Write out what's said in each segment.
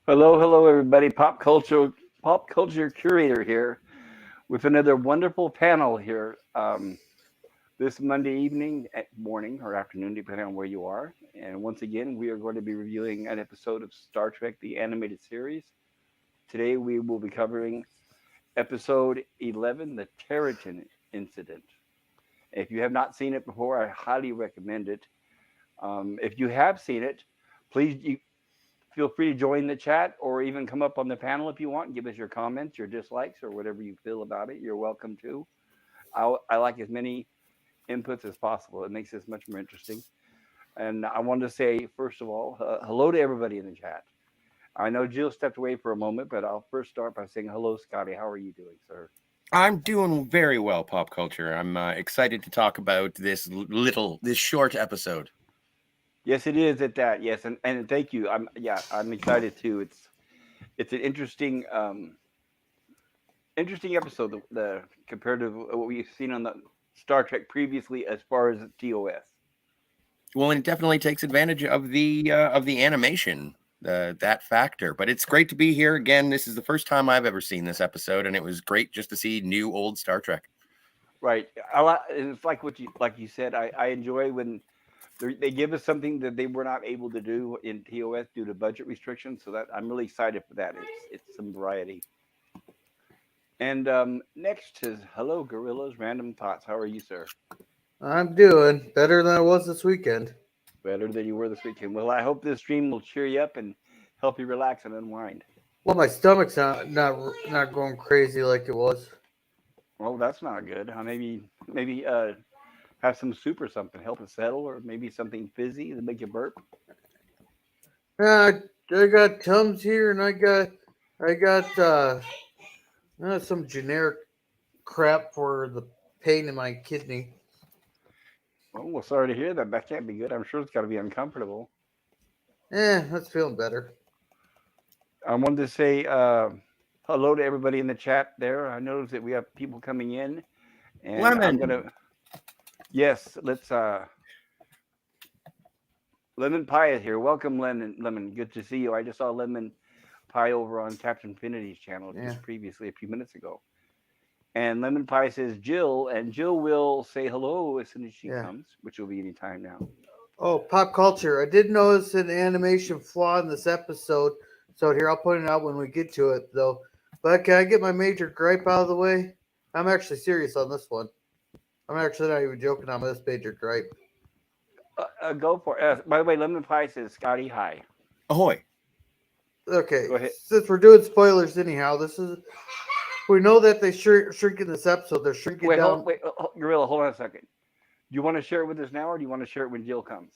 Hello, everybody. Pop culture curator here with another wonderful panel here this Monday evening, morning, or afternoon, depending on where you are. And once again, we are going to be reviewing an episode of Star Trek: The Animated Series. Today, we will be covering episode 11, The Terratin Incident. If you have not seen it before, I highly recommend it. If you have seen it, please feel free to join the chat or even come up on the panel if you want and give us your comments, your dislikes, or whatever you feel about it. You're welcome to. I like as many inputs as possible. It makes this much more interesting. And I wanted to say, first of all, hello to everybody in the chat. I know Jill stepped away for a moment, but I'll first start by saying hello, Scotty. How are you doing, sir? I'm doing very well, pop culture. I'm excited to talk about this short episode. Yes, it is at that. Yes, and thank you. I'm excited too. It's an interesting episode, the compared to what we've seen on the Star Trek previously as far as TOS. Well, and it definitely takes advantage of the animation, that factor. But it's great to be here again. This is the first time I've ever seen this episode, and it was great just to see new old Star Trek. Right. It's like what you said. I enjoy when they give us something that they were not able to do in TOS due to budget restrictions. So that I'm really excited for that. It's some variety. And next is hello, Gorillas. Random thoughts. How are you, sir? I'm doing better than I was this weekend. Better than you were this weekend. Well, I hope this stream will cheer you up and help you relax and unwind. Well, my stomach's not going crazy like it was. Well, that's not good. Maybe have some soup or something, help it settle, or maybe something fizzy to make you burp. Uh, I got Tums here, and I got some generic crap for the pain in my kidney. Well, sorry to hear that. That can't be good. I'm sure it's got to be uncomfortable. That's feeling better. I wanted to say hello to everybody in the chat there. I noticed that we have people coming in, and I'm Lemon. gonna yes, let's Lemon Pie is here. Welcome, Lemon. Good to see you. I just saw Lemon Pie over on Captain Infinity's channel Yeah. just previously a few minutes ago. And Lemon Pie says Jill, and Jill will say hello as soon as she Yeah. comes, which will be any time now. Oh, pop culture. I did notice an animation flaw in this episode. So here, I'll point it out when we get to it, though. But can I get my major gripe out of the way? I'm actually serious on this one. I'm actually not even joking on this major gripe. Go for it. By the way, Lemon Pie says Scotty, hi. Ahoy. Okay, Go ahead. since we're doing spoilers anyhow, we know that they shrink in this episode. They're shrinking down. Gorilla, hold on a second. Do you want to share it with us now, or do you want to share it when Jill comes?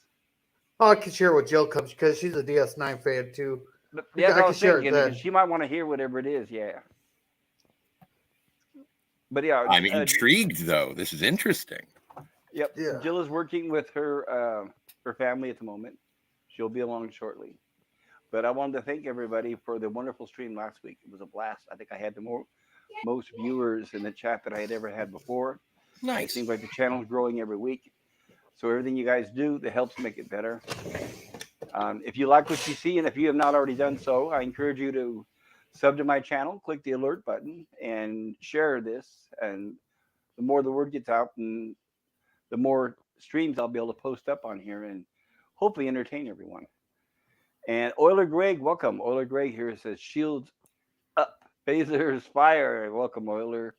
Oh, I can share with Jill comes because she's a DS9 fan too. Yeah, I I can was share it thinking then. because she might want to hear whatever it is. Yeah. But yeah, I'm intrigued, though. This is interesting. yep. Yeah. Jill is working with her family at the moment. She'll be along shortly. But I wanted to thank everybody for the wonderful stream last week. It was a blast. I think I had the most viewers in the chat that I had ever had before. It Nice. seems like the channel is growing every week. So everything you guys do that helps make it better. If you like what you see, and if you have not already done so, I encourage you to sub to my channel, click the alert button, and share this. And the more the word gets out, and the more streams I'll be able to post up on here, and hopefully entertain everyone. And Euler Greg, welcome. Euler Greg here says shields up, phasers fire. Welcome, Euler.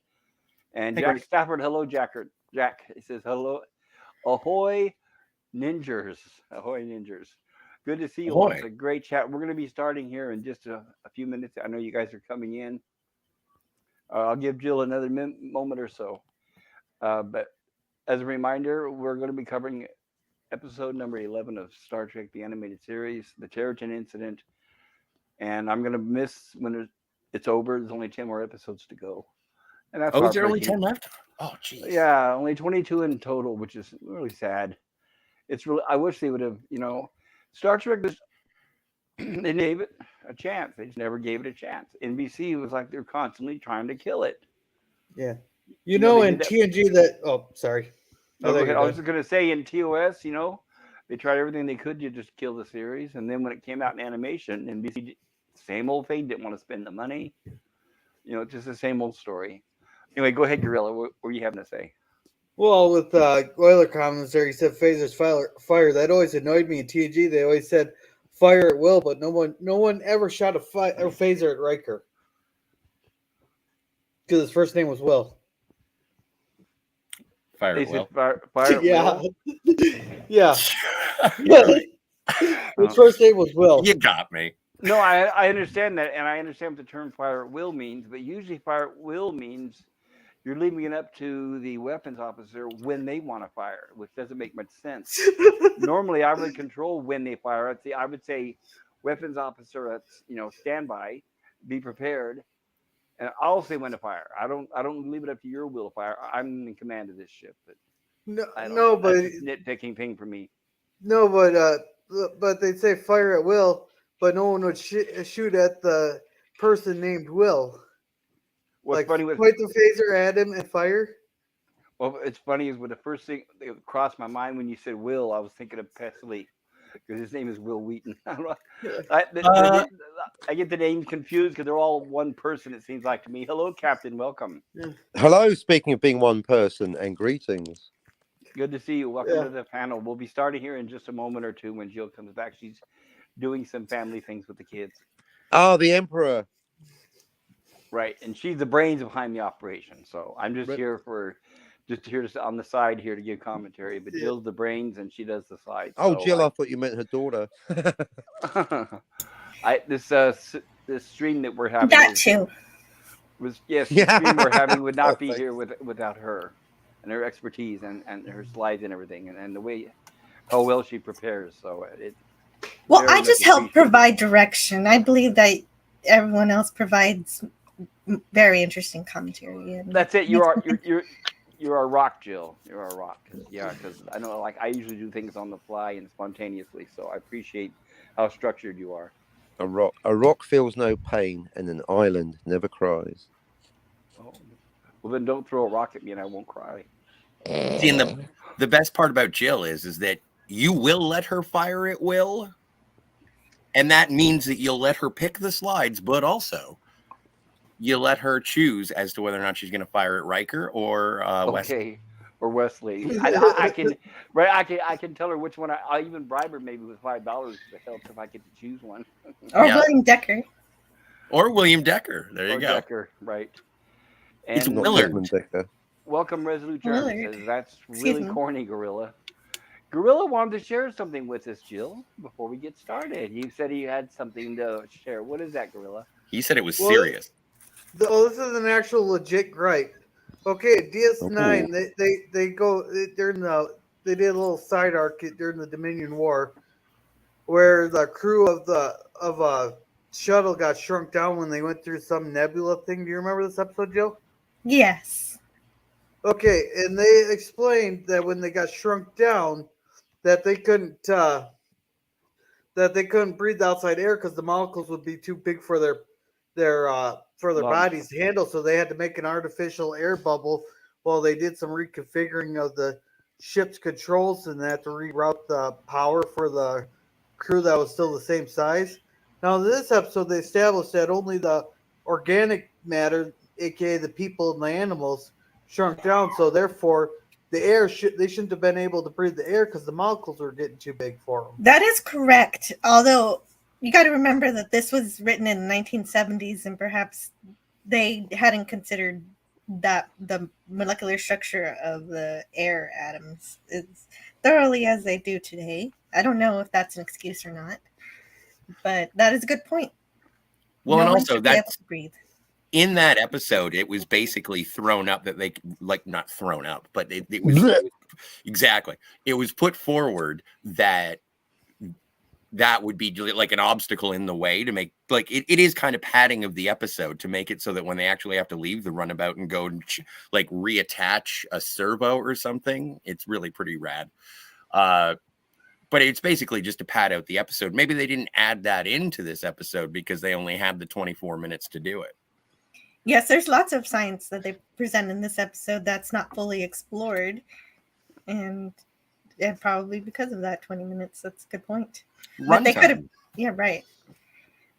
And Hey, Jack Greg. Stafford, hello, Jacker. Jack, he says hello. Ahoy, ninjas. Ahoy, ninjas. Good to see you all. It's Ahoy. a great chat. We're going to be starting here in just a few minutes. I know you guys are coming in. I'll give Jill another moment or so. But as a reminder, we're going to be covering episode number 11 of Star Trek: The Animated Series, the Terratin Incident. And I'm going to miss when it's over. There's only 10 more episodes to go. And that's Oh, is there only heartbreaking. 10 left? Oh, geez. Yeah, only 22 in total, which is really sad. It's really, I wish they would have, Star Trek was, they gave it a chance. They just never gave it a chance. NBC was like they're constantly trying to kill it. Yeah. They In did that. TNG that. Oh, sorry. No, go ahead. I was just going to say in TOS, they tried everything they could to just kill the series. And then when it came out in animation, NBC Same old thing. Didn't want to spend the money. Just the same old story. Anyway, go ahead, Gorilla. What were you having to say? Well, with Euler comments there, he said phasers fire. That always annoyed me in TNG. They always said fire at will, but no one ever shot a phaser at Riker because his first name was Will. Fire They at said will. fire at Yeah, will. yeah. You're right. His first name was Will. You got me. No, I understand that, and I understand what the term fire at will means, but usually fire at will means you're leaving it up to the weapons officer when they want to fire, which doesn't make much sense. Normally, I would control when they fire. I would say, weapons officer at standby, be prepared, and I'll say when to fire. I don't leave it up to your will to fire. I'm in command of this ship, but that's just nitpicking thing for me. No, but they'd say fire at will, but no one would shoot at the person named Will. What's funny was point the phaser at him and fire. Well, it's funny is when the first thing that crossed my mind when you said Will, I was thinking of Pesley because his name is Will Wheaton. I get the names confused because they're all one person. It seems like to me. Hello, Captain. Welcome. Hello. Speaking of being one person, and greetings. Good to see you. Welcome to the panel. We'll be starting here in just a moment or two when Jill comes back. She's doing some family things with the kids. Oh, the Emperor. Right, and she's the brains behind the operation. So I'm just here on the side here to give commentary. But Jill's the brains, and she does the slides. Oh, so Jill, I thought you meant her daughter. This stream that we're having that too the stream we're having would not be here without her and her expertise and her slides and everything and the way how well she prepares. So I just help provide direction. I believe that everyone else provides very interesting commentary. And that's it. You're a rock, Jill. You're a rock. Because I know, I usually do things on the fly and spontaneously. So I appreciate how structured you are. A rock feels no pain, and an island never cries. Oh, well, then don't throw a rock at me, and I won't cry. See, and the best part about Jill is that you will let her fire at will, and that means that you'll let her pick the slides, but also you let her choose as to whether or not she's going to fire at Riker or Wesley. Or Wesley. I can tell her which one. I even bribe her maybe with $5 to help if I get to choose one. Or William Decker. Or William Decker. There you go. Decker, right. And it's Willard. Decker. Welcome, Resolute German. Says, that's really corny, Gorilla. Gorilla wanted to share something with us, Jill, before we get started. You said he had something to share. What is that, Gorilla? He said it was serious. This is an actual legit gripe. Okay, DS9, they did a little side arc during the Dominion War, where the crew of a shuttle got shrunk down when they went through some nebula thing. Do you remember this episode, Jill? Yes. Okay, and they explained that when they got shrunk down, that they couldn't breathe outside air because the molecules would be too big for their bodies to handle, so they had to make an artificial air bubble while they did some reconfiguring of the ship's controls and they had to reroute the power for the crew that was still the same size. Now, in this episode, they established that only the organic matter, aka the people and the animals, shrunk down, so therefore the air they shouldn't have been able to breathe the air because the molecules were getting too big for them. That is correct, although you got to remember that this was written in the 1970s, and perhaps they hadn't considered that the molecular structure of the air atoms as thoroughly as they do today. I don't know if that's an excuse or not, but that is a good point. Well, and also that's breathe. In that episode, it was basically thrown up that they not thrown up, but it was exactly. It was put forward that would be like an obstacle in the way to make it is kind of padding of the episode to make it so that when they actually have to leave the runabout and go and reattach a servo or something, it's really pretty rad. But it's basically just to pad out the episode. Maybe they didn't add that into this episode because they only had the 24 minutes to do it. Yes, there's lots of science that they present in this episode that's not fully explored. And probably because of that 20 minutes. That's a good point. But they could have, right.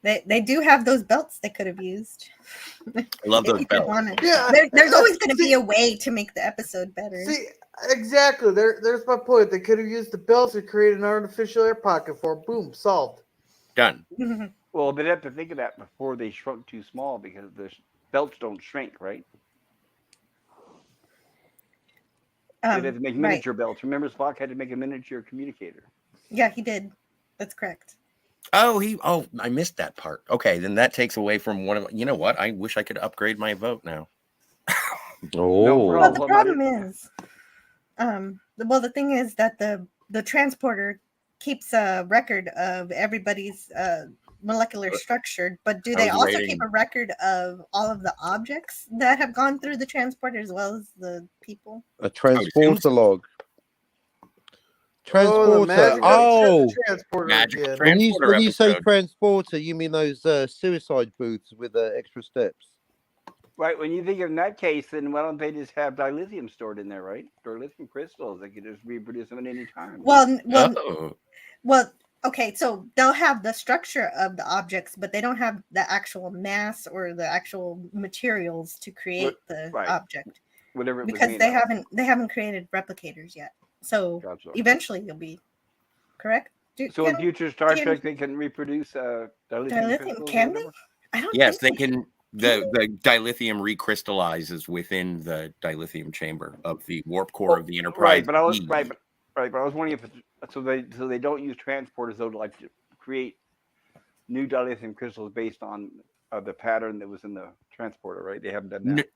They do have those belts they could have used. I love If those you belts. wanted. Yeah, There's always going to be a way to make the episode better. See, exactly. There's my point. They could have used the belts to create an artificial air pocket for 'em. Boom, solved. Done. Well, they'd have to think of that before they shrunk too small because the belts don't shrink, right? They'd have to make Right. miniature belts. Remember, Spock had to make a miniature communicator. Yeah, he did. That's correct. Oh, I missed that part. Okay, then that takes away from one of. You know what? I wish I could upgrade my vote now. No Oh, Well, the problem. problem is, the thing is that the transporter keeps a record of everybody's molecular structure, but do I they was also waiting. keep a record of all of the objects that have gone through the transporter as well as the people? a transporter so. log. The Transporter. magic Oh, of the transporter Magic again. transporter when you say episode. transporter, you mean those suicide booths with extra steps? Right, when you think in that case, then why don't they just have dilithium stored in there, right? Dilithium crystals, they could just reproduce them at any time. Well, okay, so they'll have the structure of the objects, but they don't have the actual mass or the actual materials to create the right. object Whatever it was because made they of. haven't created replicators yet. So Gotcha. eventually you'll be correct. So in future Star can- Trek, they can reproduce dilithium dilithium, crystals. or can they? whatever? I don't. Yes, they think so. can. The dilithium recrystallizes within the dilithium chamber of the warp core of the Enterprise. Right, but I was E. but I was wondering if it's, so they don't use transporters though to like to create new dilithium crystals based on the pattern that was in the transporter, right? They haven't done that.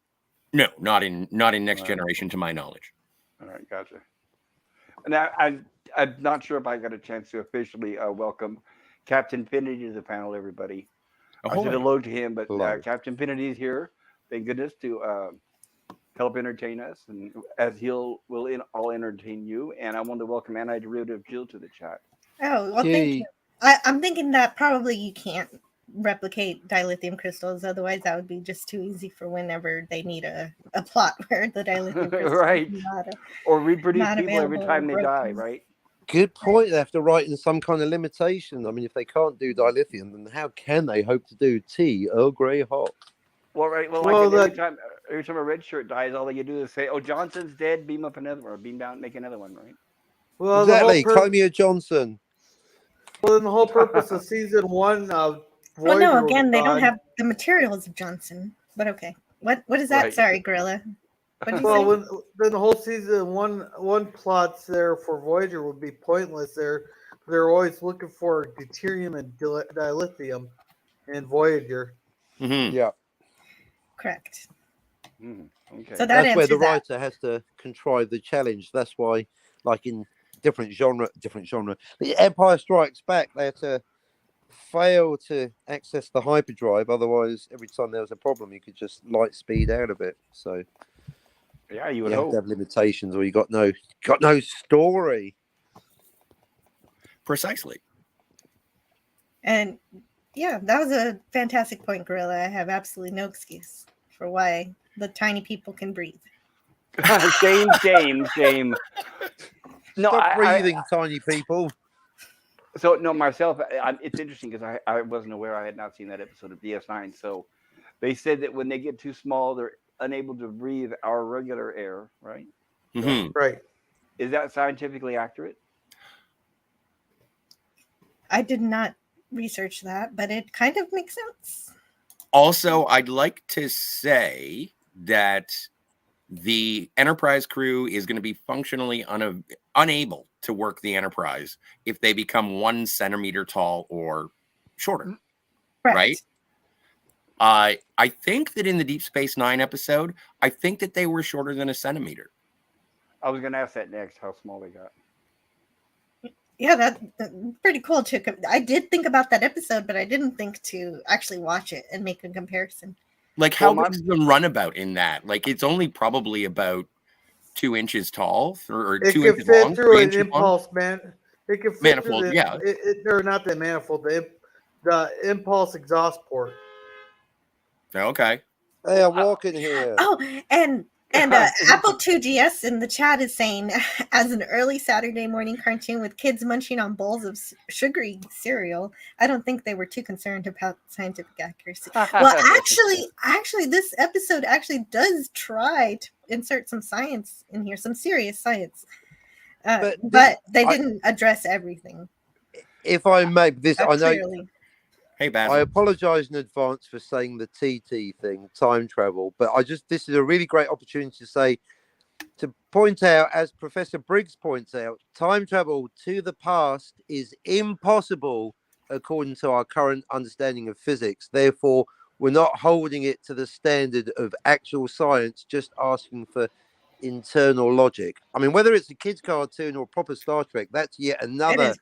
No, not in Next Right. Generation, to my knowledge. All right, gotcha. And I'm not sure if I got a chance to officially welcome Captain Finity to the panel, everybody. I said hello to him, but Hello. Captain Finity is here. Thank goodness to help entertain us, and as I'll entertain you. And I want to welcome Antiderivative Jill to the chat. Oh well, thank Yay. you. I'm thinking that probably you can't replicate dilithium crystals, otherwise that would be just too easy for whenever they need a plot where the dilithium crystals Right. is not Or reproduce not people every available, time they die, broken. right? Good point. They have to write in some kind of limitation. I mean, if they can't do dilithium, then how can they hope to do tea, Earl Grey hot? Well, right. Well, Well, like every time a red shirt dies, all you do is say, "Oh, Johnson's dead. Beam up another one, or beam down, make another one." Right? Well, Exactly. Clymia Johnson. then the whole purpose of season one of Well, Voyager no, was again, they don't gone. have the materials of Johnson. But okay, what is that? Right. Sorry, Gorilla. What did you Well, say? then the whole season one plots there for Voyager would be pointless. They're always looking for deuterium and dilithium in Voyager. Mm-hmm. Yeah. Correct. Okay. So that That's where answers the that. writer has to contrive the challenge. That's why, like in different genre, the Empire Strikes Back, they had to fail to access the hyperdrive. Otherwise, every time there was a problem, you could just light speed out of it. So Yeah, you you would have hope. to have limitations, or you got no story. Precisely. And yeah, that was a fantastic point, Gorilla. I have absolutely no excuse for why the tiny people can breathe. Shame. No, Stop breathing, tiny people. So no, myself, it's interesting because I wasn't aware. I had not seen that episode of DS9. So they said that when they get too small, they're unable to breathe our regular air. Right? Mm-hmm. Right. Is that scientifically accurate? I did not research that, but it kind of makes sense. Also, I'd like to say that the Enterprise crew is going to be functionally unable to work the Enterprise if they become 1 centimeter tall or shorter. Correct. Right? I think that in the Deep Space Nine episode, I think that they were shorter than 1 centimeter. I was going to ask that next. How small they got? Yeah, that's pretty cool too. I did think about that episode, but I didn't think to actually watch it and make a comparison. Like, how big is the runabout in that? Like, it's only probably about 2 inches tall or It 2 can inches fit long. through 3 an inches impulse, man. It can fit Manifold, through the, yeah. or not the manifold, the impulse exhaust port. long. Okay. Hey, I'm walking here. Oh, and And Apple 2GS in the chat is saying, as an early Saturday morning cartoon with kids munching on bowls of sugary cereal, I don't think they were too concerned about scientific accuracy. Well, actually, this episode actually does try to insert some science in here, some serious science. But they didn't address everything. If I may, I know. Clearly. Hey, Basil. I apologize in advance for saying the TT thing, time travel, but this is a really great opportunity to point out, as Professor Briggs points out, time travel to the past is impossible according to our current understanding of physics. Therefore, we're not holding it to the standard of actual science, just asking for internal logic. I mean, whether it's a kid's cartoon or proper Star Trek, that's yet another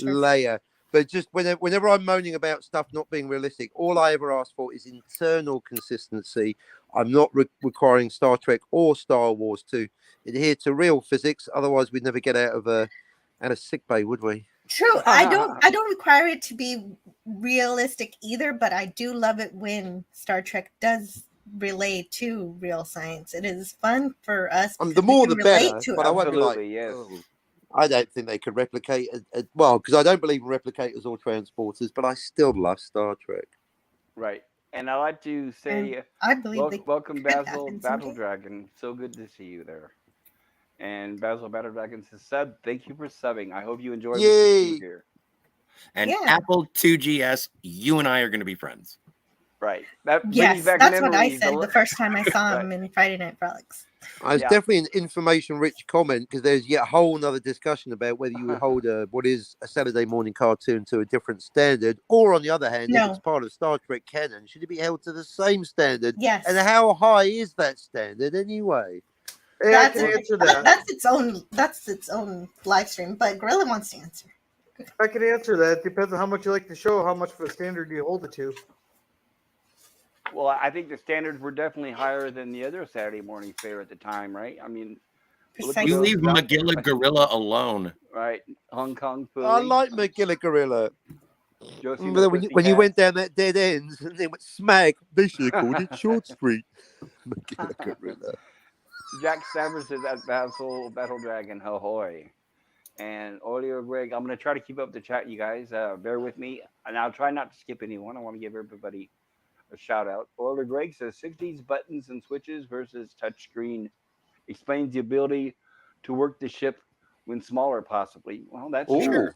layer. But just whenever I'm moaning about stuff not being realistic, all I ever ask for is internal consistency. I'm not requiring Star Trek or Star Wars to adhere to real physics. Otherwise, we'd never get out of sick bay, would we? True. I don't require it to be realistic either, but I do love it when Star Trek does relate to real science. It is fun for us. The more the better. But I won't be like, yes. I don't think they could replicate well, because I don't believe in replicators or transporters, but I still love Star Trek. Right. And I like to say, I believe welcome Basil Battle Dragon. So good to see you there. And Basil Battle Dragon says, "Sub, thank you for subbing. I hope you enjoy being here." And Apple 2GS, you and I are going to be friends. Right. That's what I said the first time I saw him in Friday Night Frolics. It's definitely an information-rich comment, because there's yet a whole other discussion about whether you would hold what is a Saturday morning cartoon to a different standard, or on the other hand, if it's part of Star Trek canon, should it be held to the same standard? Yes. And how high is that standard anyway? Hey, I can answer that. That's its own live stream, but Gorilla wants to answer. I can answer that. It depends on how much you like the show, how much of a standard you hold it to. Well, I think the standards were definitely higher than the other Saturday morning fare at the time, right? I mean, you leave Magilla Gorilla alone. Right. Hong Kong Philly. I like Magilla Gorilla. When you went down that dead end and they went smack, they should have called it Short Street. Magilla Gorilla. Jack Stafford says at Basil Battle Dragon, ahoy. And Olio Greg, I'm going to try to keep up the chat, you guys. Bear with me. And I'll try not to skip anyone. I want to give everybody a shout out. Olio Greg says 60s buttons and switches versus touchscreen explains the ability to work the ship when smaller, possibly. Well, that's true.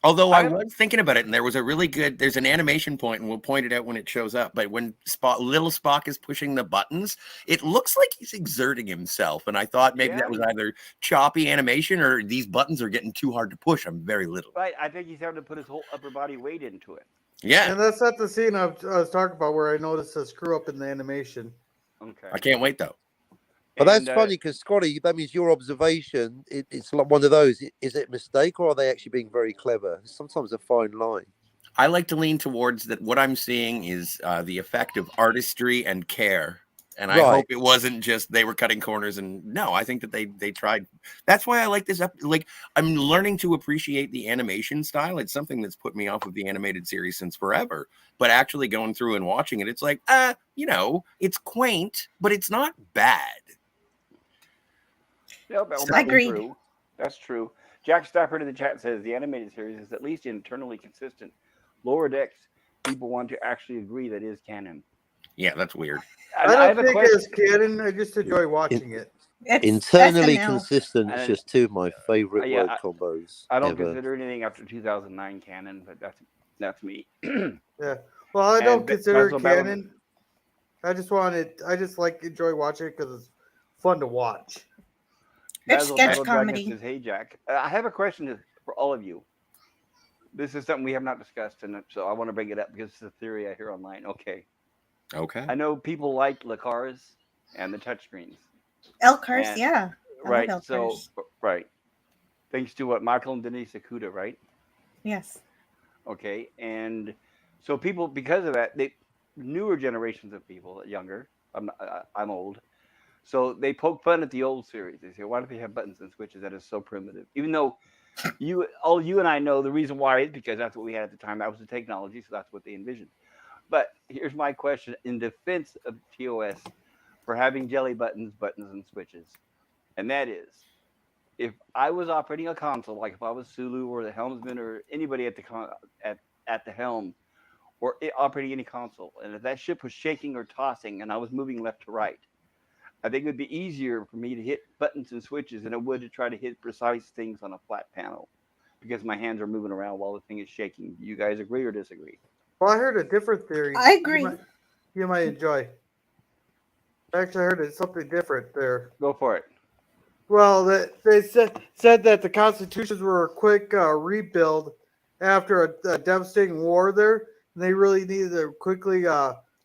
Although I was thinking about it, and there was there's an animation point, and we'll point it out when it shows up. But when little Spock is pushing the buttons, it looks like he's exerting himself. And I thought maybe that was either choppy animation or these buttons are getting too hard to push. I'm very little. Right. I think he's having to put his whole upper body weight into it. Yeah. And that's not the scene I was talking about where I noticed a screw up in the animation. Okay. I can't wait, though. But that's funny because, Scotty, that means your observation, it's like one of those. Is it a mistake or are they actually being very clever? It's sometimes a fine line. I like to lean towards that. What I'm seeing is the effect of artistry and care. And I hope it wasn't just they were cutting corners. And no, I think that they tried. That's why I like this. Like, I'm learning to appreciate the animation style. It's something that's put me off of the animated series since forever. But actually going through and watching it, it's like, it's quaint, but it's not bad. Yeah, agreed. That's true. Jack Stafford in the chat says the animated series is at least internally consistent. Lower Decks, people want to actually agree that is canon. Yeah, that's weird. I don't think it's canon. I just enjoy watching it. Internally consistent is just two of my favorite word combos. I don't consider anything after 2009 canon, but that's me. Yeah. Well, I don't consider it canon. I just enjoy watching it because it's fun to watch. It's sketch comedy. Says, hey, Jack. I have a question for all of you. This is something we have not discussed, and so I want to bring it up because it's a theory I hear online. Okay. Okay. I know people like the cars and the touchscreens. L-Cars, yeah. Right. So, right. Thanks to what Michael and Denise Akuda, right? Yes. Okay. And so people, because of that, newer generations of people, younger, I'm old. So they poke fun at the old series. They say, why do they have buttons and switches? That is so primitive. Even though you and I know the reason why is because that's what we had at the time. That was the technology. So that's what they envisioned. But here's my question. In defense of TOS, for having jelly buttons, buttons, and switches. And that is, if I was operating a console, like if I was Sulu or the helmsman or anybody at the helm, or operating any console, and if that ship was shaking or tossing and I was moving left to right, I think it would be easier for me to hit buttons and switches than it would to try to hit precise things on a flat panel because my hands are moving around while the thing is shaking. Do you guys agree or disagree? Well, I heard a different theory. I agree. You might enjoy. I actually heard it's something different there. Go for it. Well, they said that the constitutions were a quick rebuild after a devastating war there, and they really needed to quickly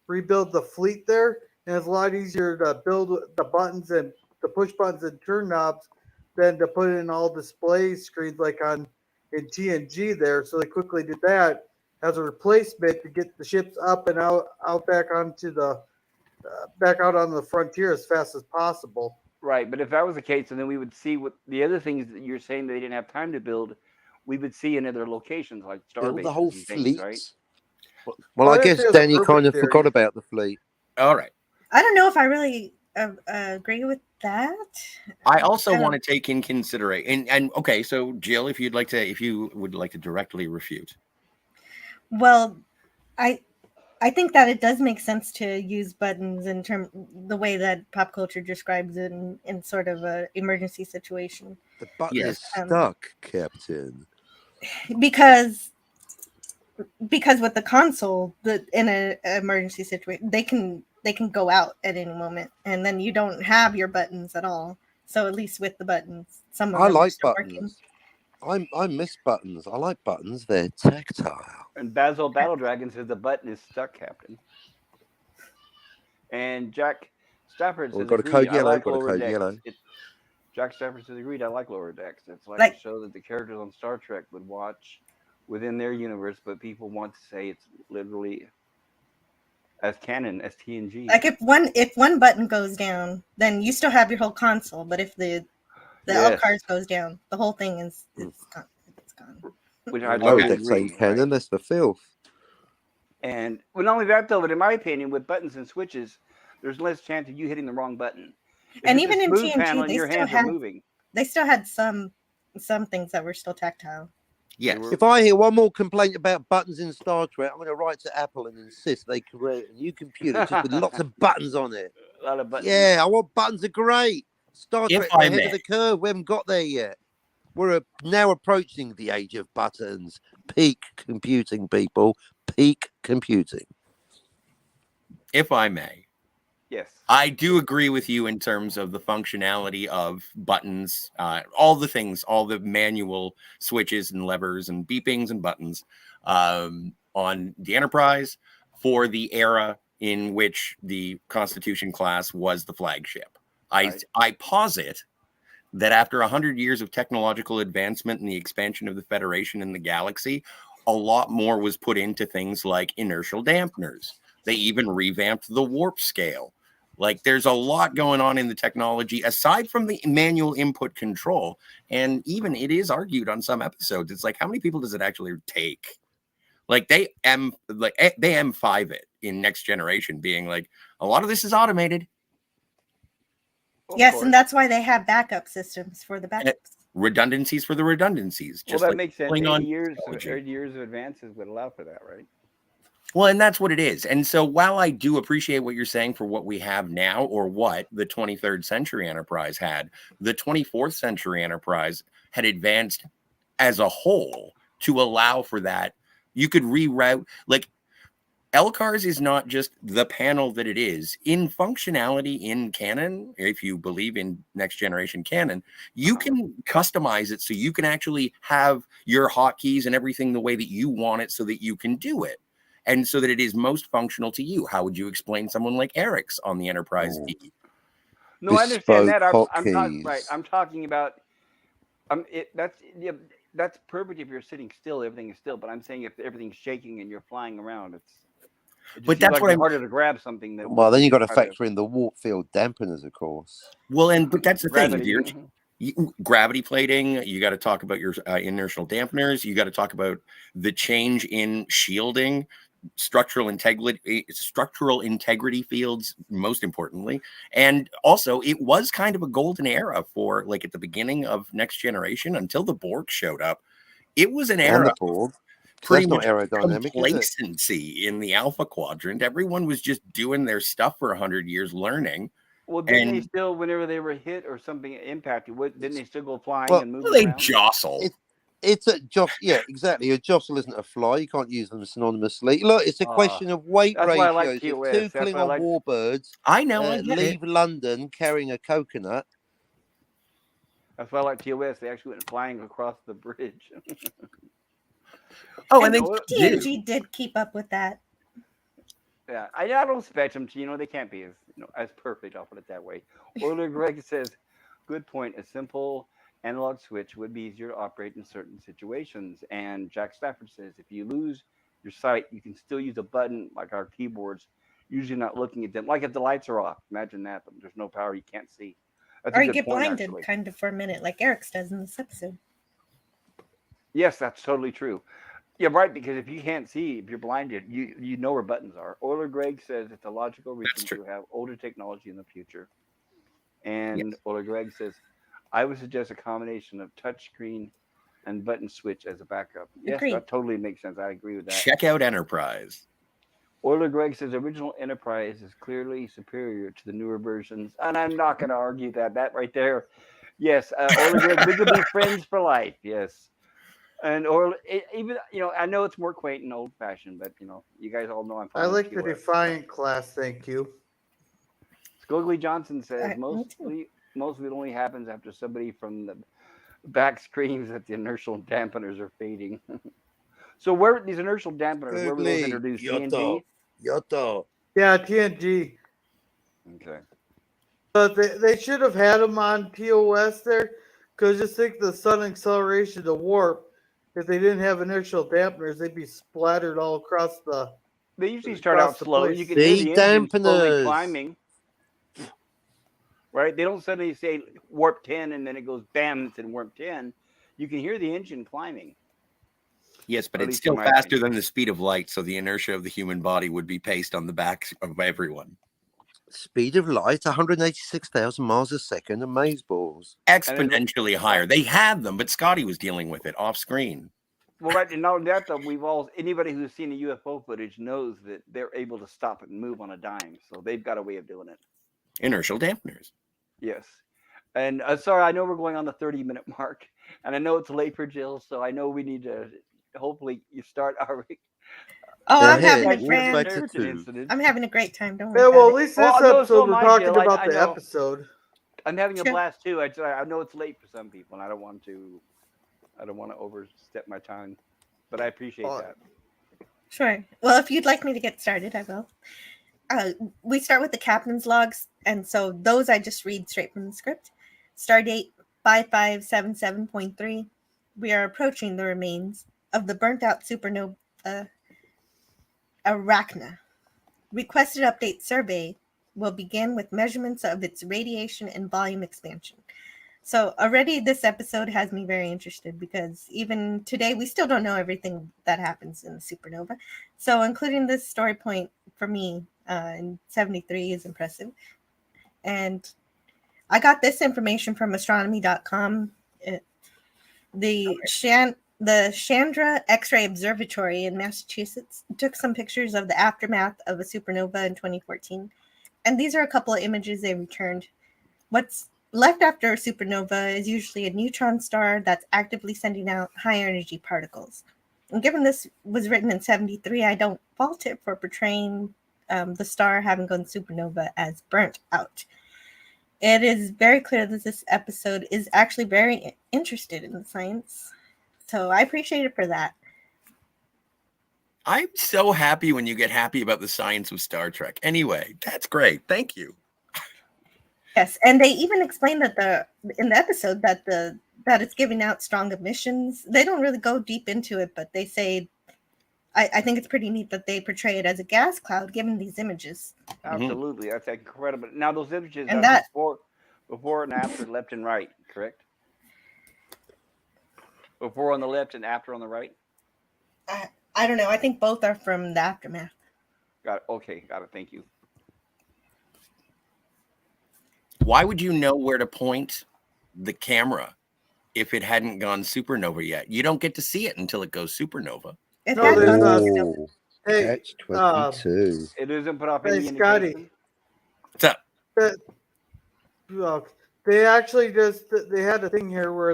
rebuild the fleet there. And it's a lot easier to build the buttons and the push buttons and turn knobs than to put in all display screens like in TNG there. So they quickly did that as a replacement to get the ships up and out back onto the back out on the frontier as fast as possible. Right, but if that was the case, then we would see what the other things that you're saying that they didn't have time to build. We would see in other locations like Build Starbase the whole and things, fleet. right? Well, I I'd guess say it's a Danny kind perfect of theory. forgot about the fleet. All right. I don't know if I really agree with that. I also I don't- want to take in consideration, and okay, so Jill, if you would like to directly refute. Well, I think that it does make sense to use buttons in the way that pop culture describes it in sort of an emergency situation. The button Yes. is stuck, Captain. Because with the console, in an emergency situation, they can go out at any moment, and then you don't have your buttons at all. So at least with the buttons, some of I them are like still working. buttons. I miss buttons. I like buttons. They're tactile. And Basil Battle Dragon says the button is stuck, Captain. And Jack Stafford Well, says got a agreed. code I yellow, like got a lower code decks. yellow. Jack Stafford says agreed. I like lower decks. It's like Like- a show that the characters on Star Trek would watch within their universe, but people want to say it's literally as canon as TNG. Like if one button goes down, then you still have your whole console. But if the Yes. LCARS goes down, the whole thing is gone. It's gone. Which I Lower totally decks agree. ain't canon. Right? That's the filth. And well, not only that though, but in my opinion, with buttons and switches, there's less chance of you hitting the wrong button. If And it's a even in smooth TNG, panel and they your still hands are had moving. they still had some things that were still tactile. Yes. If I hear one more complaint about buttons in Star Trek, I'm going to write to Apple and insist they create a new computer just with lots of buttons on it. A lot of buttons. Yeah, I want buttons are great. Star If Trek I ahead may. of the curve. We haven't got there yet. We're now approaching the age of buttons. Peak computing, people. Peak computing. If I may, Yes. I do agree with you in terms of the functionality of buttons, all the things, all the manual switches and levers and beepings and buttons on the Enterprise for the era in which the Constitution class was the flagship. Right. I posit that after 100 years of technological advancement and the expansion of the Federation and the galaxy, a lot more was put into things like inertial dampeners. They even revamped the warp scale. Like there's a lot going on in the technology aside from the manual input control. And even it is argued on some episodes. It's like, how many people does it actually take? Like they M5 it in Next Generation, being like, a lot of this is automated. Of Yes, course. and that's why they have backup systems for the backups. Redundancies for the redundancies. Well, Just that like makes sense. pulling 80 on years, technology. 80 years of advances would allow for that, right? Well, and that's what it is. And so while I do appreciate what you're saying for what we have now or what the 23rd century Enterprise had, the 24th century Enterprise had advanced as a whole to allow for that. You could reroute, like LCARS is not just the panel that it is. In functionality in canon, if you believe in Next Generation canon, you can customize it so you can actually have your hotkeys and everything the way that you want it so that you can do it. And so that it is most functional to you. How would you explain someone like Eric's on the Enterprise Oh. D? No, I understand that. Bespoke I'm talking hotkeys. right. I'm talking about. That's perfect if you're sitting still. Everything is still. But I'm saying if everything's shaking and you're flying around, it just But seems that's like what it's I'm- harder to grab something than. Well, then you got to try factor in the warp field dampeners, of course. Well, but that's the gravity. thing. Gravity plating, you got to talk about your inertial dampeners. You got to talk about the change in shielding structural integrity fields, most importantly. And also, it was kind of a golden era for, like, at the beginning of Next Generation until the Borg showed up. It was an And era the board. pretty That's not much aerodynamic, is it? complacency in the Alpha Quadrant. Everyone was just doing their stuff for 100 years, learning. Well, didn't they And still, whenever they were hit or something impacted, didn't they still go flying Well, and well, moving they around? jostle. It's a jostle. Yeah, exactly. A jostle isn't a fly. You can't use them synonymously. Look, it's a question of weight That's why I like ratios. If TOS. two That's why I Klingon like. warbirds I know, I get it. leave London carrying a coconut, That's why I like TOS. They actually went flying across the bridge. Oh, and they know what? do. TNG did keep up with that. Yeah, I don't expect them to. They can't be as perfect. I'll put it that way. Euler Greg says, "Good point. A simple analog switch would be easier to operate in certain situations." And Jack Stafford says, "If you lose your sight, you can still use a button like our keyboards. Usually not looking at them. Like if the lights are off. Imagine that. But there's no power. You can't see. That's Or a you good get point, blinded actually. kind of for a minute, like Eric's does in this episode. Yes, that's totally true. Yeah, right. Because if you can't see, if you're blinded, you know where buttons are." Euler Greg says it's a logical reason to have older technology in the future. And Euler Greg says, "I would suggest a combination of touchscreen and button switch as a backup." Yes, Agreed. that totally makes sense. I agree with that. Check out Enterprise. Euler Greg says original Enterprise is clearly superior to the newer versions, and I'm not going to argue that. That right there, yes. Euler Greg, we could be friends for life. Yes. And even I know it's more quaint and old fashioned, but you guys all know I'm fond I of like the TOS. Defiant class, thank you. Squiggly Johnson says Me too. most of it only happens after somebody from the back screams that the inertial dampeners are fading. So where these inertial dampeners? Where were those introduced? TNG. Yoto. Yeah, TNG. Okay. But they should have had them on TOS there, because just think the sudden acceleration to warp. If they didn't have inertial dampeners, they'd be splattered all across the. They usually start out Across the slow. place. You can hear the engine slowly dampeners. climbing. Right? They don't suddenly say warp 10 and then it goes bam, it's in warp 10. You can hear the engine climbing. Yes, but At it's least in still my faster opinion. than the speed of light, so the inertia of the human body would be paced on the backs of everyone. Speed of light, 186,000 miles a second, amazeballs. Exponentially higher. They had them, but Scotty was dealing with it off screen. Well, right, and not only that, though, anybody who's seen the UFO footage knows that they're able to stop it and move on a dime. So they've got a way of doing it. Inertial dampeners. Yes. And sorry, I know we're going on the 30-minute mark, and I know it's late for Jill, so I know we need to hopefully you start our. Oh, I'm Hey, having a we'll grand. back to Terratin two. Incident. I'm having a great time. Don't worry. Yeah, well, at about it. least Well, this no, so episode am we're I, talking Jill. I about the know. episode. I'm having a Sure. blast too. I know it's late for some people, and I don't want to overstep my time, but I appreciate that. Sure. Well, if you'd like me to get started, I will. We start with the captain's logs, and so those I just read straight from the script. Stardate 5577.3. We are approaching the remains of the burnt-out supernova Arachna. Requested update survey will begin with measurements of its radiation and volume expansion. So already this episode has me very interested because even today we still don't know everything that happens in the supernova. So including this story point for me in 73 is impressive. And I got this information from astronomy.com. The Chandra X-ray Observatory in Massachusetts took some pictures of the aftermath of a supernova in 2014. And these are a couple of images they returned. What's left after a supernova is usually a neutron star that's actively sending out high energy particles. And given this was written in 73, I don't fault it for portraying the star having gone supernova as burnt out. It is very clear that this episode is actually very interested in the science. So I appreciate it for that. I'm so happy when you get happy about the science of Star Trek. Anyway, that's great. Thank you. Yes, and they even explain that in the episode that it's giving out strong emissions. They don't really go deep into it, but they say I think it's pretty neat that they portray it as a gas cloud given these images. Absolutely, that's incredible. Now those images And are that- before and after, left and right, correct? Before on the left and after on the right. I don't know. I think both are from the aftermath. Got it. Okay, got it. Thank you. Why would you know where to point the camera if it hadn't gone supernova yet? You don't get to see it until it goes supernova. It No, had there's gone not. supernova. Oh, Hey, catch 22. It isn't put off hey, any Scotty. indication. What's up? Look, they actually they had a thing here where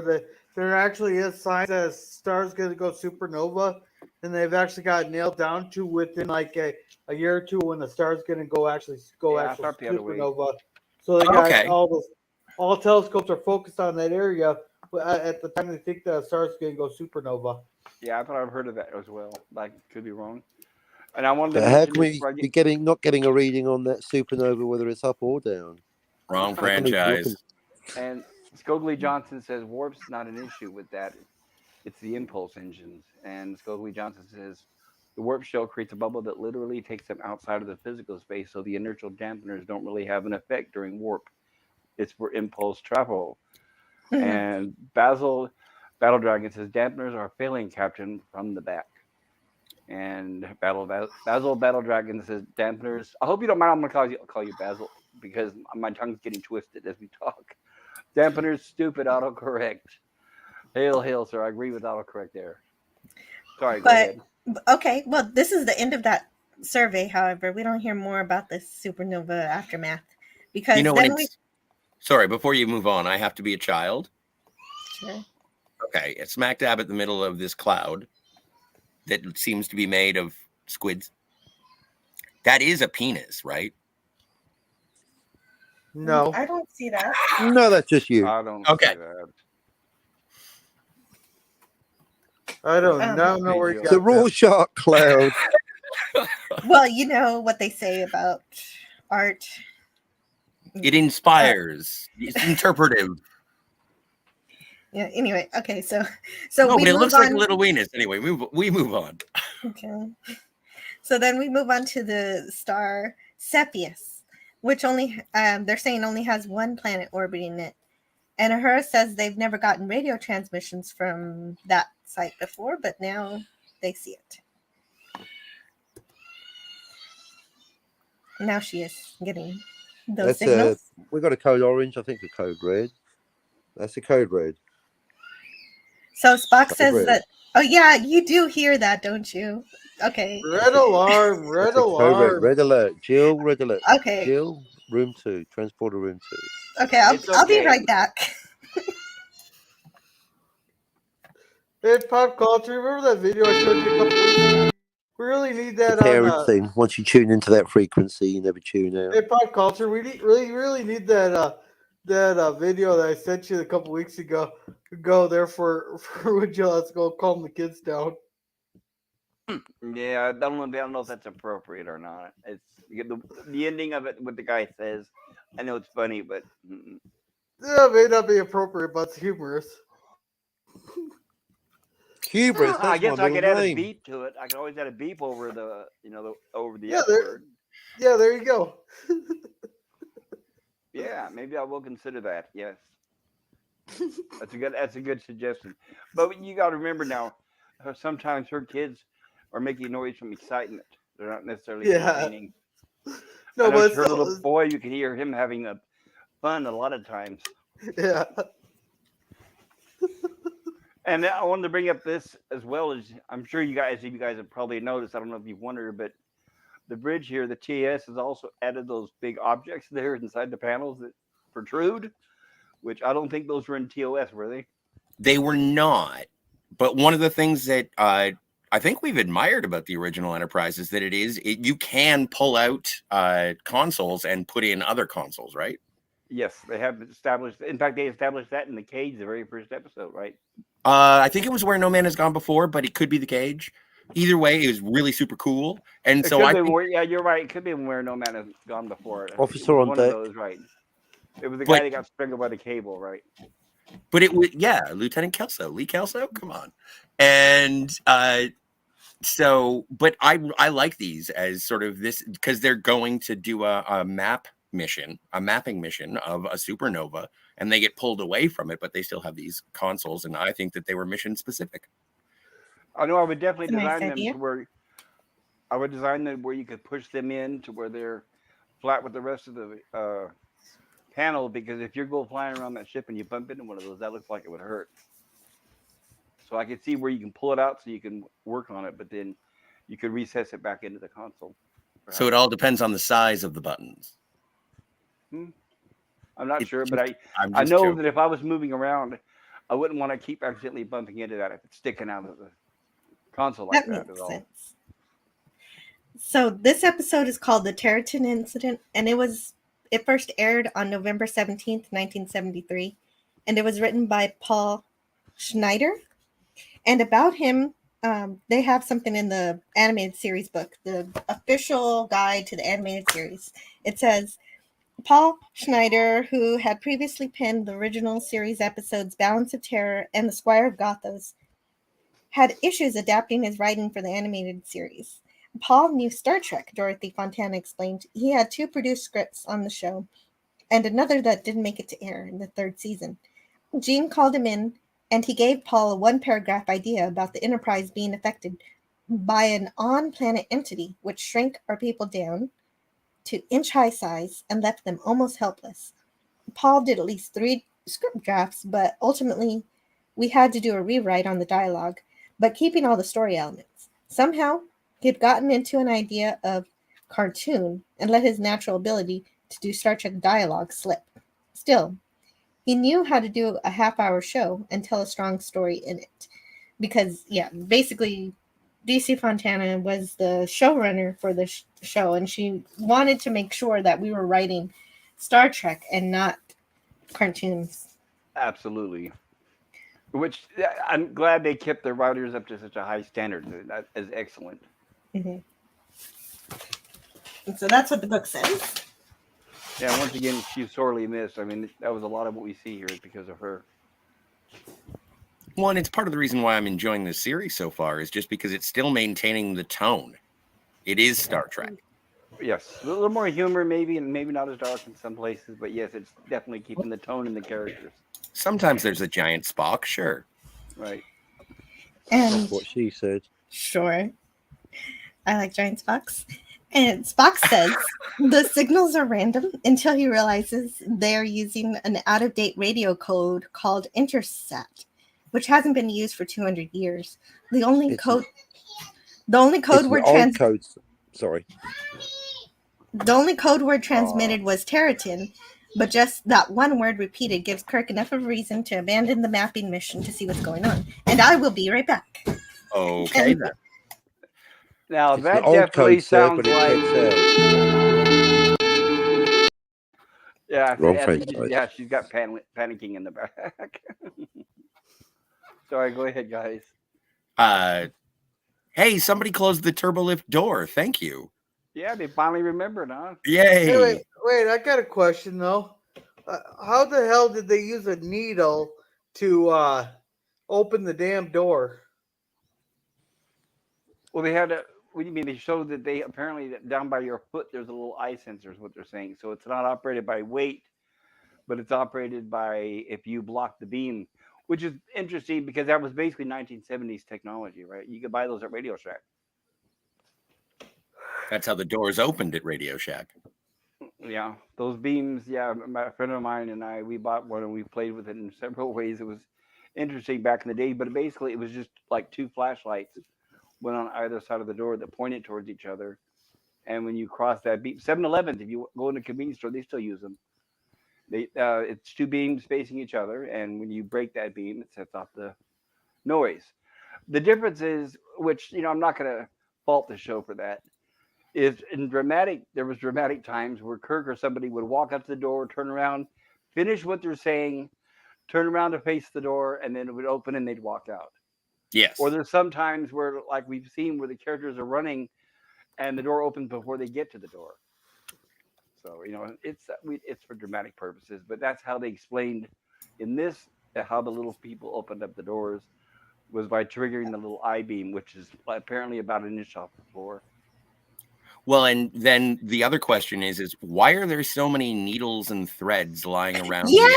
there actually is signs that a star's going to go supernova, and they've actually got it nailed down to within like a year or two when the star's going to go actually start the other way. supernova. So they got Okay. all telescopes are focused on that area at the time they think the star's going to go supernova. Yeah, I thought I've heard of that as well. Like, could be wrong. And I wanted to But how mention can this we before I be get- not getting a reading on that supernova, whether it's up or down? Wrong How can we be looking- franchise. And Scogely Johnson says warp's not an issue with that. It's the impulse engines. And Scogely Johnson says the warp shell creates a bubble that literally takes them outside of the physical space, so the inertial dampeners don't really have an effect during warp. It's for impulse travel. Mhm. And Battle Dragon says dampeners are failing, Captain, from the back. And Basil Battle Dragon says dampeners. I hope you don't mind. I'm gonna call you Basil because my tongue's getting twisted as we talk. Dampeners, stupid autocorrect. Hail, sir. I agree with autocorrect there. Sorry, go But ahead. okay, well, this is the end of that survey. However, we don't hear more about this supernova aftermath because You know when then it's sorry, before you move on, I have to be a child. Sure. Okay, it's smack dab at the middle of this cloud that seems to be made of squids. That is a penis, right? No, I don't see that. No, that's just you. I don't Okay. see that. I don't know where you got The that. Rorschach cloud. Well, you know what they say about art. It inspires. It's interpretive. Yeah. Anyway, okay. So No, we but it move looks on. like a little weenus. Anyway, we move on. Okay. So then we move on to the star Cepheus, which only they're saying only has one planet orbiting it. And Uhura says they've never gotten radio transmissions from that site before, but now they see it. Now she is getting those That's signals. we got a code orange. I think a code red. That's a code red. So Spock Code says red. that. Oh yeah, you do hear that, don't you? Okay. Red alarm, red That's a code red. alarm. Red alert. Jill, red alert. Okay. Jill, room 2. Transporter room 2. Okay. It's I'll be okay. right back. Hey, pop culture, remember that video I showed you a couple weeks ago? We really need that The on. parent thing. Once you tune into that frequency, you never tune out. Hey, pop culture, we really need that video that I sent you a couple weeks ago. Go there for when you let's go calm the kids down. Yeah, I don't know if that's appropriate or not. It's the ending of it. What the guy says. I know it's funny, but Yeah, it may not be appropriate, but it's humorous. Hubris. That's I guess my I could middle add a name. beep to it. I could always add a beep over over the Yeah, F there- word. Yeah, there you go. Yeah, maybe I will consider that. Yes, that's a good suggestion. But you got to remember now, sometimes her kids are making noise from excitement. They're not necessarily Yeah. complaining. No, I know but her still, little boy, you can hear him having fun a lot of times. yeah. And I wanted to bring up this as well as I'm sure you guys have probably noticed. I don't know if you've wondered, but the bridge here, the TS, has also added those big objects there inside the panels that protrude, which I don't think those were in TOS, were they? They were not. But one of the things that I think we've admired about the original Enterprise is that you can pull out consoles and put in other consoles, right? Yes, they have established. In fact, they established that in the cage, the very first episode, right? I think it was Where No Man Has Gone Before, but it could be the cage. Either way, it was really super cool. And It so could I be think, yeah, you're right. It could be Where No Man Has Gone Before. I think Officer it was on one deck. of those, right? It was the But- guy that got strangled by the cable, right? but it was, yeah, Lieutenant Kelso, Lee Kelso, come on. And so, but I like these as sort of this because they're going to do a mapping mission of a supernova, and they get pulled away from it, but they still have these consoles, and I think that they were mission specific. I know I would definitely That's a nice design them idea. to where I would design them where you could push them in to where they're flat with the rest of the panel. Because if you go flying around that ship and you bump into one of those, that looks like it would hurt. So I could see where you can pull it out so you can work on it, but then you could recess it back into the console. So it all depends on the size of the buttons. Hmm. I'm not It's sure, but just- I'm I just know joking. that if I was moving around, I wouldn't want to keep accidentally bumping into that if it's sticking out of the console like That that at makes all. sense. So this episode is called the Terratin Incident, and it first aired on November 17th, 1973, and it was written by Paul Schneider. And about him, they have something in the animated series book, the official guide to the animated series. It says, Paul Schneider, who had previously penned the original series episodes Balance of Terror and The Squire of Gothos, had issues adapting his writing for the animated series. Paul knew Star Trek, Dorothy Fontana explained. He had 2 produced scripts on the show, and another that didn't make it to air in the 3rd season. Gene called him in, and he gave Paul a 1-paragraph idea about the Enterprise being affected by an on-planet entity which shrank our people down to inch-high size and left them almost helpless. Paul did at least 3 script drafts, but ultimately we had to do a rewrite on the dialogue, but keeping all the story elements. Somehow, he had gotten into an idea of cartoon and let his natural ability to do Star Trek dialogue slip. Still, he knew how to do a half-hour show and tell a strong story in it. Because, basically, DC Fontana was the showrunner for the show, and she wanted to make sure that we were writing Star Trek and not cartoons. Absolutely. Which I'm glad they kept their writers up to such a high standard. That is excellent. Mm-hmm. And so that's what the book says. Yeah, once again, she's sorely missed. I mean, that was a lot of what we see here is because of her. Well, and it's part of the reason why I'm enjoying this series so far is just because it's still maintaining the tone. It is Star Trek. Yes, a little more humor, maybe, and maybe not as dark in some places, but yes, it's definitely keeping the tone and the characters. Sometimes there's a giant Spock, sure. Right. And That's what she said. sure, I like giant Spocks. And Spock says the signals are random until he realizes they're using an out-of-date radio code called Intersat, which hasn't been used for 200 years. The only It's code It's word the old codes. Sorry. the only code word transmitted was Terratin, but just that one word repeated gives Kirk enough of a reason to abandon the mapping mission to see what's going on. And I will be right back. Okay, And- then. Now It's the that old definitely code, sir, sounds but it like heads out. yeah. Wrong I think franchise. she's got panicking in the back. Sorry, go ahead, guys. Hey, somebody closed the turbolift door. Thank you. Yeah, they finally remembered, huh? Yay. Hey, wait, I got a question though. How the hell did they use a needle to open the damn door? Well, they had a. What do you mean? They showed that they apparently that down by your foot there's a little eye sensor. Is what they're saying. So it's not operated by weight, but it's operated by if you block the beam, which is interesting because that was basically 1970s technology, right? You could buy those at Radio Shack. That's how the doors opened at Radio Shack. Yeah, those beams. Yeah, a friend of mine and I, we bought one and we played with it in several ways. It was interesting back in the day, but basically it was just like 2 flashlights went on either side of the door that pointed towards each other. And when you cross that beam, 7-Elevens, if you go in a convenience store, they still use them. It's 2 beams facing each other, and when you break that beam, it sets off the noise. The difference is, which I'm not going to fault the show for that, is there was dramatic times where Kirk or somebody would walk up to the door, turn around, finish what they're saying, turn around to face the door, and then it would open and they'd walk out. Yes. Or there's some times where, like we've seen, where the characters are running and the door opens before they get to the door. So it's for dramatic purposes, but that's how they explained in this how the little people opened up the doors was by triggering the little I beam, which is apparently about an inch off the floor. Well, and then the other question is why are there so many needles and threads lying around? Yeah,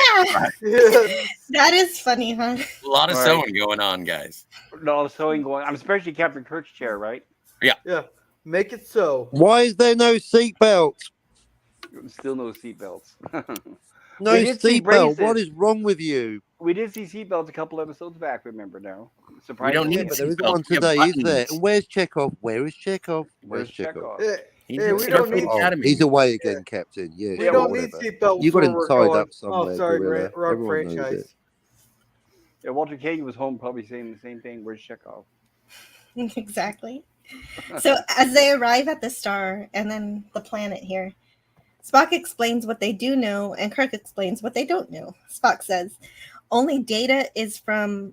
Yes. that is funny, huh? A lot of Right. sewing going on, guys. No sewing going. I'm especially Captain Kirk's chair, right? Yeah. Make it so. Why is there no seatbelt? Still no seatbelts. No We did see seatbelt. What braces. is wrong with you? We did see seatbelts a couple episodes back. Remember now? We don't Surprisingly, need But there isn't seatbelts. one We have today, is there? buttons. And where's Chekhov? Where is Chekhov? Where's Where's Chekhov? Chekhov? He's Hey, at we don't Starfleet need. Oh, Academy. he's away again, Captain. Yeah, We Yeah, don't well, need whatever. seatbelt You got before him we're tied going. up somewhere, Oh, sorry, Gorilla. wrong Everyone knows franchise. it. Yeah, Walter Kagan was home probably saying the same thing. Where's Chekhov? Exactly. So as they arrive at the star and then the planet here, Spock explains what they do know and Kirk explains what they don't know. Spock says, only data is from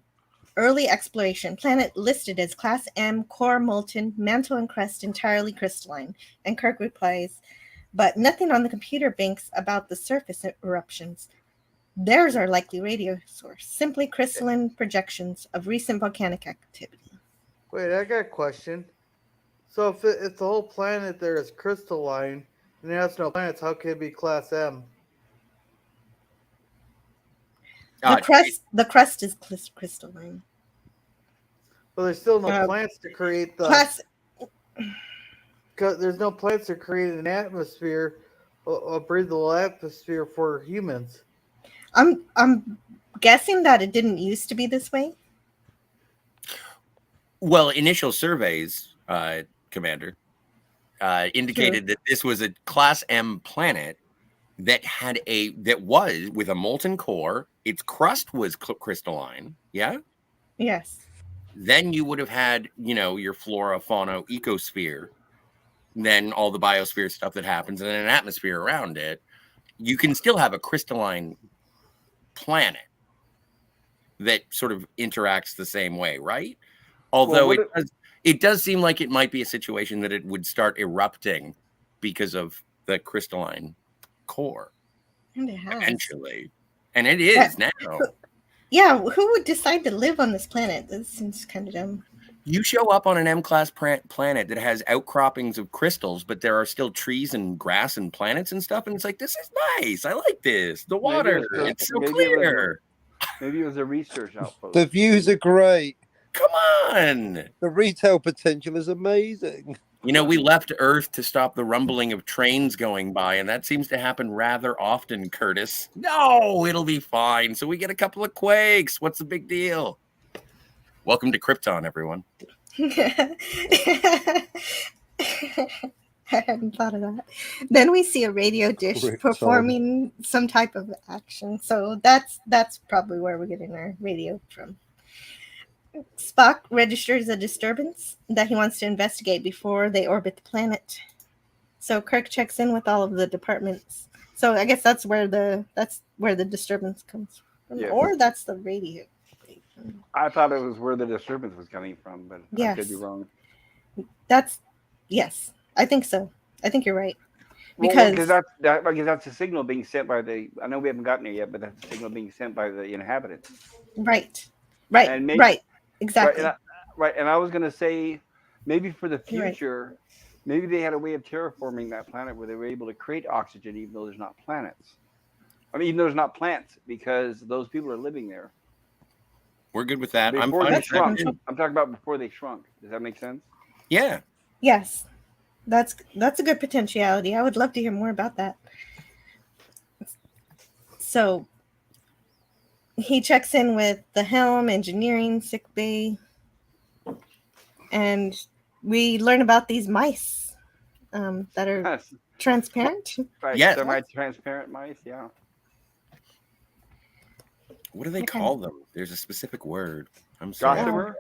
early exploration. Planet listed as Class M, core molten, mantle and crest entirely crystalline. And Kirk replies, but nothing on the computer banks about the surface eruptions. Theirs are likely radio source, simply crystalline projections of recent volcanic activity. Wait, I got a question. So if the whole planet there is crystalline and it has no planets, how can it be Class M? The crust is crystalline. But there's still no plants to create the. Class. Cause there's no plants to create an atmosphere, a breathable atmosphere for humans. I'm guessing that it didn't used to be this way. Well, initial surveys, Commander, indicated that this was a Class M planet that was with a molten core. Its crust was crystalline. Yeah. Yes. Then you would have had, your flora, fauna, ecosphere, then all the biosphere stuff that happens, and then an atmosphere around it. You can still have a crystalline planet that sort of interacts the same way, right? Although it does seem like it might be a situation that it would start erupting because of the crystalline core And it has. eventually. And it is now. Yeah, who would decide to live on this planet? This seems kind of dumb. You show up on an M-class planet that has outcroppings of crystals, but there are still trees and grass and planets and stuff. And it's like, this is nice. I like this. The water, it's so clear. Maybe it was a research outpost. The views are great. Come on. The retail potential is amazing. We left Earth to stop the rumbling of trains going by, and that seems to happen rather often, Curtis. No, it'll be fine. So we get a couple of quakes. What's the big deal? Welcome to Krypton, everyone. I hadn't thought of that. Then we see a radio dish performing some type of action. So that's probably where we're getting our radio from. Spock registers a disturbance that he wants to investigate before they orbit the planet. So Kirk checks in with all of the departments. So I guess that's where the disturbance comes from, or that's the radio. I thought it was where the disturbance was coming from, but I could be wrong. Yes, I think so. I think you're right. Because that's a signal being sent by the. I know we haven't gotten there yet, but that's a signal being sent by the inhabitants. Right. Exactly. Right, and I was going to say, maybe for the future, maybe they had a way of terraforming that planet where they were able to create oxygen, even though there's not planets. I mean, even though there's not plants, because those people are living there. We're good with that. I'm talking about before they shrunk. Does that make sense? Yeah. Yes, that's a good potentiality. I would love to hear more about that. So he checks in with the helm, engineering, sick bay, and we learn about these mice that are transparent. Right. Yes. Semi-transparent mice. Yeah. What do they call them? There's a specific word. I'm sorry.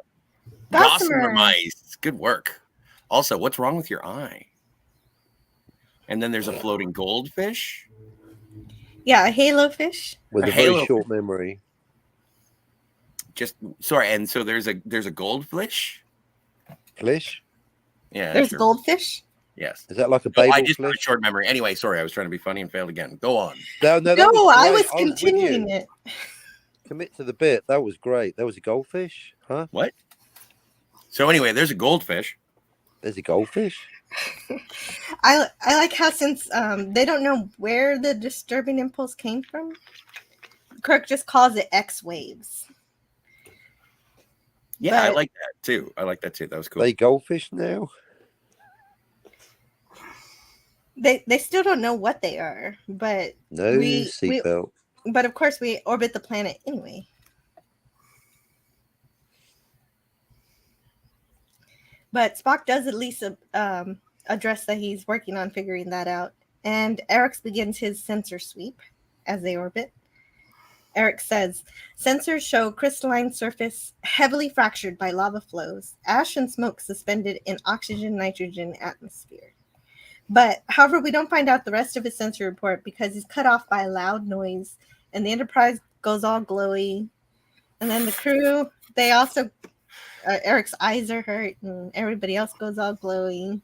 Gossamer mice. Good work. Also, what's wrong with your eye? And then there's a floating goldfish. Yeah, a halo fish. With a very short memory. And so there's a goldfish. Fish? Yeah. There's goldfish. Yes. Is that like a baby? I just have a short memory. Anyway, sorry, I was trying to be funny and failed again. Go on. No, I was continuing it. Commit to the bit. That was great. There was a goldfish, huh? What? So anyway, there's a goldfish. There's a goldfish. I like how since they don't know where the disturbing impulse came from, Kirk just calls it X waves. Yeah, I But like that too. That was cool. They goldfish now. they still don't know what they are. But No we seatbelt. but of course we orbit the planet anyway. But Spock does at least address that he's working on figuring that out. And Eric's begins his sensor sweep as they orbit. Eric says, sensors show crystalline surface heavily fractured by lava flows, ash and smoke suspended in oxygen-nitrogen atmosphere. But, however, we don't find out the rest of his sensor report because he's cut off by a loud noise, and the Enterprise goes all glowy. And then the crew, they also, Eric's eyes are hurt, and everybody else goes all glowy.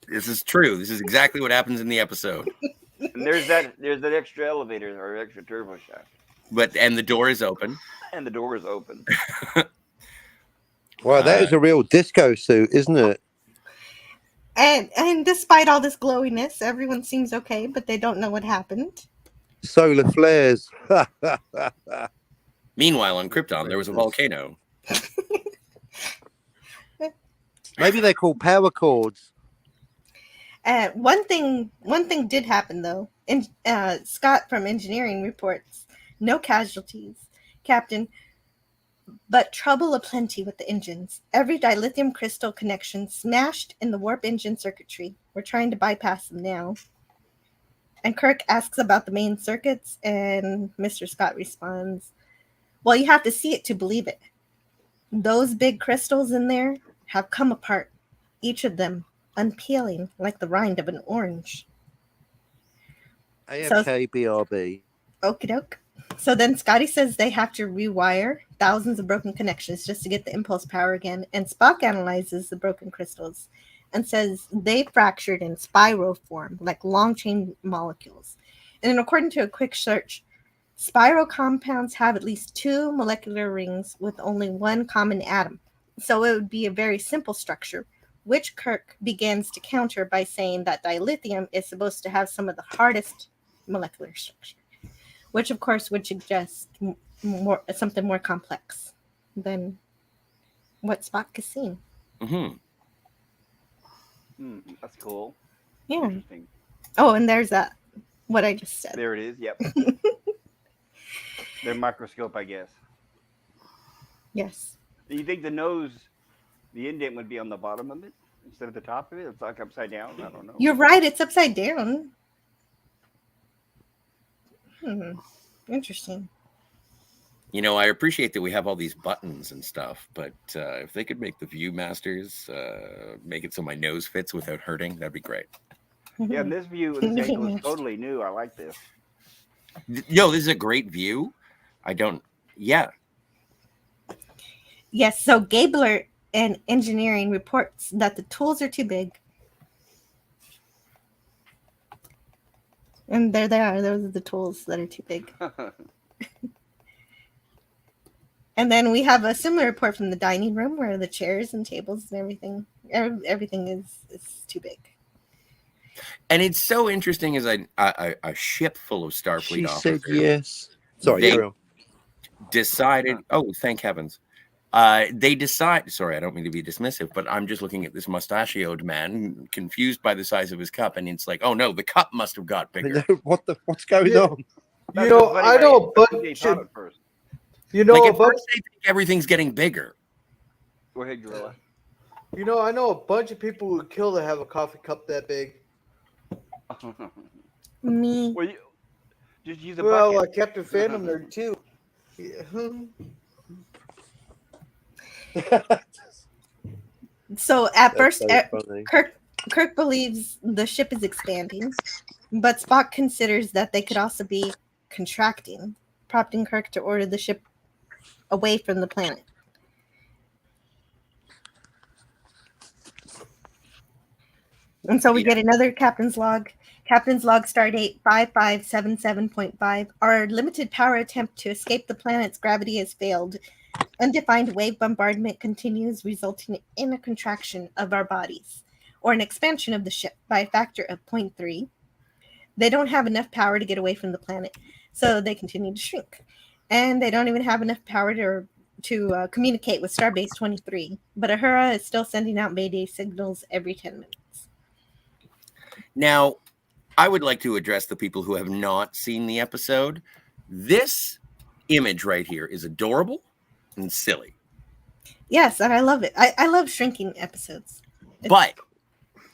This is true. This is exactly what happens in the episode. And there's that extra elevator or extra turbo shaft. And the door is open. And the door is open. Wow, that is a real disco suit, isn't it? And despite all this glowiness, everyone seems okay, but they don't know what happened. Solar flares. Meanwhile, on Krypton, there was a volcano. Maybe they're called power cords. One thing did happen though. Scott from engineering reports no casualties, Captain, but trouble aplenty with the engines. Every dilithium crystal connection smashed in the warp engine circuitry. We're trying to bypass them now. And Kirk asks about the main circuits, and Mr. Scott responds, well, you have to see it to believe it. Those big crystals in there have come apart, each of them unpeeling like the rind of an orange. AFK BRB. Okie doke. So then Scotty says they have to rewire thousands of broken connections just to get the impulse power again. And Spock analyzes the broken crystals and says they fractured in spiral form, like long chain molecules. And then according to a quick search, spiral compounds have at least 2 molecular rings with only one common atom. So it would be a very simple structure, which Kirk begins to counter by saying that dilithium is supposed to have some of the hardest molecular structure, which of course would suggest something more complex than what Spock has seen. Mm-hmm. That's cool. Yeah. Interesting. Oh, and there's that. What I just said. There it is. Yep. Their microscope, I guess. Yes. Do you think the nose, the indent would be on the bottom of it instead of the top of it? It's like upside down. I don't know. You're right. It's upside down. Interesting. You know, I appreciate that we have all these buttons and stuff, but if they could make the Viewmasters make it so my nose fits without hurting, that'd be great. Yeah, and this view of this angle is totally new. I like this. Yo, this is a great view. Yeah. Yes, so Gabler in engineering reports that the tools are too big. And there they are. Those are the tools that are too big. And then we have a similar report from the dining room where the chairs and tables and everything is too big. And it's so interesting as a ship full of Starfleet She officers said yes. Sorry, They- Ariel. decided, oh, thank heavens. They decide, sorry, I don't mean to be dismissive, but I'm just looking at this mustachioed man, confused by the size of his cup, and it's like, oh no, the cup must have got I bigger. know, what's going Yeah. on? That's You know, what's funny, I right? know a That's what they bunch thought of, at first. you know, Like a at bunch, first they think everything's getting bigger. Go ahead, Gorilla. you know, I know a bunch of people who would kill to have a coffee cup that big. Me. Well, you just use a Well, bucket. Captain Phantom there too. Yeah. So at That's first, so funny. Kirk believes the ship is expanding, but Spock considers that they could also be contracting, prompting Kirk to order the ship away from the planet. And so we get another captain's log. Captain's log stardate 5577.5. Our limited power attempt to escape the planet's gravity has failed. Undefined wave bombardment continues, resulting in a contraction of our bodies. or an expansion of the ship by a factor of 0.3. They don't have enough power to get away from the planet, so they continue to shrink. And they don't even have enough power to communicate with Starbase 23. But Uhura is still sending out Mayday signals every 10 minutes. Now, I would like to address the people who have not seen the episode. This image right here is adorable and silly. Yes, and I love it. I love shrinking episodes. But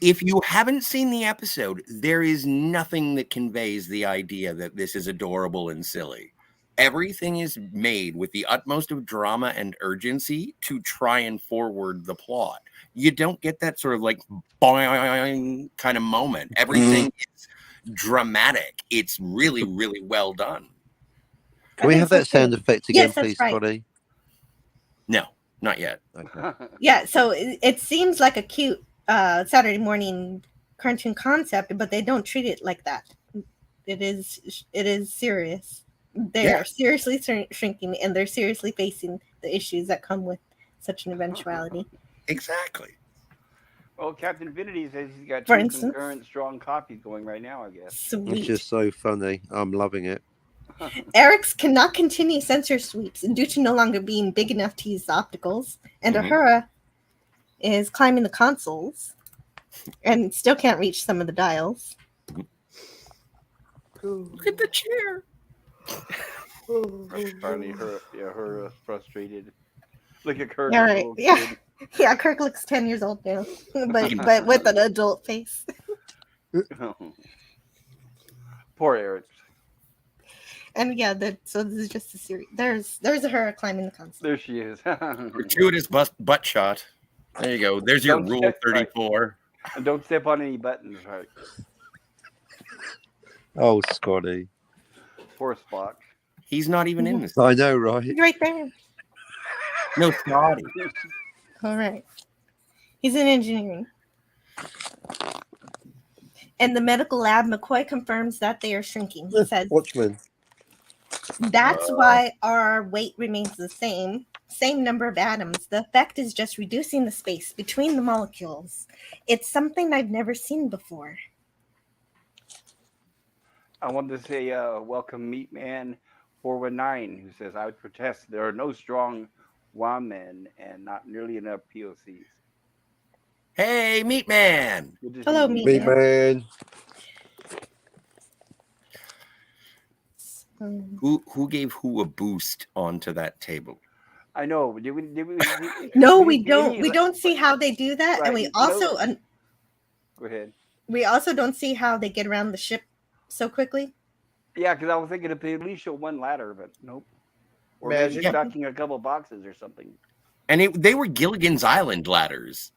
if you haven't seen the episode, there is nothing that conveys the idea that this is adorable and silly. Everything is made with the utmost of drama and urgency to try and forward the plot. You don't get that sort of like boing kind of moment. Everything is dramatic. It's really, really well done. Can we have that sound effect again, Yes, that's please, right. Scotty? No, not yet. Okay. Yeah, so it seems like a cute Saturday morning cartoon concept, but they don't treat it like that. It is serious. They are seriously shrinking, and they're seriously facing the issues that come with such an eventuality. Exactly. Well, Captain Infinity says he's got For two instance? concurrent strong copies going right now, I guess. It's Sweet. just so funny. I'm loving it. Eric's cannot continue sensor sweeps due to no longer being big enough to use the opticals, and Mhm. Uhura is climbing the consoles and still can't reach some of the dials. Look at the chair. Finally, her frustrated. Look at Kirk. All the right, little yeah. kid. Yeah, Kirk looks 10 years old now, but with an adult face. Poor Eric. And yeah, so this is just a series. There's Uhura climbing the console. There she is. Gratuitous butt shot. There you go. There's your Don't rule step- right. 34. And don't step on any buttons, right? Oh, Scotty. Poor Spock. He's not even in this. I know, right? He's right there. No, Scotty. All right. He's in engineering. In the medical lab, McCoy confirms that they are shrinking. He says, Watchmen. that's why our weight remains the same number of atoms. The effect is just reducing the space between the molecules. It's something I've never seen before. I want to say welcome Meatman 419, who says, I would protest there are no strong women and not nearly enough POCs. Hey, Meat Man. Good to Hello, see you. Meat Big man. Who gave who a boost onto that table? I know. No, we we didn't see don't. any, We like- don't see how they do that, and Right, we no. also Go ahead. we also don't see how they get around the ship so quickly. Yeah, because I was thinking if they at least show one ladder, but nope. Or maybe Magic. stacking a couple boxes or something. And they were Gilligan's Island ladders.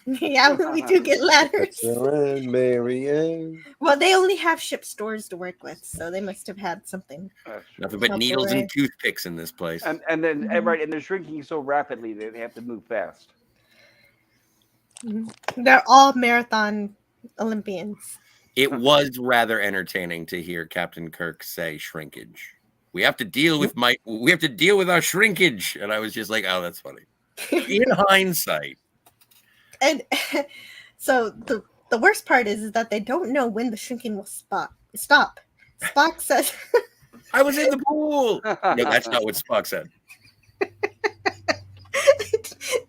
Yeah, we do get ladders. Sarah, Mary Ann. Well, they only have ship stores to work with, so they must have had something. That's true. Nothing but Help needles away. and toothpicks in this place. And then Mhm. right, and they're shrinking so rapidly that they have to move fast. They're all marathon Olympians. It was rather entertaining to hear Captain Kirk say shrinkage. We have to deal with our shrinkage. And I was just like, oh, that's funny. In hindsight. And so the worst part is that they don't know when the shrinking will stop. Spock says, I was in the pool. No, that's not what Spock said.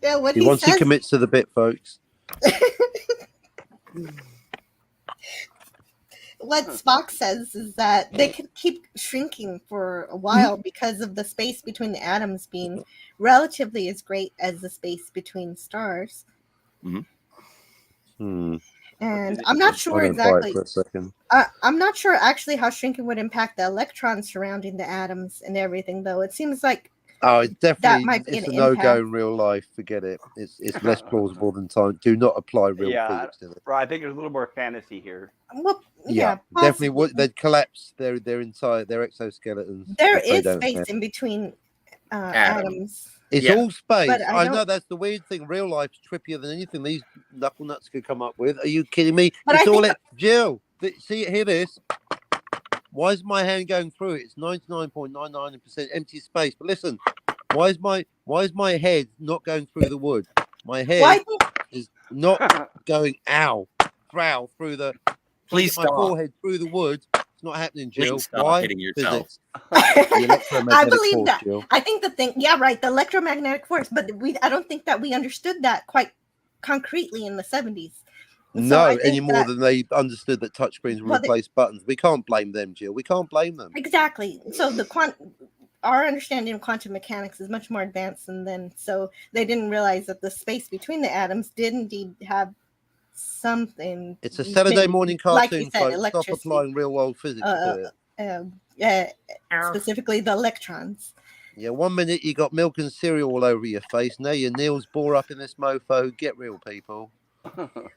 yeah, what He he once he says. commits to the bit, folks. What Spock says is that they could keep shrinking for a while because of the space between the atoms being relatively as great as the space between stars. Hmm. And I'm not sure I don't buy exactly. it for a second. I'm not sure actually how shrinking would impact the electrons surrounding the atoms and everything, though. It seems like Oh, it definitely. might be It's an a no-go impact. in real life. Forget it. It's less plausible than time. Do not apply real Yeah, physics to it. Right, I think there's a little more fantasy here. well, Yeah, possibly. definitely would. They'd collapse their entire exoskeletons. There if they is don't space care. in between Atoms. atoms. It's Yeah. all space. But I I know don't- that's the weird thing. Real life's trippier than anything these knuckle nuts could come up with. Are you kidding me? But It's I all think- Jill. Hear this. Why is my hand going through it? It's 99.99% empty space. But listen, why is my head not going through the wood? My head Well, I think not going ow, growl through the. Please my stop. forehead through the wood. It's not happening, Jill. Please stop Why? hitting yourself. Physics. The I electromagnetic believe force, that. Jill. I think the thing, yeah, right, the electromagnetic force, but I don't think that we understood that quite concretely in the 70s. No, any more than they understood that touchscreens would Well, replace buttons. We can't blame them, Jill. We can't blame them. Exactly. So our understanding of quantum mechanics is much more advanced than then. So they didn't realize that the space between the atoms did indeed have something. It's a Saturday morning cartoon, like you said, folks. Stop electricity. applying real world physics to it. Specifically the electrons. Yeah, 1 minute you got milk and cereal all over your face. Now your nails bore up in this mofo. Get real, people.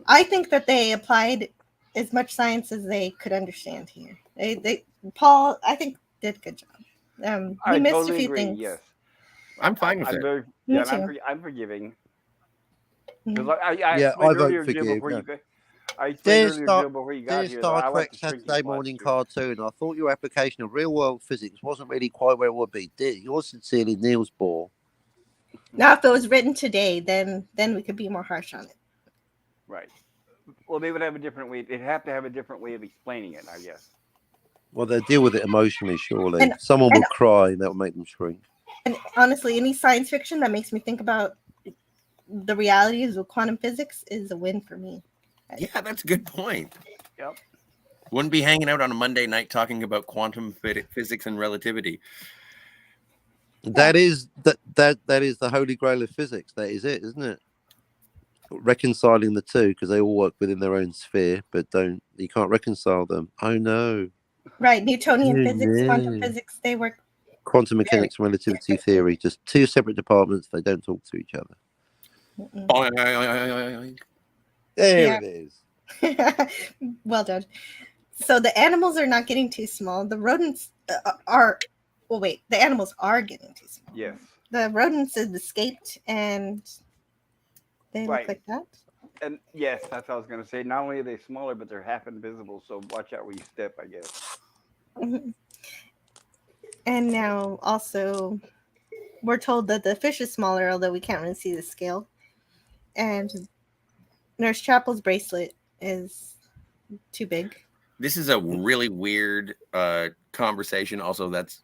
I think that they applied as much science as they could understand here. Paul, I think, did a good job. He missed totally a few agree. things. Yes, I'm fine with it. Me too. I'm forgiving. Mhm. Because I Yeah, explained I vote earlier, for Jim, you, before yeah. you got. I explained earlier, Dear Jim, before you got here, that Star I like Trek the shrinking Saturday spots, morning too. cartoon, I thought your application of real world physics wasn't really quite where it would be. Dear, yours sincerely, Niels Bohr. Now, if it was written today, then we could be more harsh on it. Right. Well, they would have a different way. They'd have to have a different way of explaining it, I guess. Well, they'll deal with it emotionally, surely. And- Someone will cry, and that will make them shrink. And honestly, any science fiction that makes me think about the realities of quantum physics is a win for me. Yeah, that's a good point. Yep. Wouldn't be hanging out on a Monday night talking about quantum physics and relativity. That is the holy grail of physics. That is it, isn't it? Reconciling the two, because they all work within their own sphere, but you can't reconcile them. Oh no! Right, Newtonian Oh, physics, no. quantum physics, they work. Quantum mechanics and relativity theory, just two separate departments. They don't talk to each other. There Yeah. it is. Well done. So the animals are not getting too small. The rodents are. Well, wait. The animals are getting too small. Yes. The rodents have escaped, and they Right. look like that. And yes, that's what I was going to say. Not only are they smaller, but they're half invisible. So watch out where you step, I guess. Mhm. And now also, we're told that the fish is smaller, although we can't really see the scale. And Nurse Chapel's bracelet is too big. This is a really weird conversation. Also, that's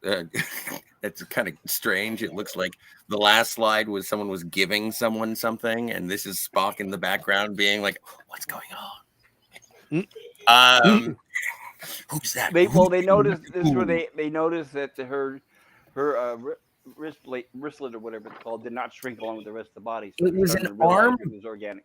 that's kind of strange. It looks like the last slide was someone was giving someone something, and this is Spock in the background being like, "What's going on?" Who's that? They noticed this is where they noticed that her wristlet or whatever it's called did not shrink along with the rest of the body. So It they was started an to realize arm. It was organic.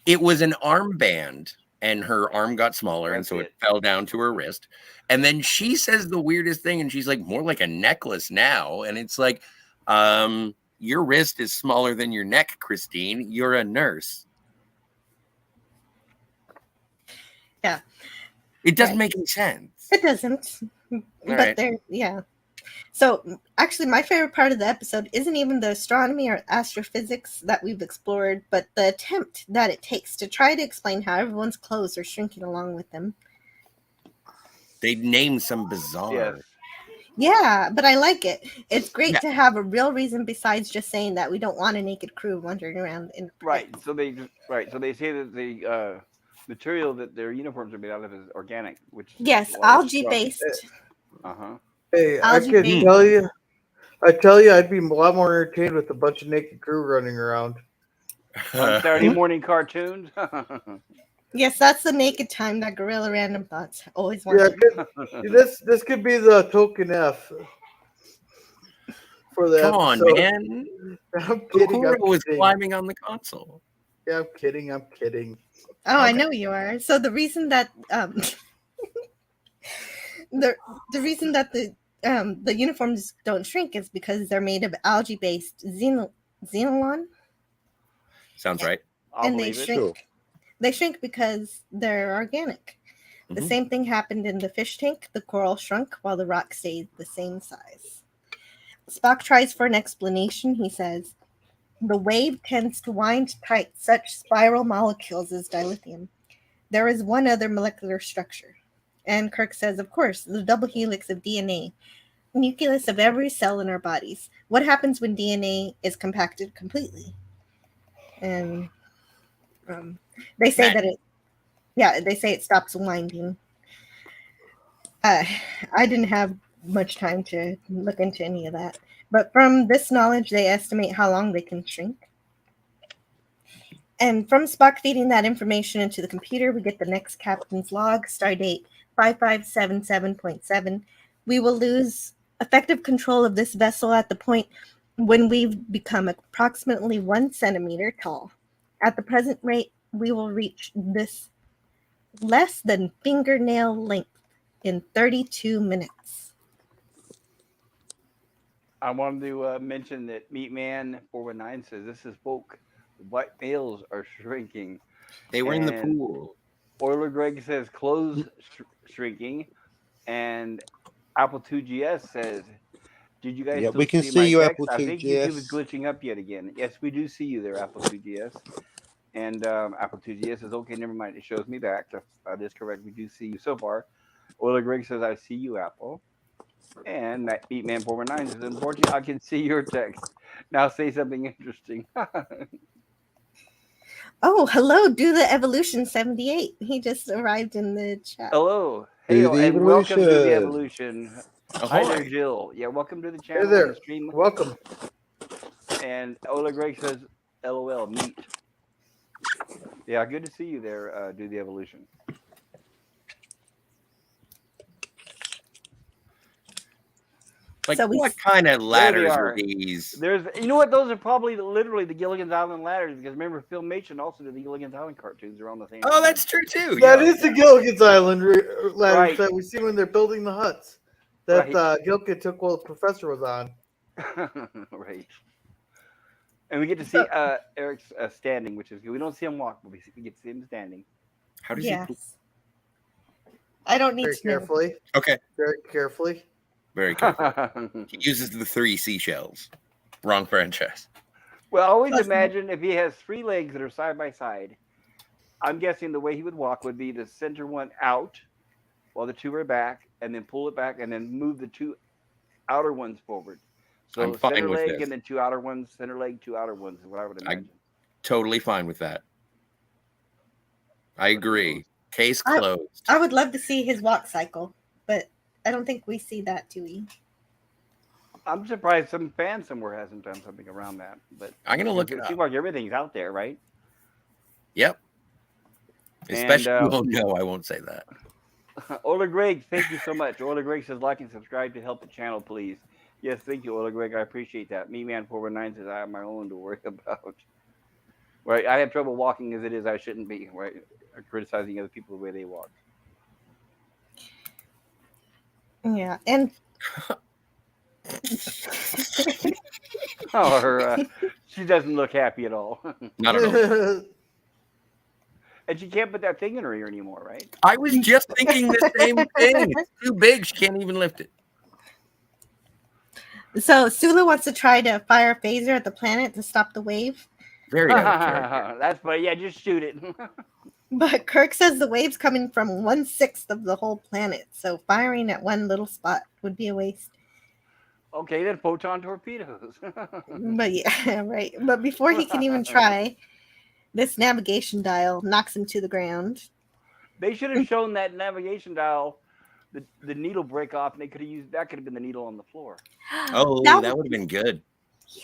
It was an armband, and her arm got smaller, and That's so it it. fell down to her wrist. And then she says the weirdest thing, and she's like, "More like a necklace now." And it's like, your wrist is smaller than your neck, Christine. You're a nurse. Yeah. It doesn't make any sense. It doesn't. But right. there, yeah. So actually, my favorite part of the episode isn't even the astronomy or astrophysics that we've explored, but the attempt that it takes to try to explain how everyone's clothes are shrinking along with them. They named some bizarre. Yes. Yeah, but I like it. It's great to have a real reason besides just saying that we don't want a naked crew wandering around in Right. So they say that the material that their uniforms are made out of is organic, which yes, algae based. Uh-huh. Hey, I Algae could based. tell you. I tell you, I'd be a lot more entertained with a bunch of naked crew running around. On Saturday morning cartoons. Yes, that's the naked time that Gorilla Random Thoughts always Yeah, wanted. this could be the token F for that. Come on, episode. man. I'm kidding. Uhura I'm was kidding. climbing on the console. Yeah, I'm kidding. I'm kidding. Oh, I Okay. know you are. So the reason that the reason that the uniforms don't shrink is because they're made of algae based xenolon, Sounds right. I'll and they believe it. shrink. Sure. They shrink because they're organic. The Mhm. same thing happened in the fish tank. The coral shrunk while the rock stayed the same size. Spock tries for an explanation. He says, "The wave tends to wind tight such spiral molecules as dilithium. There is one other molecular structure." And Kirk says, "Of course, the double helix of DNA, nucleus of every cell in our bodies. What happens when DNA is compacted completely?" And They say Matt. that they say it stops winding. I didn't have much time to look into any of that, but from this knowledge, they estimate how long they can shrink. And from Spock feeding that information into the computer, we get the next captain's log, stardate 5577.7. We will lose effective control of this vessel at the point when we've become approximately 1 centimeter tall. At the present rate, we will reach this less than fingernail length in 32 minutes. I wanted to mention that Meatman 419 says this is woke. White males are shrinking. They were in the And pool. Euler Greg says clothes shrinking. And Apple 2GS says, did you guys Yeah, still we can see see my you, text? Apple I think YouTube is 2GS. glitching up yet again. Yes, we do see you there, Apple 2GS. And Apple 2GS says, okay, never mind. It shows me back. That is correct. We do see you so far. Euler Greg says, I see you, Apple. And that Meatman 419 says, unfortunately, I can see your text. Now say something interesting. Oh, hello, do the evolution 78. He just arrived in the chat. Hello. Do Hail, the and welcome to the evolution. evolution. Hi there, Ahoy. Jill. Yeah, welcome to the Hey channel and there. the stream. Welcome. And Ola Greg says, LOL, meet. Yeah, good to see you there, do the evolution. Like, So we- what kind of There they ladders are. are these? There's, you know what? Those are probably literally the Gilligan's Island ladders because remember, Filmation also did the Gilligan's Island cartoons around the same time. Oh, that's true too. That yeah. is the Gilligan's Island ladders Right. that we see when they're building the huts that Right. Gilligan took while the professor was on. Right. And we get to see Eric's standing, which is good. We don't see him walk, but we get to see him standing. How does he? yes. I don't need Very to know. carefully. Okay, Very carefully. very careful. He uses the 3 seashells. Wrong franchise. Well, always Plus- imagine if he has 3 legs that are side by side. I'm guessing the way he would walk would be to center one out while the 2 are back, and then pull it back, and then move the 2 outer ones forward. So I'm fine center with leg this. and then 2 outer ones, center leg, 2 outer ones is what I would imagine. Totally fine with that. I agree. Case I- closed. I would love to see his walk cycle, but I don't think we see that, do we? I'm surprised some fan somewhere hasn't done something around that. But I'm gonna look it it up. seems like everything's out there, right? Yep. And, Especially, well, no, I won't say that. Ola Greg, thank you so much. Ola Greg says like and subscribe to help the channel, please. Yes, thank you, Ola Greg. I appreciate that. MeMan419 says I have my own to worry about. Right, I have trouble walking as it is. I shouldn't be right criticizing other people the way they walk. Yeah, and Or she doesn't look happy at all, Not at all. and she can't put that thing in her ear anymore, right? I was just thinking the same thing. It's too big. She can't even lift it. so Sulu wants to try to fire a phaser at the planet to stop the wave, Very out of character. That's funny. Yeah, just shoot it. but Kirk says the wave's coming from 1/6 of the whole planet, so firing at one little spot would be a waste. Okay, then photon torpedoes. But yeah, right. But before he can even try, this navigation dial knocks him to the ground. They should have shown that navigation dial, the needle break off, and they could have used that. Could have been the needle on the floor. Oh, That that would have been good.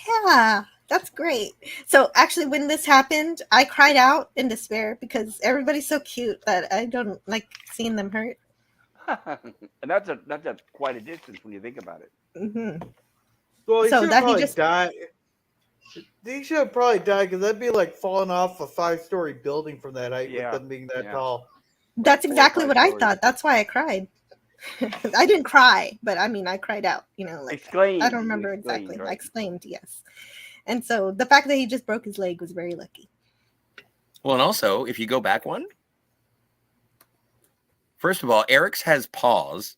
Yeah, that's great. So actually, when this happened, I cried out in despair because everybody's so cute that I don't like seeing them hurt. And that's a quite a distance when you think about it. Hmm. Well, he So should that he probably just- die. He should have probably died because that'd be like falling off a 5-story building from that height Yeah, with them being that yeah. tall. That's 4 or exactly 5 what I stories. thought. That's why I cried. I didn't cry, but I mean, I cried out. You know, like Exclaimed. I don't You remember exclaimed, exactly. I right. exclaimed, yes. And so the fact that he just broke his leg was very lucky. Well, and also, if you go back one, first of all, Eric's has paws,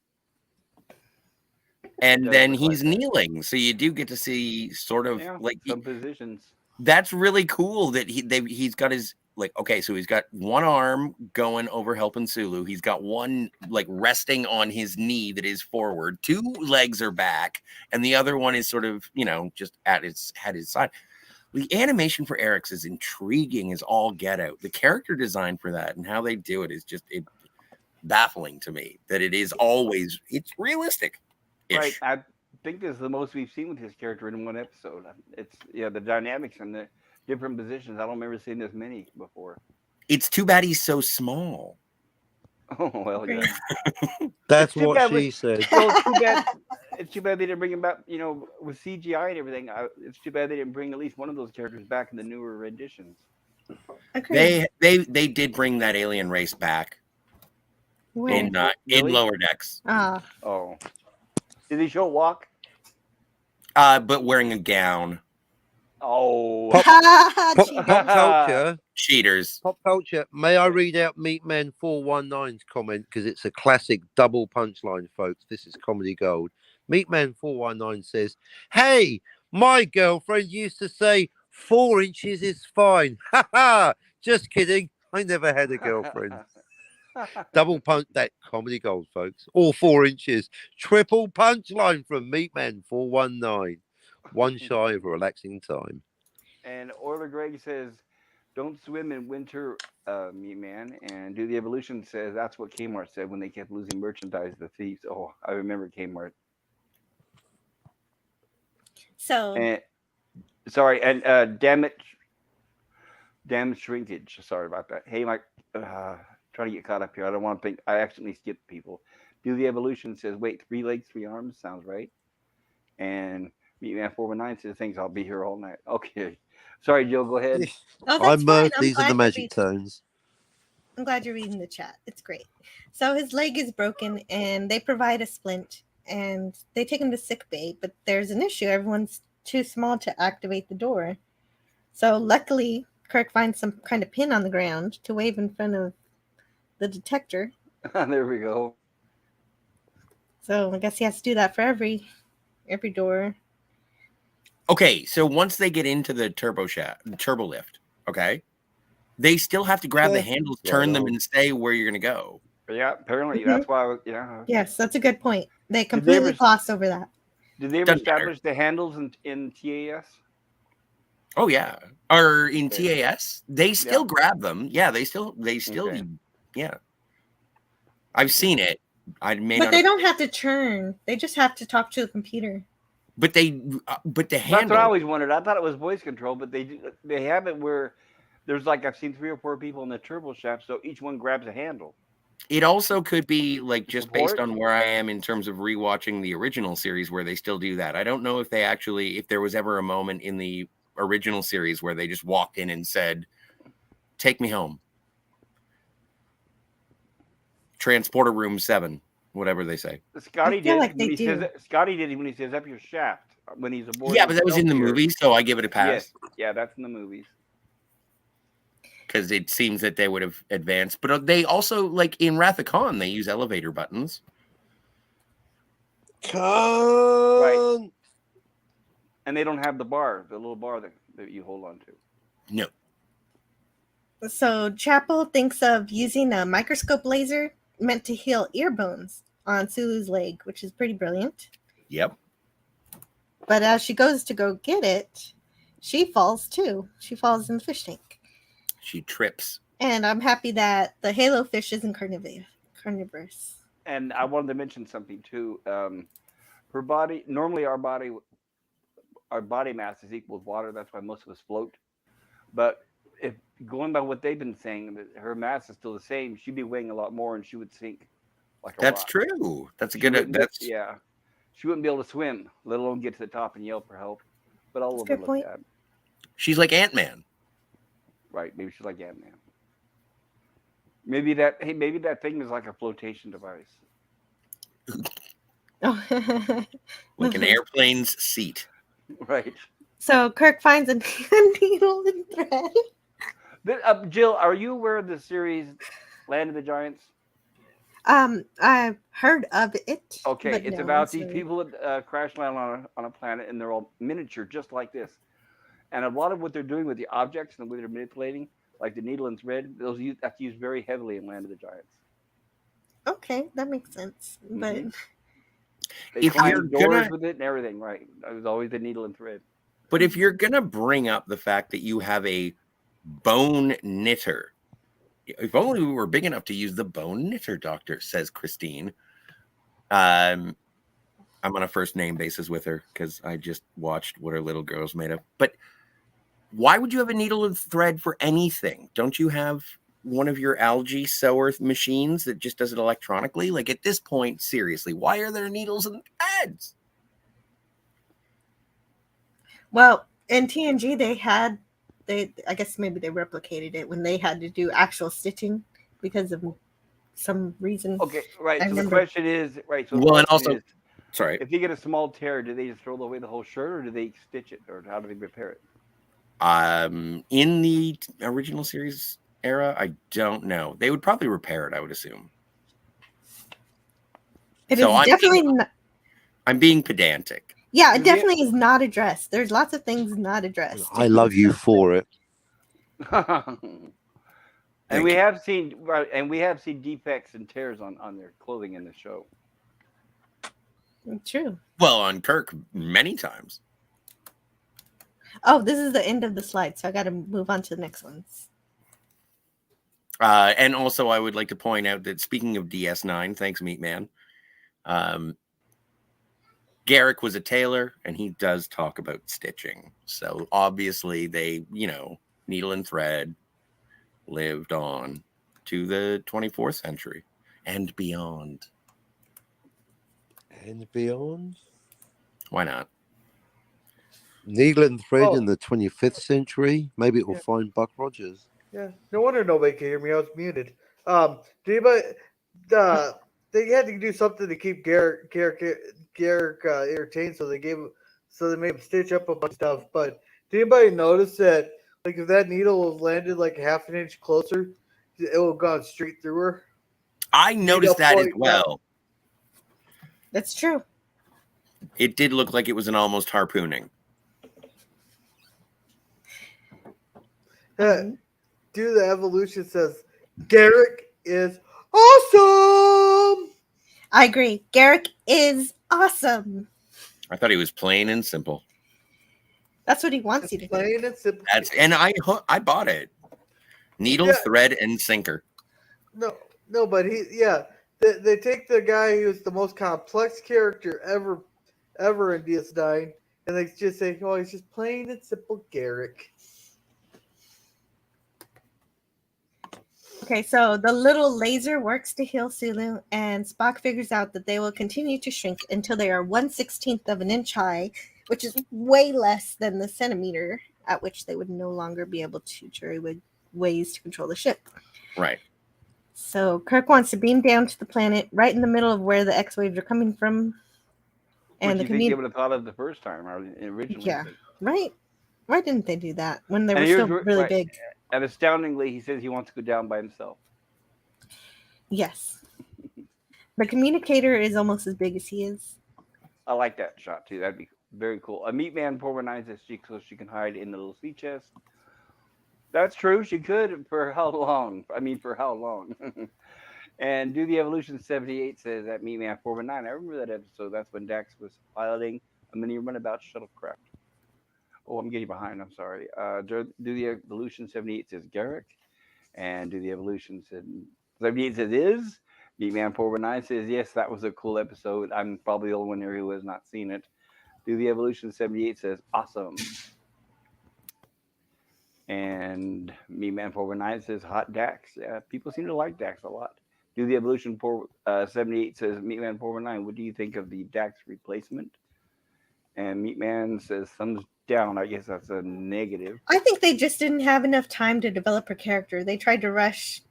and does then look like he's that. kneeling, so you do get to see sort of Yeah, like some positions. that's really cool that he's got his like okay, so he's got one arm going over helping Sulu. He's got one like resting on his knee that is forward. 2 legs are back, and the other one is sort of just at his side. The animation for Eric's is intriguing as all get out. The character design for that and how they do it is just baffling to me. That it's realistic. Right. I think this is the most we've seen with his character in one episode. It's the dynamics and the different positions. I don't remember seeing this many before. It's too bad he's so small. Oh well, yeah. That's It's too what bad she said. Well, it's too bad. It's too bad they didn't bring him back. With CGI and everything. It's too bad they didn't bring at least one of those characters back in the newer renditions. Agreed. They did bring that alien race back in Really? Lower Decks. Oh, did he show walk? But wearing a gown. Oh, Pop culture. Cheaters. Pop culture. May I read out Meatman 419's comment because it's a classic double punchline, folks. This is comedy gold. Meatman 419 says, "Hey, my girlfriend used to say 4 inches is fine. Ha ha! Just kidding. I never had a girlfriend." Double punch, that comedy gold, folks. All 4 inches. Triple punchline from Meatman 419. One shy of a relaxing time. And Euler Greg says, "Don't swim in winter, Meat Man." And Do the Evolution says that's what Kmart said when they kept losing merchandise to the thieves. Oh, I remember Kmart. So And sorry, and damn shrinkage. Sorry about that. Hey, Mike, trying to get caught up here. I don't want to think I accidentally skipped people. Do the Evolution says, "Wait, 3 legs, 3 arms." Sounds right. And Meatman 419 says, "Thanks, I'll be here all night." Okay. Sorry, Jill, go ahead. that's fine. These are the glad magic tones. I'm glad you're reading the chat. It's great. So his leg is broken, and they provide a splint, and they take him to sick bay. But there's an issue. Everyone's too small to activate the door. So luckily, Kirk finds some kind of pin on the ground to wave in front of the detector. There we go. So I guess he has to do that for every door. Okay, so once they get into the turbo lift, okay, they still have to grab the handles, turn them, and say where you're going to go. Yeah, apparently that's why. Yes, that's a good point. They completely gloss over that. Did they ever establish the handles in TAS? Oh yeah, or in TAS, they still grab them. Yeah, they still, yeah. I've seen it. But they don't have to turn. They just have to talk to the computer. But the handle. That's what I always wondered. I thought it was voice control, but they have it where there's like I've seen 3 or 4 people in the turbo shaft, so each one grabs a handle. It also could be like just based on where I am in terms of rewatching the original series where they still do that. I don't know if if there was ever a moment in the original series where they just walked in and said, "Take me home. Transporter room 7," whatever they say. Scotty did when he says up your shaft when he's aboard. Yeah, but that was in the movie, so I give it a pass. Yes. Yeah, that's in the movies. Because it seems that they would have advanced. But they also, like in Wrath of Khan, they use elevator buttons. Right. And they don't have the little bar that you hold on to. No. So Chapel thinks of using a microscope laser meant to heal ear bones on Sulu's leg, which is pretty brilliant. Yep. But as she goes to go get it, she falls too. She falls in the fish tank. She trips. And I'm happy that the halo fish isn't carnivorous. And I wanted to mention something too. Her body, normally our body mass is equal to water. That's why most of us float. But if going by what they've been saying, that her mass is still the same, she'd be weighing a lot more and she would sink like a That's rock. true. That's a good. Yeah. She wouldn't be able to swim, let alone get to the top and yell for help. But I'll overlook that. She's like Ant-Man. Right. Maybe she's like Ant-Man. Maybe that thing is like a flotation device. Like an airplane's seat. Right. So Kirk finds a needle and thread. Jill, are you aware of the series Land of the Giants? I've heard of it. Okay, it's about these people that crash land on a planet, and they're all miniature, just like this. And a lot of what they're doing with the objects and the way they're manipulating, like the needle and thread, that's used very heavily in Land of the Giants. Okay, that makes sense. Mm-hmm. But they climb doors with it and everything, right? It was always the needle and thread. But if you're gonna bring up the fact that you have a bone knitter, if only we were big enough to use the bone knitter, Doctor, says Christine. I'm on a first name basis with her because I just watched What Are Little Girls Made Of. But why would you have a needle and thread for anything? Don't you have one of your algae sewer machines that just does it electronically? Like at this point, seriously, why are there needles and threads? Well, in TNG, I guess maybe they replicated it when they had to do actual stitching because of some reason. Okay, right. I So the remember. question is, right. So the Well, and question also, is, sorry, if you get a small tear, do they just throw away the whole shirt, or do they stitch it, or how do they repair it? in the original series era, I don't know. They would probably repair it, I would assume. It So is definitely not. I'm being pedantic. Yeah, it Yeah. definitely is not addressed. There's lots of things not addressed. I love you for it. And Thank we you. have seen, right, and we have seen defects and tears on their clothing in the show. True. Well, on Kirk, many times. Oh, this is the end of the slide, so I got to move on to the next ones. And also, I would like to point out that speaking of DS9, thanks, Meat Man, Garrick was a tailor, and he does talk about stitching. So obviously, they, needle and thread lived on to the 24th century and beyond. And beyond. Why not? Needle and thread Oh. in the 25th century. Maybe it will find Buck Rogers. Yeah, no wonder nobody can hear me. I was muted. Did anybody? They had to do something to keep Garrick entertained, so they made him stitch up a bunch of stuff. But did anybody notice that, like, if that needle was landed like half an inch closer, it would have gone straight through her? I noticed that as point, well. That's true. It did look like it was an almost harpooning. Do the evolution says Garrick is awesome. I agree. Garrick is awesome. I thought he was plain and simple. That's what he wants you to think. Plain and simple. And I bought it. Needle, Yeah. thread, and sinker. No, but they take the guy who's the most complex character ever in DS9, and they just say, "Oh, he's just plain and simple Garrick." Okay, so the little laser works to heal Sulu, and Spock figures out that they will continue to shrink until they are 1/16 of an inch high, which is way less than the centimeter at which they would no longer be able to jury ways to control the ship. Right. So Kirk wants to beam down to the planet right in the middle of where the X-waves are coming from. And Which you think they would have thought of the first time, or originally. Yeah, right. Why didn't they do that when they And were here's still where- really right. big? And astoundingly, he says he wants to go down by himself. Yes. The communicator is almost as big as he is. I like that shot too. That'd be very cool. A meat man organizes so she can hide in the little sea chest. That's true. She could. For how long? For how long? And Do the Evolution 78 says that Meat Man 419. I remember that episode. That's when Dax was piloting a mini runabout shuttlecraft. Oh, I'm getting behind. I'm sorry. Do the Evolution 78 says Garrick. And Do the Evolution 78 says is. Meat Man 419 says, yes, that was a cool episode. I'm probably the only one here who has not seen it. Do the Evolution 78 says, awesome. And Meat Man 419 says, hot Dax. Yeah, people seem to like Dax a lot. Do the Evolution 78 says, Meat Man 419, what do you think of the Dax replacement? And Meat Man says, thumbs down. I guess that's a negative. I think they just didn't have enough time to develop her character. They tried to rush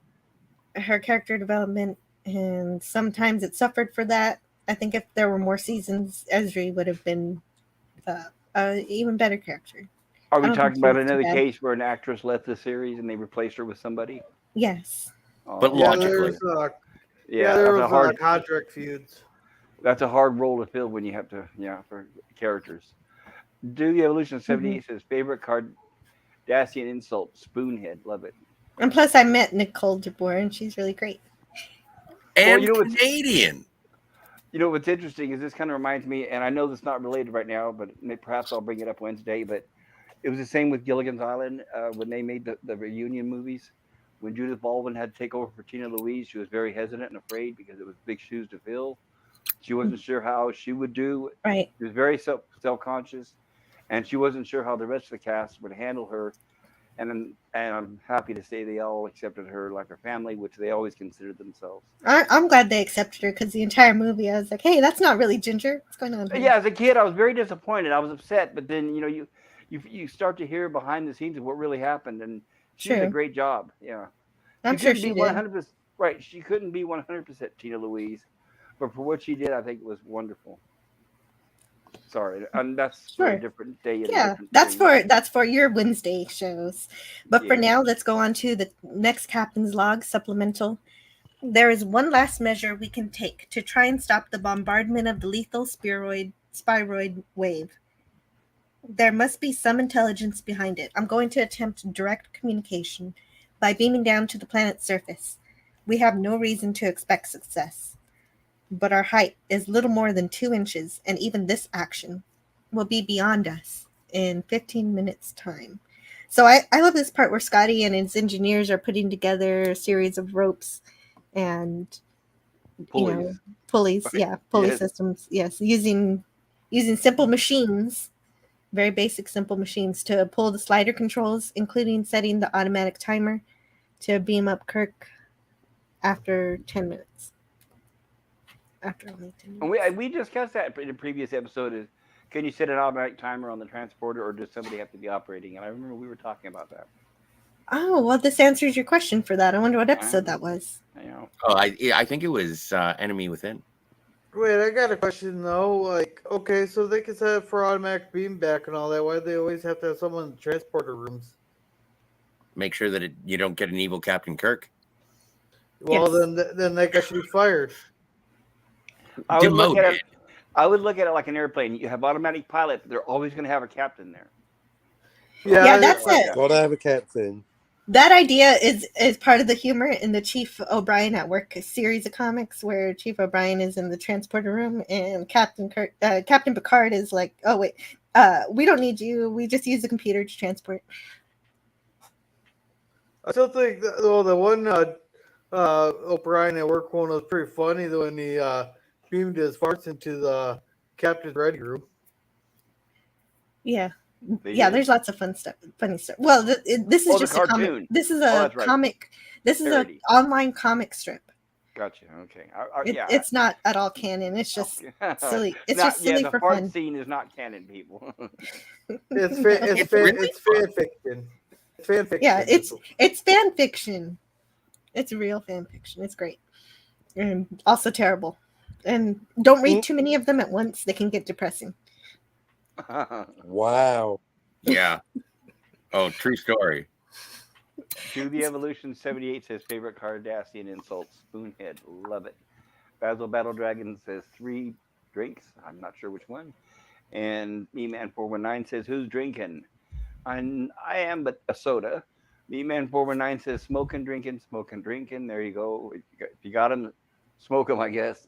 her character development, and sometimes it suffered for that. I think if there were more seasons, Ezri would have been an even better character. Are we I don't talking think she about was too another bad. case where an actress left the series and they replaced her with somebody? Yes. Oh, But Yeah, logically. there that's a was hard. contract feuds. That's a hard role to fill when you have to, for characters. Do the Evolution 78 says favorite Cardassian insult, spoonhead. Love it. And plus, I met Nicole DeBoer, and she's really great. And you know what's- Canadian. You know what's interesting is this kind of reminds me, and I know this is not related right now, but perhaps I'll bring it up Wednesday. But it was the same with Gilligan's Island when they made the reunion movies. When Judith Baldwin had to take over for Tina Louise, she was very hesitant and afraid because it was big shoes to fill. She wasn't sure how she would do. Right. She was very self conscious, and she wasn't sure how the rest of the cast would handle her. And I'm happy to say they all accepted her like her family, which they always considered themselves. I'm glad they accepted her because the entire movie I was like, hey, that's not really Ginger. What's going on here? Yeah, as a kid, I was very disappointed. I was upset, but then you start to hear behind the scenes of what really happened, and she did a True. great job. Yeah, I'm she sure couldn't she be did. 100% right. She couldn't be 100% Tina Louise, but for what she did, I think it was wonderful. Sorry, and that's for a Sure. different day and a Yeah, different that's thing. for your Wednesday shows. But for Yeah. now, let's go on to the next Captain's Log supplemental. There is one last measure we can take to try and stop the bombardment of the lethal spiroid wave. There must be some intelligence behind it. I'm going to attempt direct communication by beaming down to the planet's surface. We have no reason to expect success, but our height is little more than 2 inches, and even this action will be beyond us in 15 minutes' time. So I love this part where Scotty and his engineers are putting together a series of ropes and Pulleys. pulleys, pulley Yes. systems, yes, using simple machines, very basic simple machines to pull the slider controls, including setting the automatic timer to beam up Kirk after 10 minutes. After only 10 And minutes. we discussed that in a previous episode. Is can you set an automatic timer on the transporter, or does somebody have to be operating? And I remember we were talking about that. Oh, well, this answers your question for that. I wonder what episode that was. You know, Oh, I think it was Enemy Within. Wait, I got a question though. Like, okay, so they can set it for automatic beam back and all that. Why do they always have to have someone in the transporter rooms? Make sure that you don't get an evil Captain Kirk. Well, Yes. then that guy should be fired. I would look at Demoted. it. I would look at it like an airplane. You have automatic pilot, but they're always going to have a captain there. Yeah, that's like it. that. Gotta have a captain. That idea is part of the humor in the Chief O'Brien at Work series of comics, where Chief O'Brien is in the transporter room and Captain Picard is like, "Oh wait, we don't need you. We just use the computer to transport." I still think the one O'Brien at work one was pretty funny though when he beamed his farts into the captain's ready room. Yeah, They yeah. did. There's lots of funny stuff. Well, this is Oh, the just a comic. cartoon. This is Oh, a that's right. comic. This is an Parody. online comic strip. Gotcha. Okay. It, It's not at all canon. It's just silly. It's just silly the for fart fun. scene is not canon, people. It's It's really it's fun. fan fiction. It's fan fiction. Yeah, it's fan fiction. It's real fan fiction. It's great. And also terrible. And don't read too many of them at once. They can get depressing. Wow. Yeah. Oh, true story. To the Evolution 78 says favorite Cardassian insult, spoonhead. Love it. Basil Battle Dragon says 3 drinks. I'm not sure which one. And Me Man 419 says who's drinking? I am, but a soda. Me Man 419 says smoking, drinking, smoking, drinking. There you go. If you got him, smoke him, I guess.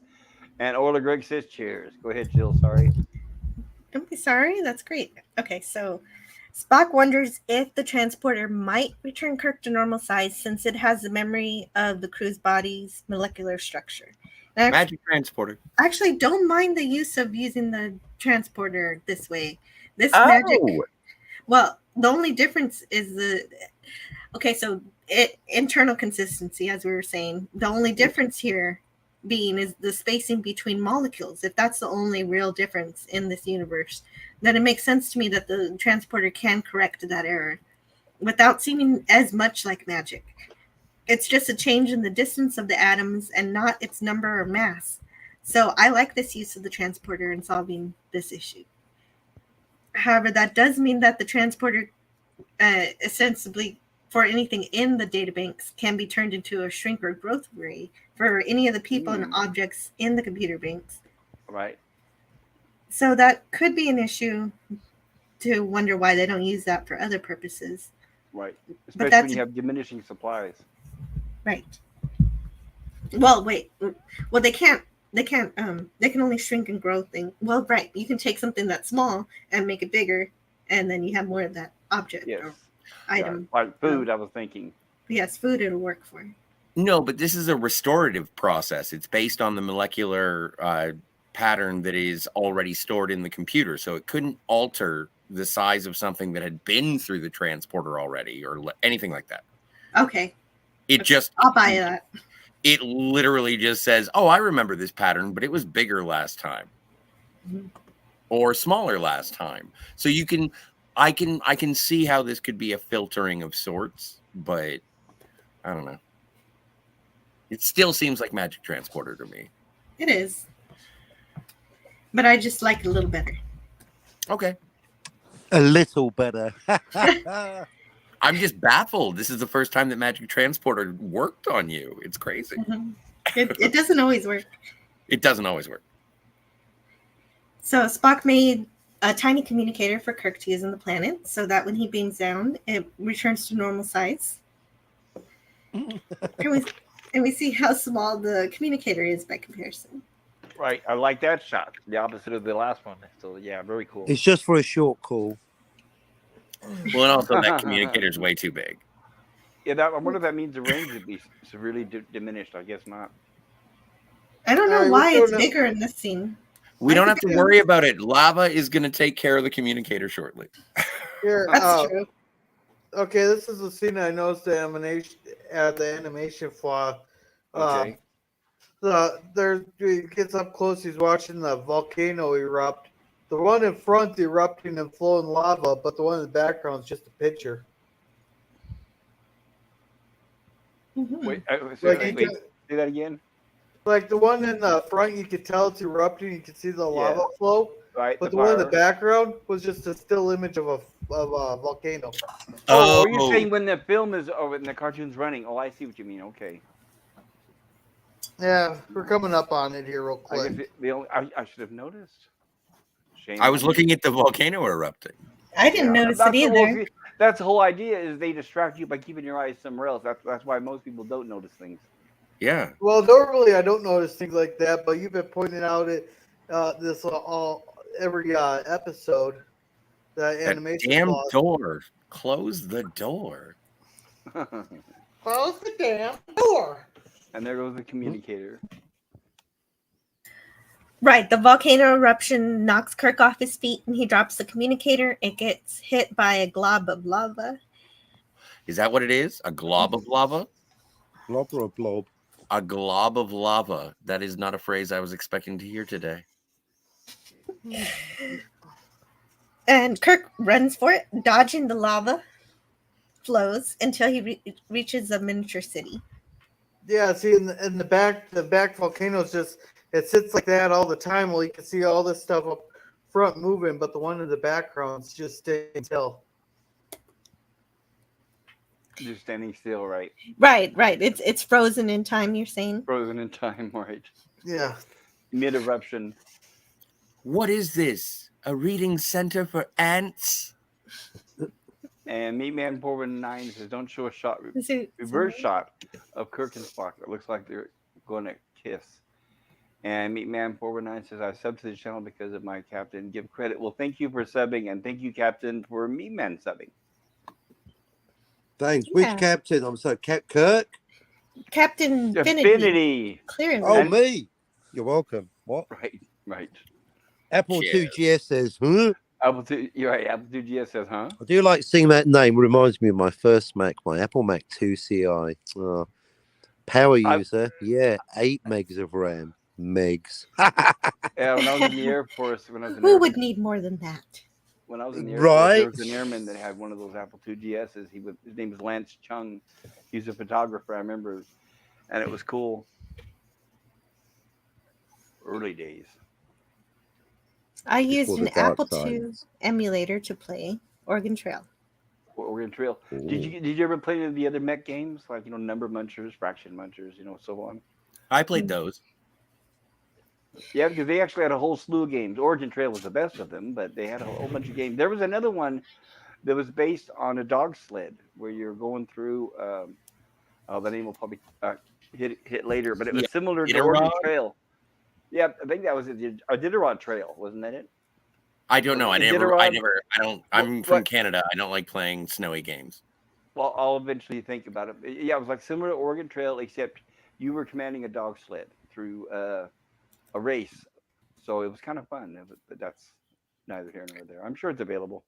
And Orla Greg says cheers. Go ahead, Jill. Sorry. Don't be sorry. That's great. Okay, so Spock wonders if the transporter might return Kirk to normal size since it has the memory of the crew's body's molecular structure. And Magic transporter. I actually don't mind the use of using the transporter this way. This magic. Well, the only difference is internal consistency, as we were saying. The only difference here being is the spacing between molecules. If that's the only real difference in this universe, then it makes sense to me that the transporter can correct that error without seeming as much like magic. It's just a change in the distance of the atoms and not its number or mass. So I like this use of the transporter in solving this issue. However, that does mean that the transporter, ostensibly for anything in the databanks, can be turned into a shrink or growth ray for any of the people and objects in the computer banks. Right. So that could be an issue to wonder why they don't use that for other purposes. Right. But Especially that's when you have diminishing supplies. right. Well, wait. Well, they can't they can't they can only shrink and grow things. Well, right, you can take something that's small and make it bigger, and then you have more of that object Yes. or Yeah, item. like food, I was thinking. Yes, food it'll work for. No, but this is a restorative process. It's based on the molecular pattern that is already stored in the computer. So it couldn't alter the size of something that had been through the transporter already or anything like that. Okay, It just, I'll buy that. it literally just says, oh, I remember this pattern, but it was bigger last time or smaller last time. So you can, I can see how this could be a filtering of sorts, but I don't know. It still seems like Magic Transporter to me. It is, but I just like it a little better. Okay. A little better. I'm just baffled. This is the first time that Magic Transporter worked on you. It's crazy. It doesn't always work. It doesn't always work. So Spock made a tiny communicator for Kirk to use on the planet, so that when he beams down, it returns to normal size. And we see how small the communicator is by comparison. Right. I like that shot. The opposite of the last one. So yeah, very cool. It's just for a short call. Well, and also that communicator is way too big. Yeah, I wonder if that means the range would be severely diminished. I guess not. I don't know Alright, why we're it's doing it. bigger in this scene. We I don't think have to it worry about it. Lava is going to take care of the communicator shortly. Here, That's true. okay, this is the scene I noticed the animation flaw. Okay. He gets up close. He's watching the volcano erupt. The one in front erupting and flowing lava, but the one in the background is just a picture. Mhm. Wait, Like, wait, say that again. Like the one in the front, you could tell it's erupting. You could see the lava flow. Right. But the one in the background was just a still image of a volcano. Oh, you're saying when the film is, when the cartoon's running? Oh, I see what you mean. Okay. Yeah, we're coming up on it here real I quick. guess I should have noticed. Shame. I was looking at the volcano erupting. I didn't notice it either. That's the whole idea. Is they distract you by keeping your eyes somewhere else. That's why most people don't notice things. Yeah. Well, normally I don't notice things like that, but you've been pointing out it this every episode. The That animation damn flaws. door. Close the door. Close the damn door. And there goes the communicator. Right, the volcano eruption knocks Kirk off his feet and he drops the communicator. It gets hit by a glob of lava. Is that what it is? A glob of lava? Blob or a blob? A glob of lava. That is not a phrase I was expecting to hear today. And Kirk runs for it, dodging the lava flows until he reaches a miniature city. Yeah, see in the back volcanoes just it sits like that all the time. Well, you can see all this stuff up front moving, but the one in the background's just staying still. Just standing still, right? Right. It's frozen in time, you're saying? Frozen in time, right? Yeah. Mid eruption. What is this? A reading center for ants? And Meatman 419 says, "Don't show a shot, Is it- reverse shot of Kirk and Spock. It looks like they're going to kiss." And Meatman 419 says, "I subbed to the channel because of my captain. Give credit." Well, thank you for subbing, and thank you, Captain, for Meatman subbing. Thanks. Yeah. Which captain? I'm sorry, Kirk? Captain Affinity. Clearly. Oh, me. You're welcome. What? Right. Apple Yeah. 2GS says, huh? Apple 2, you're right. Apple 2GS says, huh? I do like seeing that name. It reminds me of my first Mac, my Apple Mac 2 CI. Oh, power user. Yeah, 8 megs of RAM. Megs. Yeah, when I was in the Air Force, Who would need more than that? When I was in the Air Force, there Right. was an airman that had one of those Apple 2GSs. His name is Lance Chung. He's a photographer, I remember, and it was cool. Early days. I used Before an the dark Apple side. II emulator to play Oregon Trail. Oregon Trail. Did you ever play any of the other mech games, like number munchers, fraction munchers, so on? I played those. Yeah, because they actually had a whole slew of games. Oregon Trail was the best of them, but they had a whole bunch of games. There was another one that was based on a dog sled where you're going through. The name will probably hit later, but it was similar to Oregon Trail. Yeah, I think that was it. Iditarod Trail, wasn't that it? I don't know. I Iditarod? don't. I'm from Canada. I don't like playing snowy games. Well, I'll eventually think about it. Yeah, it was like similar to Oregon Trail, except you were commanding a dog sled through a race. So it was kind of fun, but that's neither here nor there. I'm sure it's available.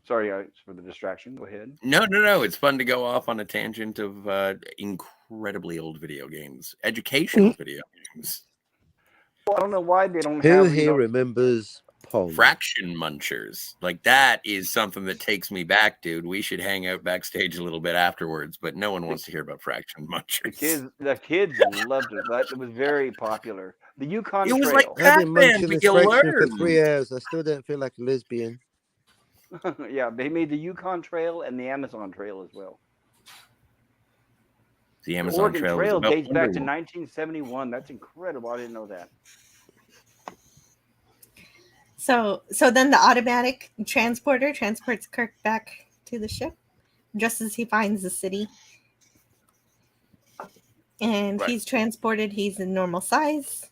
Sorry for the distraction. Go ahead. No. It's fun to go off on a tangent of incredibly old video games, educational video games. Well, I don't know why they don't Who have. here remembers Pong? Fraction munchers. Like that is something that takes me back, dude. We should hang out backstage a little bit afterwards, but no one wants to hear about fraction munchers. The kids loved it. But it was very popular. The Yukon It was Trail. like I've been Pac-Man, munching but this you fraction for learn. 3 hours. I still don't feel like a lesbian. Yeah, they made the Yukon Trail and the Amazon Trail as well. The The Amazon Oregon Trail Trail was dates back to Wonder 1971. That's incredible. I didn't know that. So then the automatic transporter transports Kirk back to the ship just as he finds the city. And Right. he's transported. He's in normal size.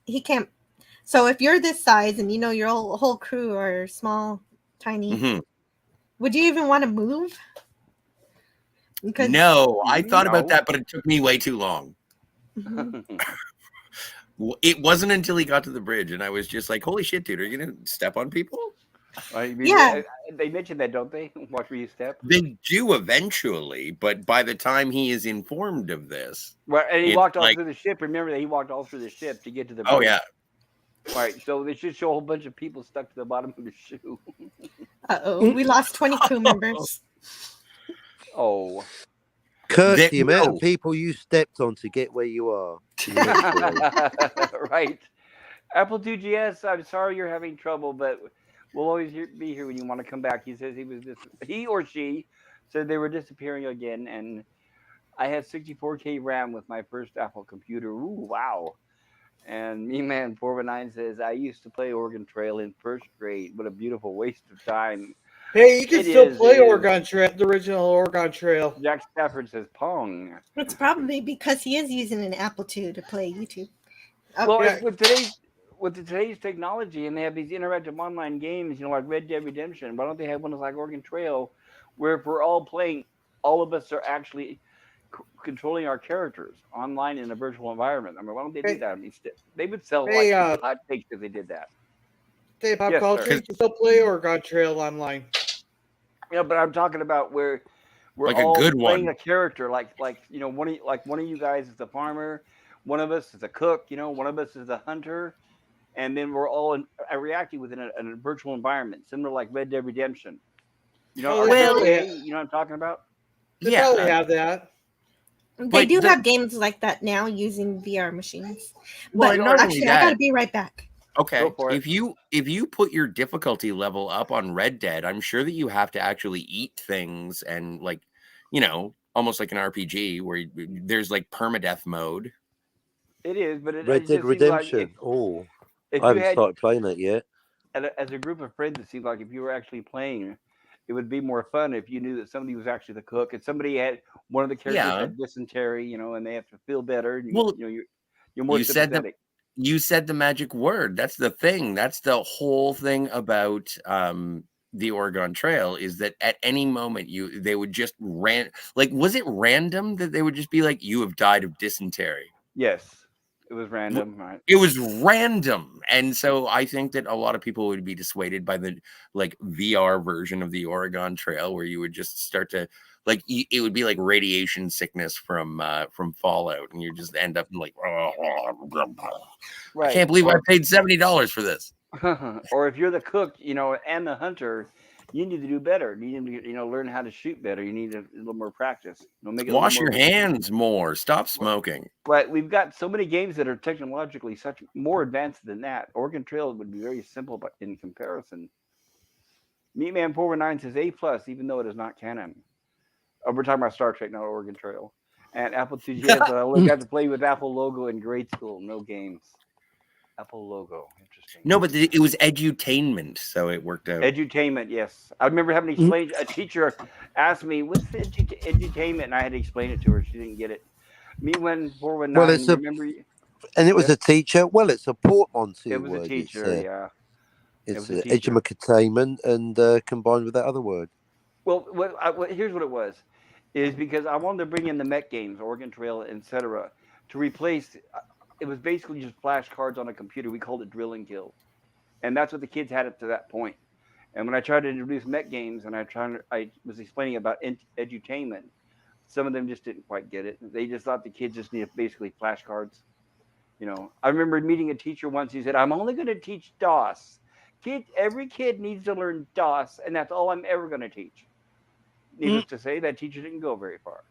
He can't. So if you're this size and you know your whole crew are small, tiny, Mhm. would you even want to move? Because No, I thought about No. that, but it took me way too long. Mhm. It wasn't until he got to the bridge, and I was just like, "Holy shit, dude! Are you gonna step on people?" Yeah. They mentioned that, don't they? Watch where you step. They do eventually, but by the time he is informed of this, Well, and he It's walked all like- through the ship. Remember that he walked all through the ship to get to the. oh bridge. yeah, Right. So they should show a whole bunch of people stuck to the bottom of the shoe. We lost 20 crew members. Oh. Kirk, That- the amount no. of people you stepped on to get where you are. Right. Apple 2GS, I'm sorry you're having trouble, but we'll always be here when you want to come back. He says he or she said they were disappearing again, and I had 64K RAM with my first Apple computer. Ooh, wow. And Me Man 419 says, I used to play Oregon Trail in first grade. What a beautiful waste of time. Hey, you can It still is, play it is. Oregon Trail, the original Oregon Trail. Jack Stafford says, Pong. It's probably because he is using an Apple II to play YouTube. Well, Yeah. with today's technology, and they have these interactive online games, like Red Dead Redemption. Why don't they have one like Oregon Trail, where if we're all playing, all of us are actually controlling our characters online in a virtual environment? I mean, why don't they do Hey. that? I mean, they would sell Hey, hotcakes if they did that. Hey, Pop Yes, Culture, sir. you can still play Oregon Trail online. Yeah, but I'm talking about where we're Like a all good playing one. a character, like one of you guys is a farmer, one of us is a cook, one of us is a hunter, and then we're all reacting within a virtual environment, similar like Red Dead Redemption. Oh, GTA, you know what I'm talking about? They probably have that. They But do the- have games like that now using VR machines. Well, But not only actually, I that- gotta be right back. Okay, Go for it. if you put your difficulty level up on Red Dead, I'm sure that you have to actually eat things and almost like an RPG where there's like permadeath mode. It is, but it Red just Dead seems like Redemption. Oh, if I you haven't had started playing that yet. as a group of friends, it seemed like if you were actually playing, it would be more fun if you knew that somebody was actually the cook and somebody had one of the characters Yeah. had dysentery, and they have to feel better. And Well, you're more you said that- sympathetic. You said the magic word. That's the thing. That's the whole thing about the Oregon Trail is that at any moment they would just was it random that they would just be like, you have died of dysentery? Yes, it was random, right? It was random. And so I think that a lot of people would be dissuaded by the VR version of the Oregon Trail, where you would just start to it would be like radiation sickness from Fallout, and you just end up like, Right. I can't believe I paid $70 for this. Or if you're the cook, and the hunter, you need to do better. You need to, learn how to shoot better. You need a little more practice. Make it a little Wash your more- hands more. Stop smoking. But we've got so many games that are technologically such more advanced than that. Oregon Trail would be very simple, but in comparison, Meatman 419 says A+, even though it is not canon. Oh, we're talking about Star Trek, not Oregon Trail. And Apple 2GS, I only got to play with Apple logo in grade school. No games. Apple logo. Interesting. No, but it was edutainment, so it worked out. Edutainment, yes. I remember having to explain. A teacher asked me, "What's the edutainment?" And I had to explain it to her. She didn't get it. Me when 419. Well, it's a- remember? And it was a teacher. Well, it's a portmanteau It was a word. teacher, yeah. It It's was a teacher. edumatainment and combined with that other word. Well, here's what it was, is because I wanted to bring in the Met Games, Oregon Trail, etc., to replace. It was basically just flashcards on a computer. We called it drill and kill, and that's what the kids had up to that point. And when I tried to introduce Met Games, and I was explaining about edutainment, some of them just didn't quite get it. They just thought the kids just needed basically flashcards. I remember meeting a teacher once. He said, "I'm only going to teach DOS. Every kid needs to learn DOS, and that's all I'm ever going to teach." Needless to say, that teacher didn't go very far.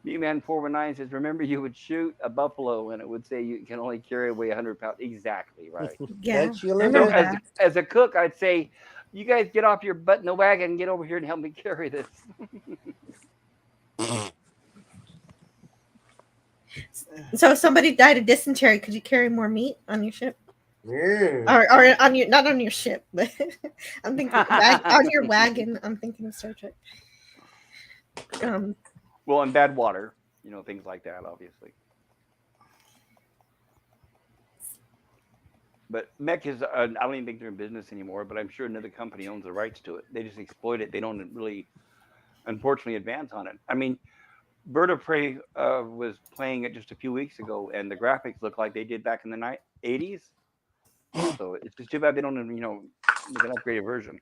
B-Man 419 says, "Remember, you would shoot a buffalo, and it would say you can only carry away 100 pounds." Exactly right. Yeah, That's your I limit. remember So that. as a cook, I'd say, "You guys get off your butt in the wagon and get over here and help me carry this." So if somebody died of dysentery, could you carry more meat on your ship? Yeah. Or on your, not on your ship, but I'm thinking on your wagon. I'm thinking of Star Trek. Well, in bad water, things like that, obviously. But Mech is, I don't even think they're in business anymore, but I'm sure another company owns the rights to it. They just exploit it. They don't really, unfortunately, advance on it. I mean, Bird of Prey was playing it just a few weeks ago, and the graphics look like they did back in the 80s. So it's just too bad they don't, make an upgraded version.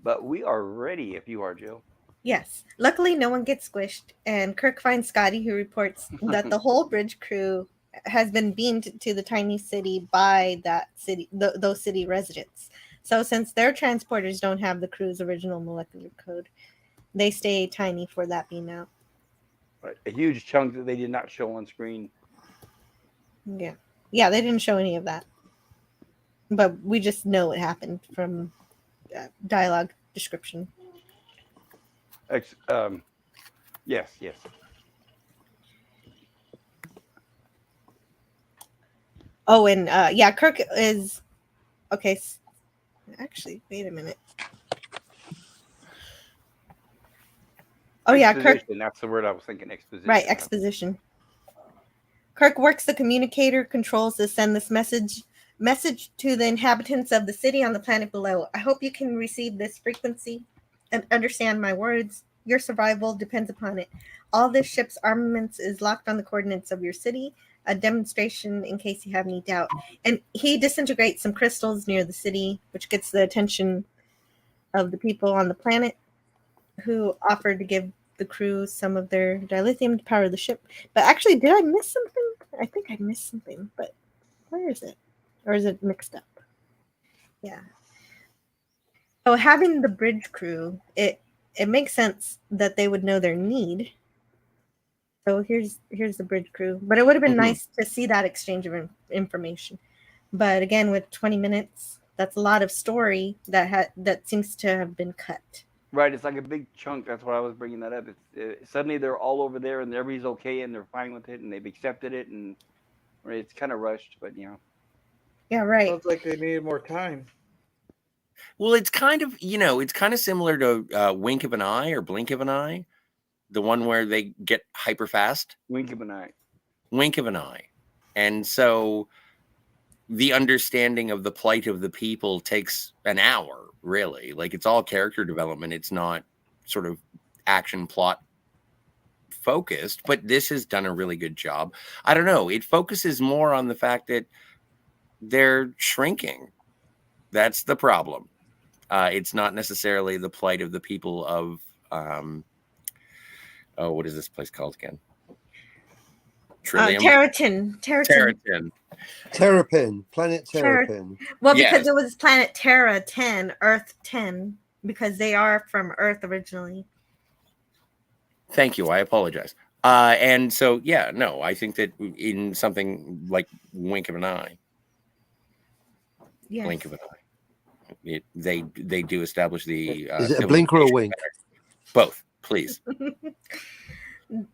But we are ready if you are, Jill. Yes. Luckily, no one gets squished, and Kirk finds Scotty, who reports that the whole bridge crew has been beamed to the tiny city by that city, those city residents. So, since their transporters don't have the crew's original molecular code, they stay tiny for that beam out. Right. A huge chunk that they did not show on screen. Yeah, they didn't show any of that, but we just know it happened from dialogue description. Yes. Oh, and Kirk is okay. Actually, wait a minute. Oh yeah, Kirk. That's the word I was thinking. Exposition. Right, exposition. Kirk works the communicator controls to send this message to the inhabitants of the city on the planet below. I hope you can receive this frequency and understand my words. Your survival depends upon it. All this ship's armaments is locked on the coordinates of your city. A demonstration in case you have any doubt. And he disintegrates some crystals near the city, which gets the attention of the people on the planet, who offered to give the crew some of their dilithium to power the ship. But actually, did I miss something? I think I missed something, but where is it? Or is it mixed up? Yeah. So having the bridge crew, it makes sense that they would know their need. So here's the bridge crew. But it would have been nice to see that exchange of information. But again, with 20 minutes, that's a lot of story that seems to have been cut. Right, it's like a big chunk. That's why I was bringing that up. Suddenly they're all over there, and everybody's okay, and they're fine with it, and they've accepted it, and it's kind of rushed, but Yeah, right. Sounds like they needed more time. Well, it's kind of similar to Wink of an Eye or Blink of an Eye, the one where they get hyper fast. Wink of an eye. Wink of an eye, and so the understanding of the plight of the people takes an hour, really. Like, it's all character development. It's not sort of action plot focused, but this has done a really good job. I don't know. It focuses more on the fact that they're shrinking. That's the problem. It's not necessarily the plight of the people of, what is this place called again? Trillium? Terratin. Planet Terrapin. Well, because it was planet Terra 10, Earth 10, because they are from Earth originally. Thank you. I apologize. And so, I think that in something like Wink of an Eye, Yes. Blink of an Eye, they do establish the. Is it a blink or a wink? Both, please.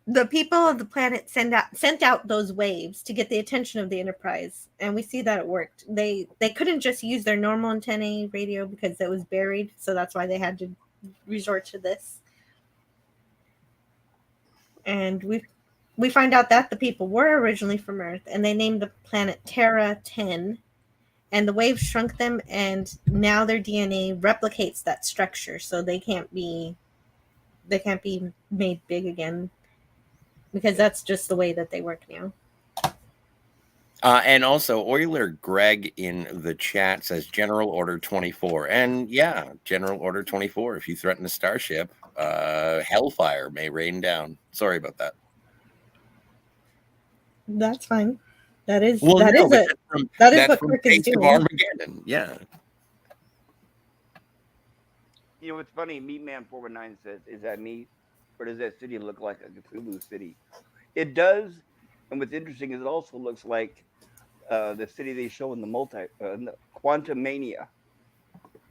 The people of the planet sent out those waves to get the attention of the Enterprise, and we see that it worked. They couldn't just use their normal antennae radio because it was buried, so that's why they had to resort to this. And we find out that the people were originally from Earth, and they named the planet Terratin, and the waves shrunk them, and now their DNA replicates that structure, so they can't be made big again, because that's just the way that they work now. And also, Euler Greg in the chat says General Order 24. And yeah, General Order 24. If you threaten a starship, hellfire may rain down. Sorry about that. That's fine. That is Well, that no, is but a that's from, that is that's what from Kirk is Taste of doing. Armageddon. Yeah. You know, it's funny. Meatman 419 says, "Is that me, or does that city look like a Cthulhu city?" It does, and what's interesting is it also looks like the city they show in the Quantum Mania.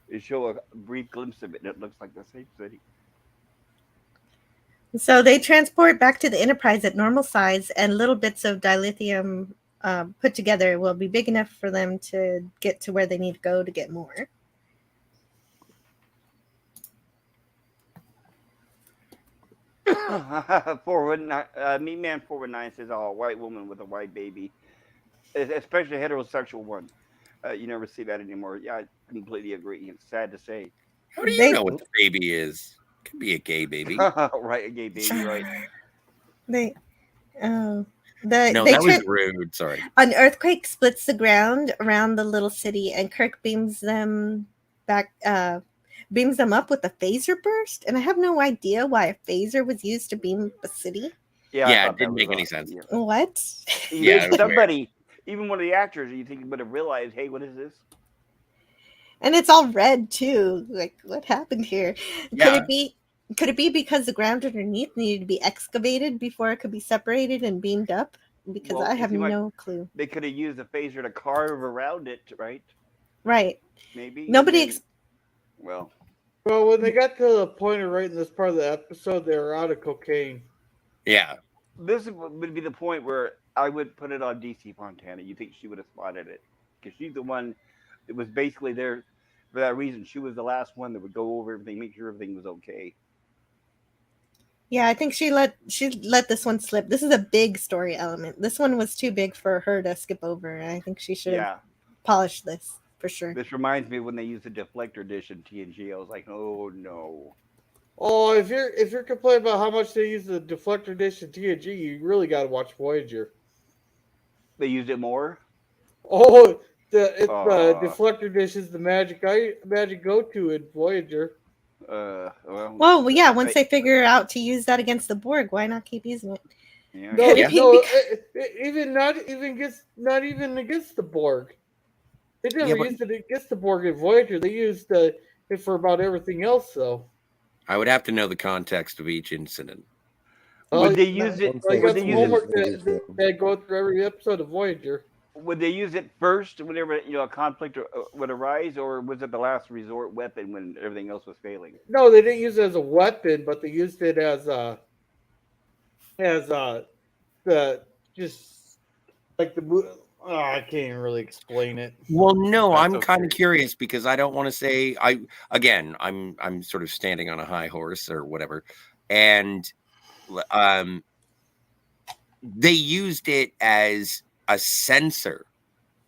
They show a brief glimpse of it, and it looks like the same city. So they transport back to the Enterprise at normal size, and little bits of dilithium put together will be big enough for them to get to where they need to go to get more. Meatman 419 says, "Oh, a white woman with a white baby, especially a heterosexual one. You never see that anymore." Yeah, I completely agree. It's sad to say. How do you They know what the baby is? Could be a gay baby. Right, a gay baby, right? they No, they that was rude. Sorry. An earthquake splits the ground around the little city, and Kirk beams them up with a phaser burst. And I have no idea why a phaser was used to beam up a city. Yeah, I Yeah, thought it that didn't was make any odd. sense. Yeah. What? Yeah, it was Somebody, even one of the actors, you think would have realized, hey, what is this? And it's all red too. Like, what happened here? Yeah. Could it be because the ground underneath needed to be excavated before it could be separated and beamed up? Because Well, I it have seemed like no clue. they could have used a phaser to carve around it, right? Right. Maybe. Nobody. And then, well, Well, when they got to the point of writing this part of the episode, they were out of cocaine. Yeah. this would be the point where I would put it on DC Fontana. You think she would have spotted it? Because she's the one that was basically there for that reason. She was the last one that would go over everything, make sure everything was okay. Yeah, I think she let this one slip. This is a big story element. This one was too big for her to skip over. I think she should have Yeah. polished this for sure. This reminds me when they used the deflector dish in TNG. I was like, oh no. Oh, if you're complaining about how much they use the deflector dish in TNG, you really got to watch Voyager. They used it more. Oh, the Aw. deflector dish is the magic go to in Voyager. Well, yeah. Once they figure out to use that against the Borg, why not keep using it? Yeah, No, Yeah. no, not even against the Borg. They never Yeah, but- used it against the Borg in Voyager. They used it for about everything else, though. I would have to know the context of each incident. Would they use it? Well, you Would got they some use homework it? that go through every episode of Voyager. Would they use it first whenever a conflict would arise, or was it the last resort weapon when everything else was failing? No, they didn't use it as a weapon, but they used it as the just like the. Oh, I can't even really explain it. Well, no, That's I'm kind of okay. curious because I don't want to say I'm sort of standing on a high horse or whatever. And they used it as a sensor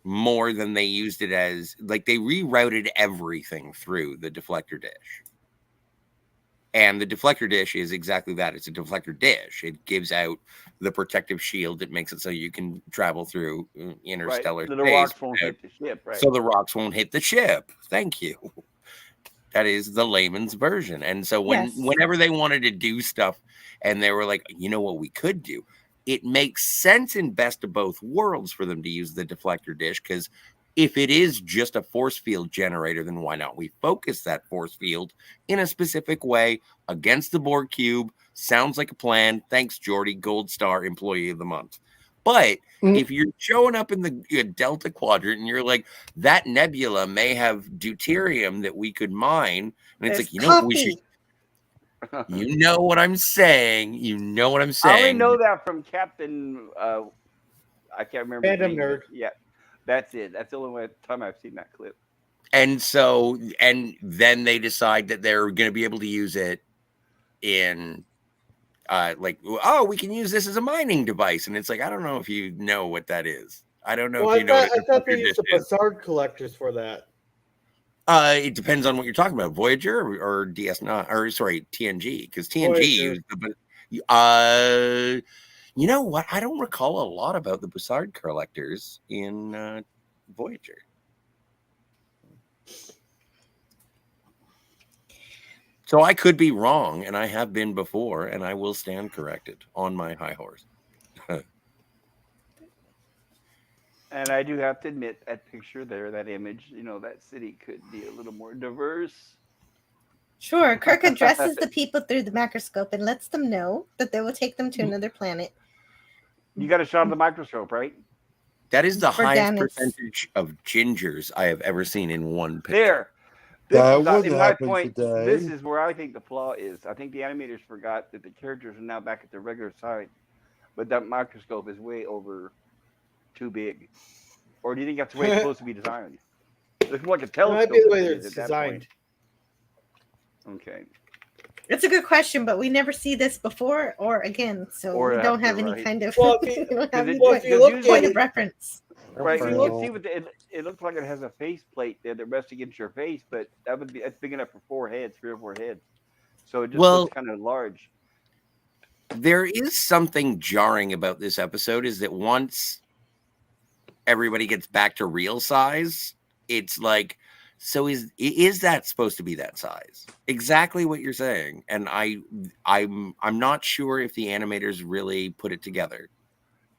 more than they used it as, like, they rerouted everything through the deflector dish. And the deflector dish is exactly that. It's a deflector dish. It gives out the protective shield that makes it so you can travel through interstellar Right. space. The rocks won't hit the ship, right? So the rocks won't hit the ship. Thank you. That is the layman's version. And so whenever they wanted to do stuff and they were like, you know what we could do? It makes sense in Best of Both Worlds for them to use the deflector dish, because if it is just a force field generator, then why not we focus that force field in a specific way against the Borg cube? Sounds like a plan. Thanks, Jordy, Gold Star Employee of the Month. But if you're showing up in the Delta Quadrant and you're like, that nebula may have deuterium that we could mine, and it's There's like, you know, we should. You know what I'm saying. You know what I'm saying. I only know that from Captain. I can't remember. his Phantom name, Nerd. but yeah, that's it. That's the only time I've seen that clip. And so, and then they decide that they're going to be able to use it in like, oh, we can use this as a mining device, and it's like, I don't know if you know what that is. I don't know Well, if you know what I a thought they disruptor used the dish is. Bassard collectors for that. It depends on what you're talking about, Voyager or DS9, or sorry, TNG, because TNG Voyager. used you know what? I don't recall a lot about the Bassard collectors in Voyager. So I could be wrong, and I have been before, and I will stand corrected on my high horse. And I do have to admit, that picture there, that image, that city could be a little more diverse. Sure, Kirk addresses the people through the microscope and lets them know that they will take them to another planet. You got a shot of the microscope, right? That is the For highest Dennis. percentage of gingers I have ever seen in one picture. There. That This is, wouldn't in my happen point, today. this is where I think the flaw is. I think the animators forgot that the characters are now back at their regular size, but that microscope is way over too big. Or do you think that's the way it's supposed to be designed? It looks more like a It telescope. might be the way than that it is it's at that point. designed. Okay. It's a good question, but we never see this before or again, so Or we don't after, have any right. kind of Well, if you- we don't have any Well, if you look point at of it- reference. Right, you Well- can see it looks like it has a face plate there that rests against your face, but that's big enough for 4 heads, 3 or 4 heads. So it just looks kind of large. There is something jarring about this episode is that once everybody gets back to real size, it's like, so is that supposed to be that size? Exactly what you're saying. And I'm not sure if the animators really put it together.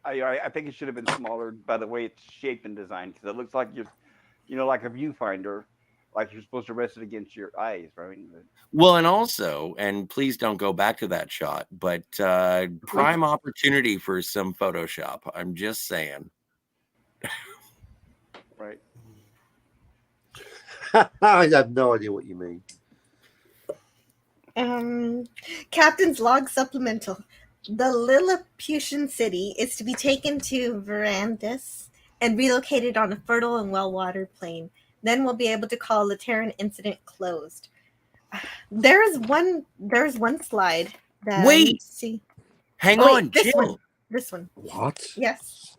I think it should have been smaller by the way it's shaped and designed, because it looks like like a viewfinder, like you're supposed to rest it against your eyes, right? Well, and also, and please don't go back to that shot, but prime opportunity for some Photoshop. I'm just saying. Right. I have no idea what you mean. Captain's log supplemental. The Lilliputian city is to be taken to Verandis and relocated on a fertile and well-watered plain. Then we'll be able to call the Terratin Incident closed. There's one slide that I need to see. Hang Oh, wait, on, this Jill. This one. What? Yes.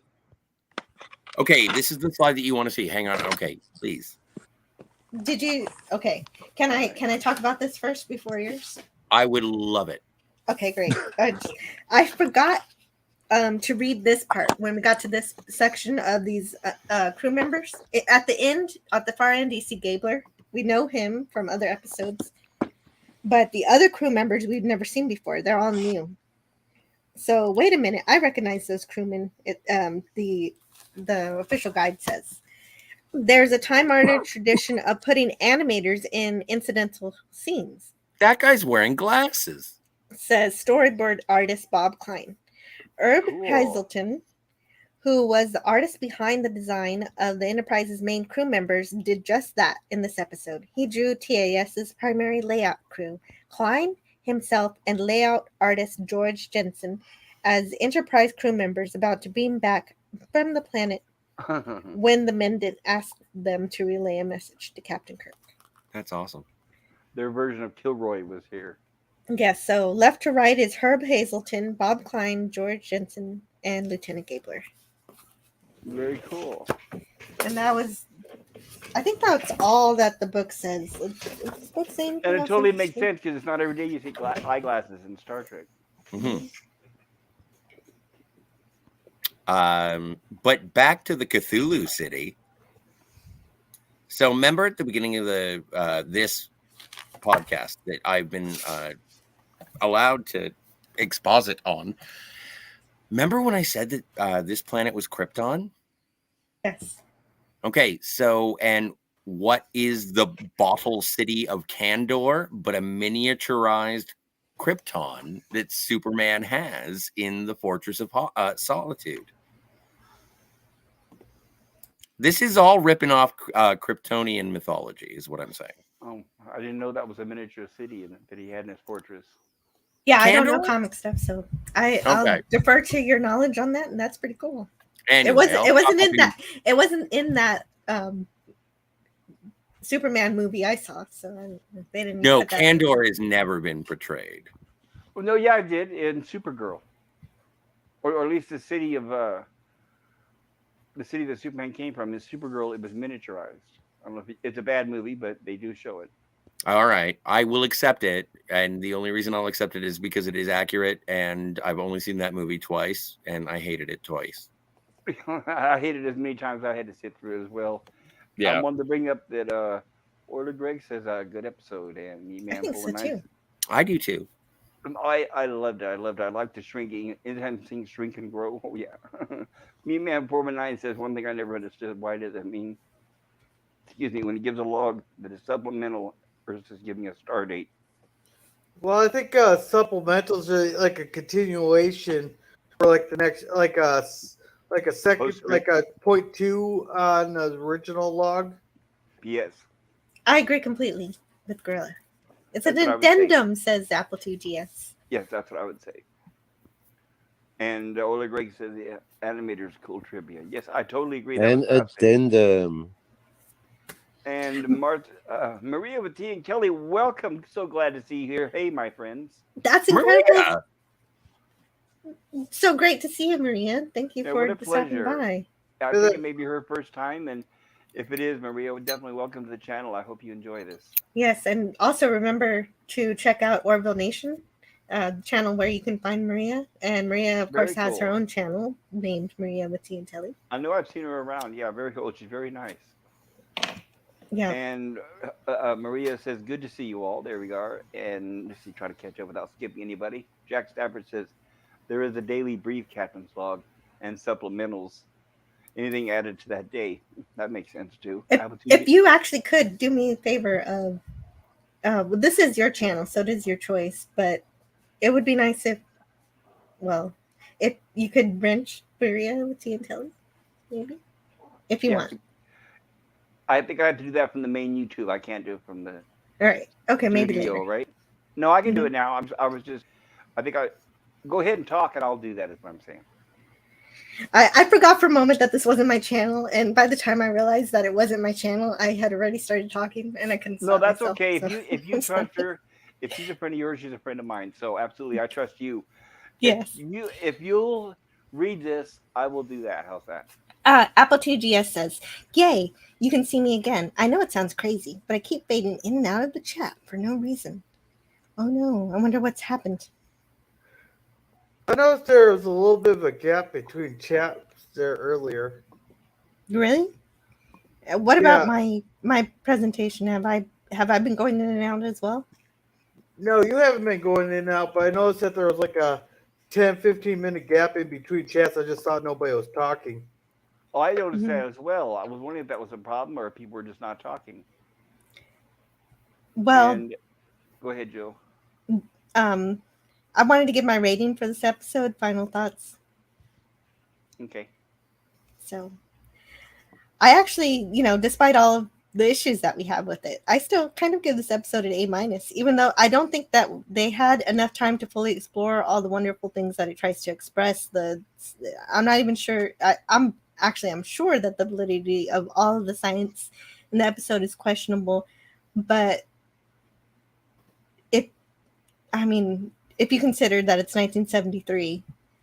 Okay, this is the slide that you want to see. Hang on. Okay, please. Did you? Okay. Can I talk about this first before yours? I would love it. Okay, great. I forgot to read this part when we got to this section of these crew members. At the end, at the far end, you see Gabler. We know him from other episodes, but the other crew members we've never seen before. They're all new. So wait a minute, I recognize those crewmen. The official guide says there's a time-honored tradition of putting animators in incidental scenes. That guy's wearing glasses. Says storyboard artist Bob Klein. Herb Hazelton, who was the artist behind the design of the Enterprise's main crew members, did just that in this episode. He drew TAS's primary layout crew, Klein himself, and layout artist George Jensen as Enterprise crew members about to beam back from the planet when the men did ask them to relay a message to Captain Kirk. That's awesome. Their version of Kilroy was here. Yes, so left to right is Herb Hazelton, Bob Klein, George Jensen, and Lieutenant Gabler. Very cool. And I think that's all that the book says. Does the book say anything And it else totally interesting? makes sense, because it's not every day you see eyeglasses in Star Trek. Mm-hmm. But back to the Cthulhu city. So remember at the beginning of the this podcast that I've been allowed to exposit on. Remember when I said that this planet was Krypton? Yes. Okay, so and what is the bottle city of Kandor but a miniaturized Krypton that Superman has in the Fortress of Solitude? This is all ripping off Kryptonian mythology, is what I'm saying. Oh, I didn't know that was a miniature city that he had in his fortress. Yeah, I don't know Kandor? comic stuff, so I'll defer to your knowledge on that, and that's pretty cool. Anyway, it wasn't in that Superman movie I saw, so they didn't. No, Kandor has never been portrayed. Well, no, yeah, I did in Supergirl, or at least the city that Superman came from. In Supergirl, it was miniaturized. I don't know if it's a bad movie, but they do show it. All right, I will accept it, and the only reason I'll accept it is because it is accurate, and I've only seen that movie twice, and I hated it twice. I hated it as many times as I had to sit through it as well. I Yeah, wanted to bring up that Order Greg says a good episode, and Meat I Man think so 419. too. I do too. I loved it. I loved it. I like the shrinking. Anytime things shrink and grow. Oh yeah. Meat Man 419 says one thing I never understood. Why does it mean? Excuse me. When he gives a log that is supplemental versus giving a star date. Well, I think supplementals are like a continuation for like the next, like a second, Postscript. like a 0.2 on the original log. P.S. I agree completely with Gorilla. It's an That's what I would say. addendum, says Apple 2GS. Yes, that's what I would say. And Ola Greg says the animator's cool trivia. Yes, I totally agree. That An was fascinating. addendum. And Maria with T and Kelly, welcome. So glad to see you here. Hey, my friends. That's incredible. Maria! So great to see you, Maria. Thank you Yeah, for what a stopping pleasure. by. I think it may be her first time, and if it is, Maria, definitely welcome to the channel. I hope you enjoy this. Yes, and also remember to check out Orville Nation, the channel where you can find Maria. And Maria, of Very course, has her cool. own channel named Maria with T and Telly. I know I've seen her around. Yeah, very cool. She's very nice. Yeah. And Maria says, good to see you all. There we are. And let's see, try to catch up without skipping anybody. Jack Stafford says, there is a daily brief captain's log and supplementals. Anything added to that day. That makes sense too. If you actually could do me a favor of, well, this is your channel, so it is your choice, but it would be nice if you could wrench Maria with T and Telly, maybe, if you want. I think I have to do that from the main YouTube. I can't do it from the All right. Okay, maybe studio, later. right? No, I can do it now. I think go ahead and talk, and I'll do that. Is what I'm saying. I forgot for a moment that this wasn't my channel, and by the time I realized that it wasn't my channel, I had already started talking, and I couldn't. No, that's myself, okay. So. If you trust her, if she's a friend of yours, she's a friend of mine. So absolutely, I trust you. Yes. If you'll read this, I will do that. How's that? Apple 2GS says, "Yay, you can see me again. I know it sounds crazy, but I keep fading in and out of the chat for no reason. Oh no, I wonder what's happened." I noticed there was a little bit of a gap between chats there earlier. Really? What about my presentation? Have I been going in and out as well? No, you haven't been going in and out, but I noticed that there was like a 10-15 minute gap in between chats. I just thought nobody was talking. Oh, I noticed that as well. I was wondering if that was a problem or if people were just not talking. Well, and go ahead, Jill. I wanted to give my rating for this episode. Final thoughts. Okay. So, I actually, despite all of the issues that we have with it, I still kind of give this episode an A-, even though I don't think that they had enough time to fully explore all the wonderful things that it tries to express. I'm not even sure. I'm sure that the validity of all of the science in the episode is questionable, but if you consider that it's 1973,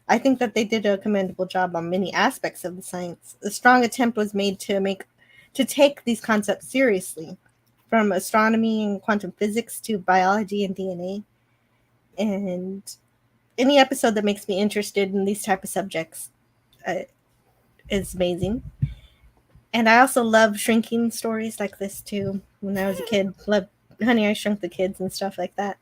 I think that they did a commendable job on many aspects of the science. A strong attempt was made to take these concepts seriously, from astronomy and quantum physics to biology and DNA. And any episode that makes me interested in these type of subjects is amazing. And I also love shrinking stories like this too. When I was a kid, loved Honey, I Shrunk the Kids and stuff like that.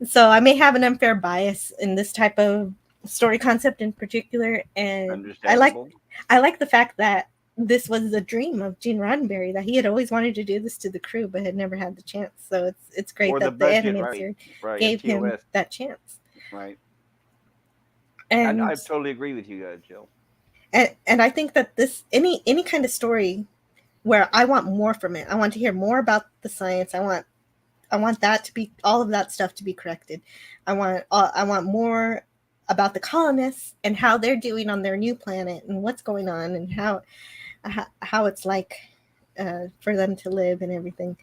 So I may have an unfair bias in this type of story concept in particular, and I like the fact that this was a dream of Gene Roddenberry, that he had always wanted to do this to the crew but had never had the chance. So it's great that the animator gave him that chance. Right. And I totally agree with you, Jill. And I think that this any kind of story where I want more from it, I want to hear more about the science. I want that to be, all of that stuff to be corrected. I want more about the colonists and how they're doing on their new planet and what's going on and how it's like for them to live and everything.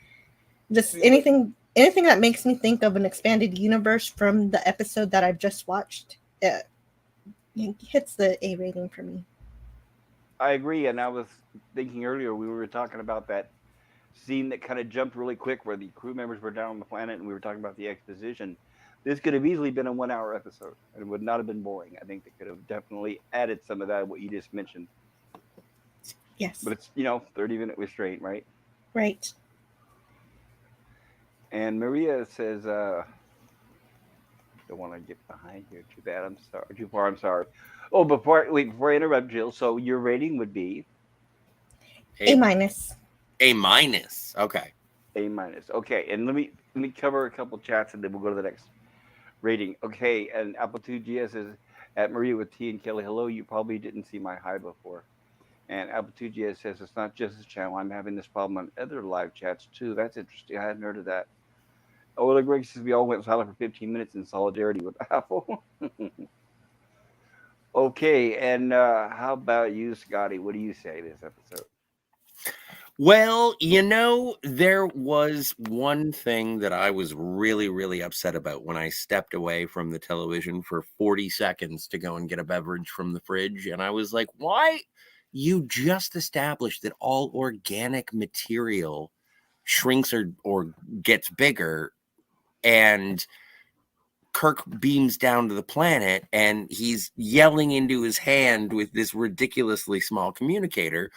Just anything anything that makes me think of an expanded universe from the episode that I've just watched, it hits the A rating for me. I agree, and I was thinking earlier we were talking about that scene that kind of jumped really quick where the crew members were down on the planet and we were talking about the exposition. This could have easily been a 1 hour episode and it would not have been boring. I think they could have definitely added some of that, what you just mentioned. Yes. But it's, 30-minute restraint, right? Right. And Maria says, don't want to get behind here too bad. I'm sorry. Too far. I'm sorry. Oh, before I interrupt, Jill. So your rating would be A minus. A minus. Okay. A minus. Okay, and let me cover a couple chats and then we'll go to the next rating. Okay, and Apple2GS is at Maria with T and Kelly. Hello, you probably didn't see my hi before. And Apple2GS says it's not just this channel. I'm having this problem on other live chats too. That's interesting. I hadn't heard of that. Oh, the Greg says we all went silent for 15 minutes in solidarity with Apple. Okay, and how about you, Scotty? What do you say this episode? Well, there was one thing that I was really, really upset about when I stepped away from the television for 40 seconds to go and get a beverage from the fridge. And I was like, why? You just established that all organic material shrinks or gets bigger. And Kirk beams down to the planet and he's yelling into his hand with this ridiculously small communicator.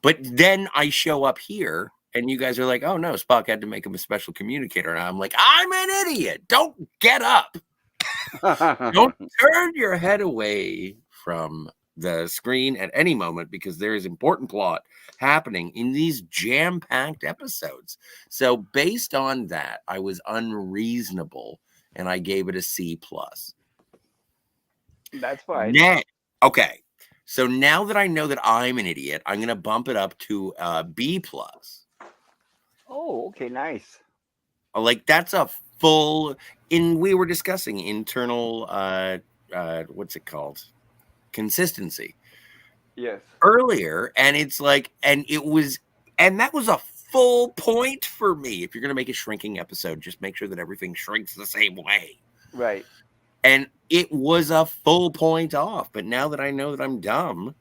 But then I show up here and you guys are like, oh no, Spock had to make him a special communicator. And I'm like, I'm an idiot. Don't get up. Don't turn your head away from the screen at any moment because there is important plot happening in these jam-packed episodes. So based on that, I was unreasonable and I gave it a C+. That's fine. Okay. So now that I know that I'm an idiot, I'm going to bump it up to B+. Oh, okay, nice. Like that's a full. We were discussing internal. What's it called? Consistency. Yes. Earlier, and it's like, and that was a full point for me. If you're going to make a shrinking episode, just make sure that everything shrinks the same way. Right. And it was a full point off. But now that I know that I'm dumb,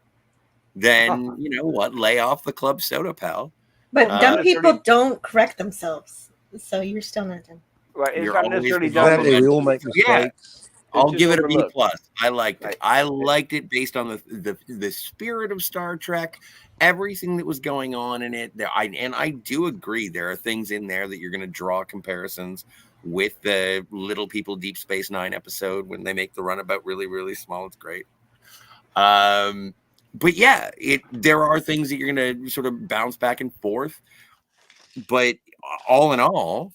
then you know what? Lay off the club soda, pal. But dumb people don't correct themselves. So you're still not dumb. Right. It's You're not always necessarily Exactly. dumb. We all make mistakes. Yeah. I'll give it a B+. overlooked. I liked it. Right. I liked it based on the spirit of Star Trek, everything that was going on in it. I do agree there are things in there that you're going to draw comparisons with the Little People Deep Space Nine episode when they make the runabout really, really small. It's great. But yeah, there are things that you're going to sort of bounce back and forth. But all in all,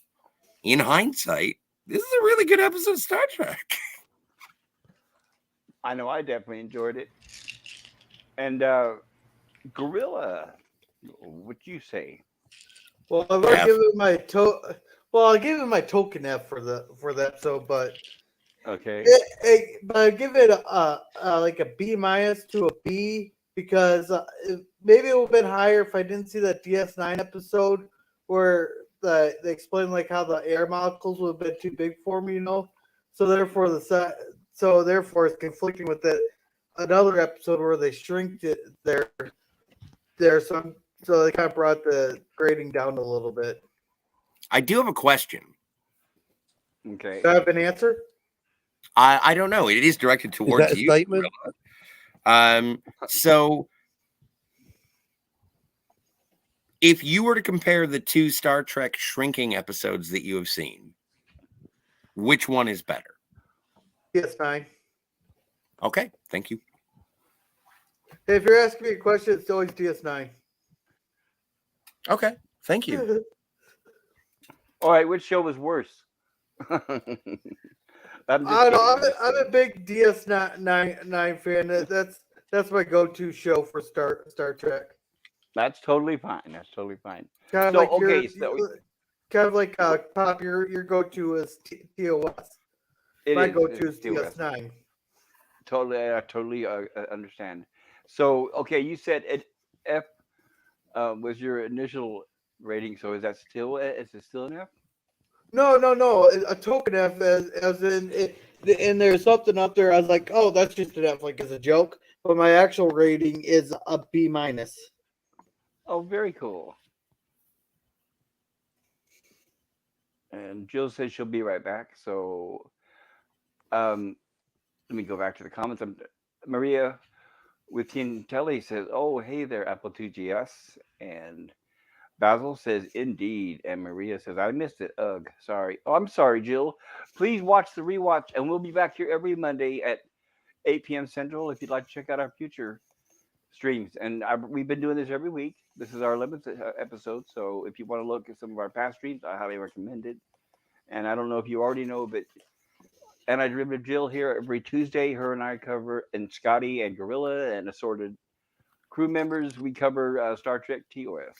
in hindsight, this is a really good episode of Star Trek. I know I definitely enjoyed it. And Gorilla, what you say? Well, I've already given my I'll give it my token F for the episode, but Okay. but I give it like a B minus to a B because maybe it would have been higher if I didn't see that DS9 episode where they explained like how the air molecules would have been too big for me, So therefore it's conflicting with that another episode where they shrink it there. So they kind of brought the grading down a little bit. I do have a question. Okay. Do I have an answer? I don't know. It is directed towards you. Statement? So if you were to compare the two Star Trek shrinking episodes that you have seen, which one is better? DS9. Okay, thank you. If you're asking me a question, it's always DS9. Okay, thank you. All right. Which show was worse? I'm a big DS9 fan. That's my go-to show for Star Trek. That's totally fine. That's totally fine. Kind of So, like Pop. Your go-to is TOS. My go-to is DS9. Totally, I totally understand. So, okay, you said F was your initial rating. So is that still is it still enough? No. A token F as in it, and there's something up there. I was like, oh, that's just an F, like as a joke. But my actual rating is a B minus. Oh, very cool. And Jill says she'll be right back. So um, let me go back to the comments. Maria with Telly says, "Oh, hey there, Apple 2GS," and Basil says, "Indeed," and Maria says, "I missed it. Ugh, sorry." Oh, I'm sorry, Jill. Please watch the rewatch, and we'll be back here every Monday at 8 p.m. Central if you'd like to check out our future streams. And we've been doing this every week. This is our 11th episode, so if you want to look at some of our past streams, I highly recommend it. And I don't know if you already know, but Antiderivative Jill here every Tuesday. Her and I cover, and Scotty and Gorilla and assorted crew members. We cover Star Trek TOS.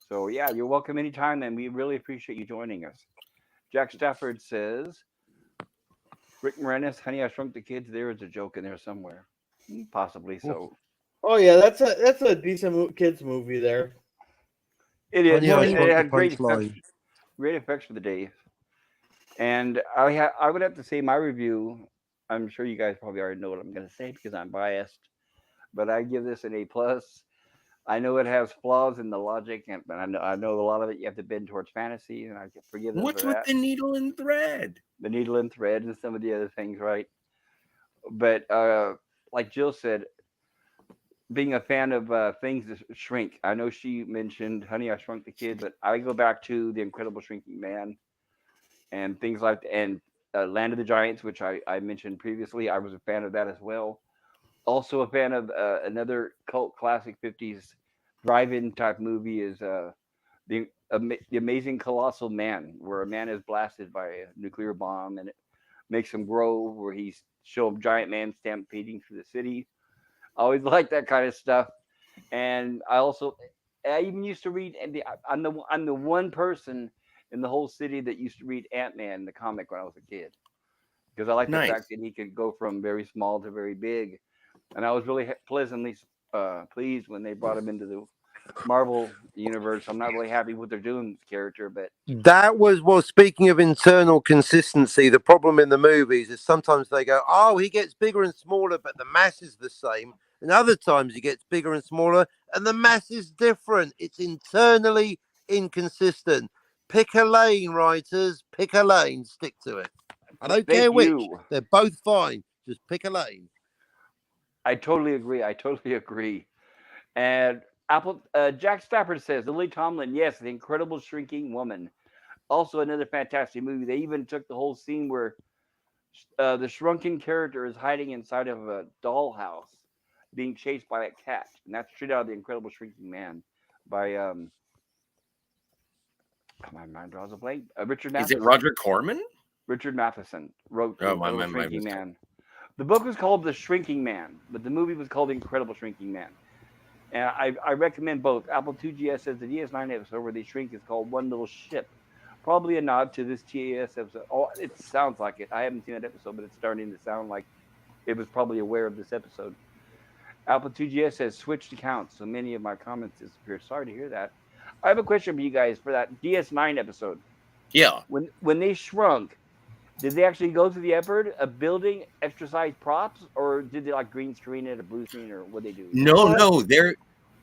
So yeah, you're welcome anytime, and we really appreciate you joining us. Jack Stafford says, "Rick Moranis, Honey, I Shrunk the Kids." There is a joke in there somewhere, possibly so. Oh yeah, that's a decent kids movie there. It is. Honey, I It Shrunk the had Punchline. great effects for the day. And I would have to say my review. I'm sure you guys probably already know what I'm going to say because I'm biased, but I give this an A plus. I know it has flaws in the logic, but I know a lot of it you have to bend towards fantasy, and I can forgive them for What's with that. the needle and thread? The needle and thread and some of the other things, right? But like Jill said, being a fan of things that shrink. I know she mentioned Honey, I Shrunk the Kid, but I go back to The Incredible Shrinking Man and things like and Land of the Giants, which I mentioned previously. I was a fan of that as well. Also a fan of another cult classic 50s drive-in type movie is the Amazing Colossal Man, where a man is blasted by a nuclear bomb and it makes him grow, where he's show a giant man stampeding through the city. I always like that kind of stuff. And I even used to read, and I'm the one person in the whole city that used to read Ant Man, the comic, when I was a kid, because I like the Nice. fact that he could go from very small to very big, and I was really pleasantly pleased when they brought him into the Marvel universe. I'm not really happy what they're doing with the character, but That was, well, speaking of internal consistency, the problem in the movies is sometimes they go, oh, he gets bigger and smaller, but the mass is the same. And other times he gets bigger and smaller and the mass is different. It's internally inconsistent. Pick a lane, writers. Pick a lane. Stick to it. I don't care thank which. you. They're both fine. Just pick a lane. I totally agree. I totally agree. And Jack Stafford says Lily Tomlin, yes, the incredible shrinking woman. Also, another fantastic movie. They even took the whole scene where the shrunken character is hiding inside of a dollhouse, being chased by a cat, and that's straight out of the Incredible Shrinking Man by my mind draws a blank. Richard Is it Matheson. Roger Corman? Richard Matheson wrote the Oh, Incredible my Shrinking mistake. Man. The book was called The Shrinking Man, but the movie was called Incredible Shrinking Man. And I recommend both. Apple 2GS says the DS9 episode where they shrink is called One Little Ship. Probably a nod to this TAS episode. Oh, it sounds like it. I haven't seen that episode, but it's starting to sound like it was probably aware of this episode. Apple 2GS says switched accounts, so many of my comments disappeared. Sorry to hear that. I have a question for you guys for that DS9 episode. Yeah. When they shrunk, did they actually go to the effort of building extra size props, or did they like green screen it or blue screen, or what they do? No.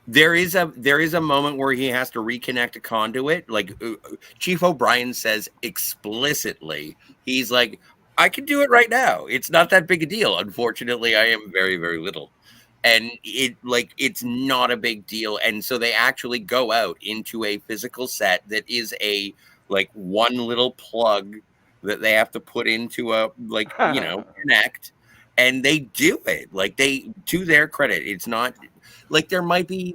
There is a moment where he has to reconnect a conduit. Like Chief O'Brien says explicitly, he's like, I can do it right now. It's not that big a deal. Unfortunately, I am very, very little. And it's not a big deal. And so they actually go out into a physical set that is a like one little plug that they have to put into a connect. And they do it. Like to their credit, it's not like there might be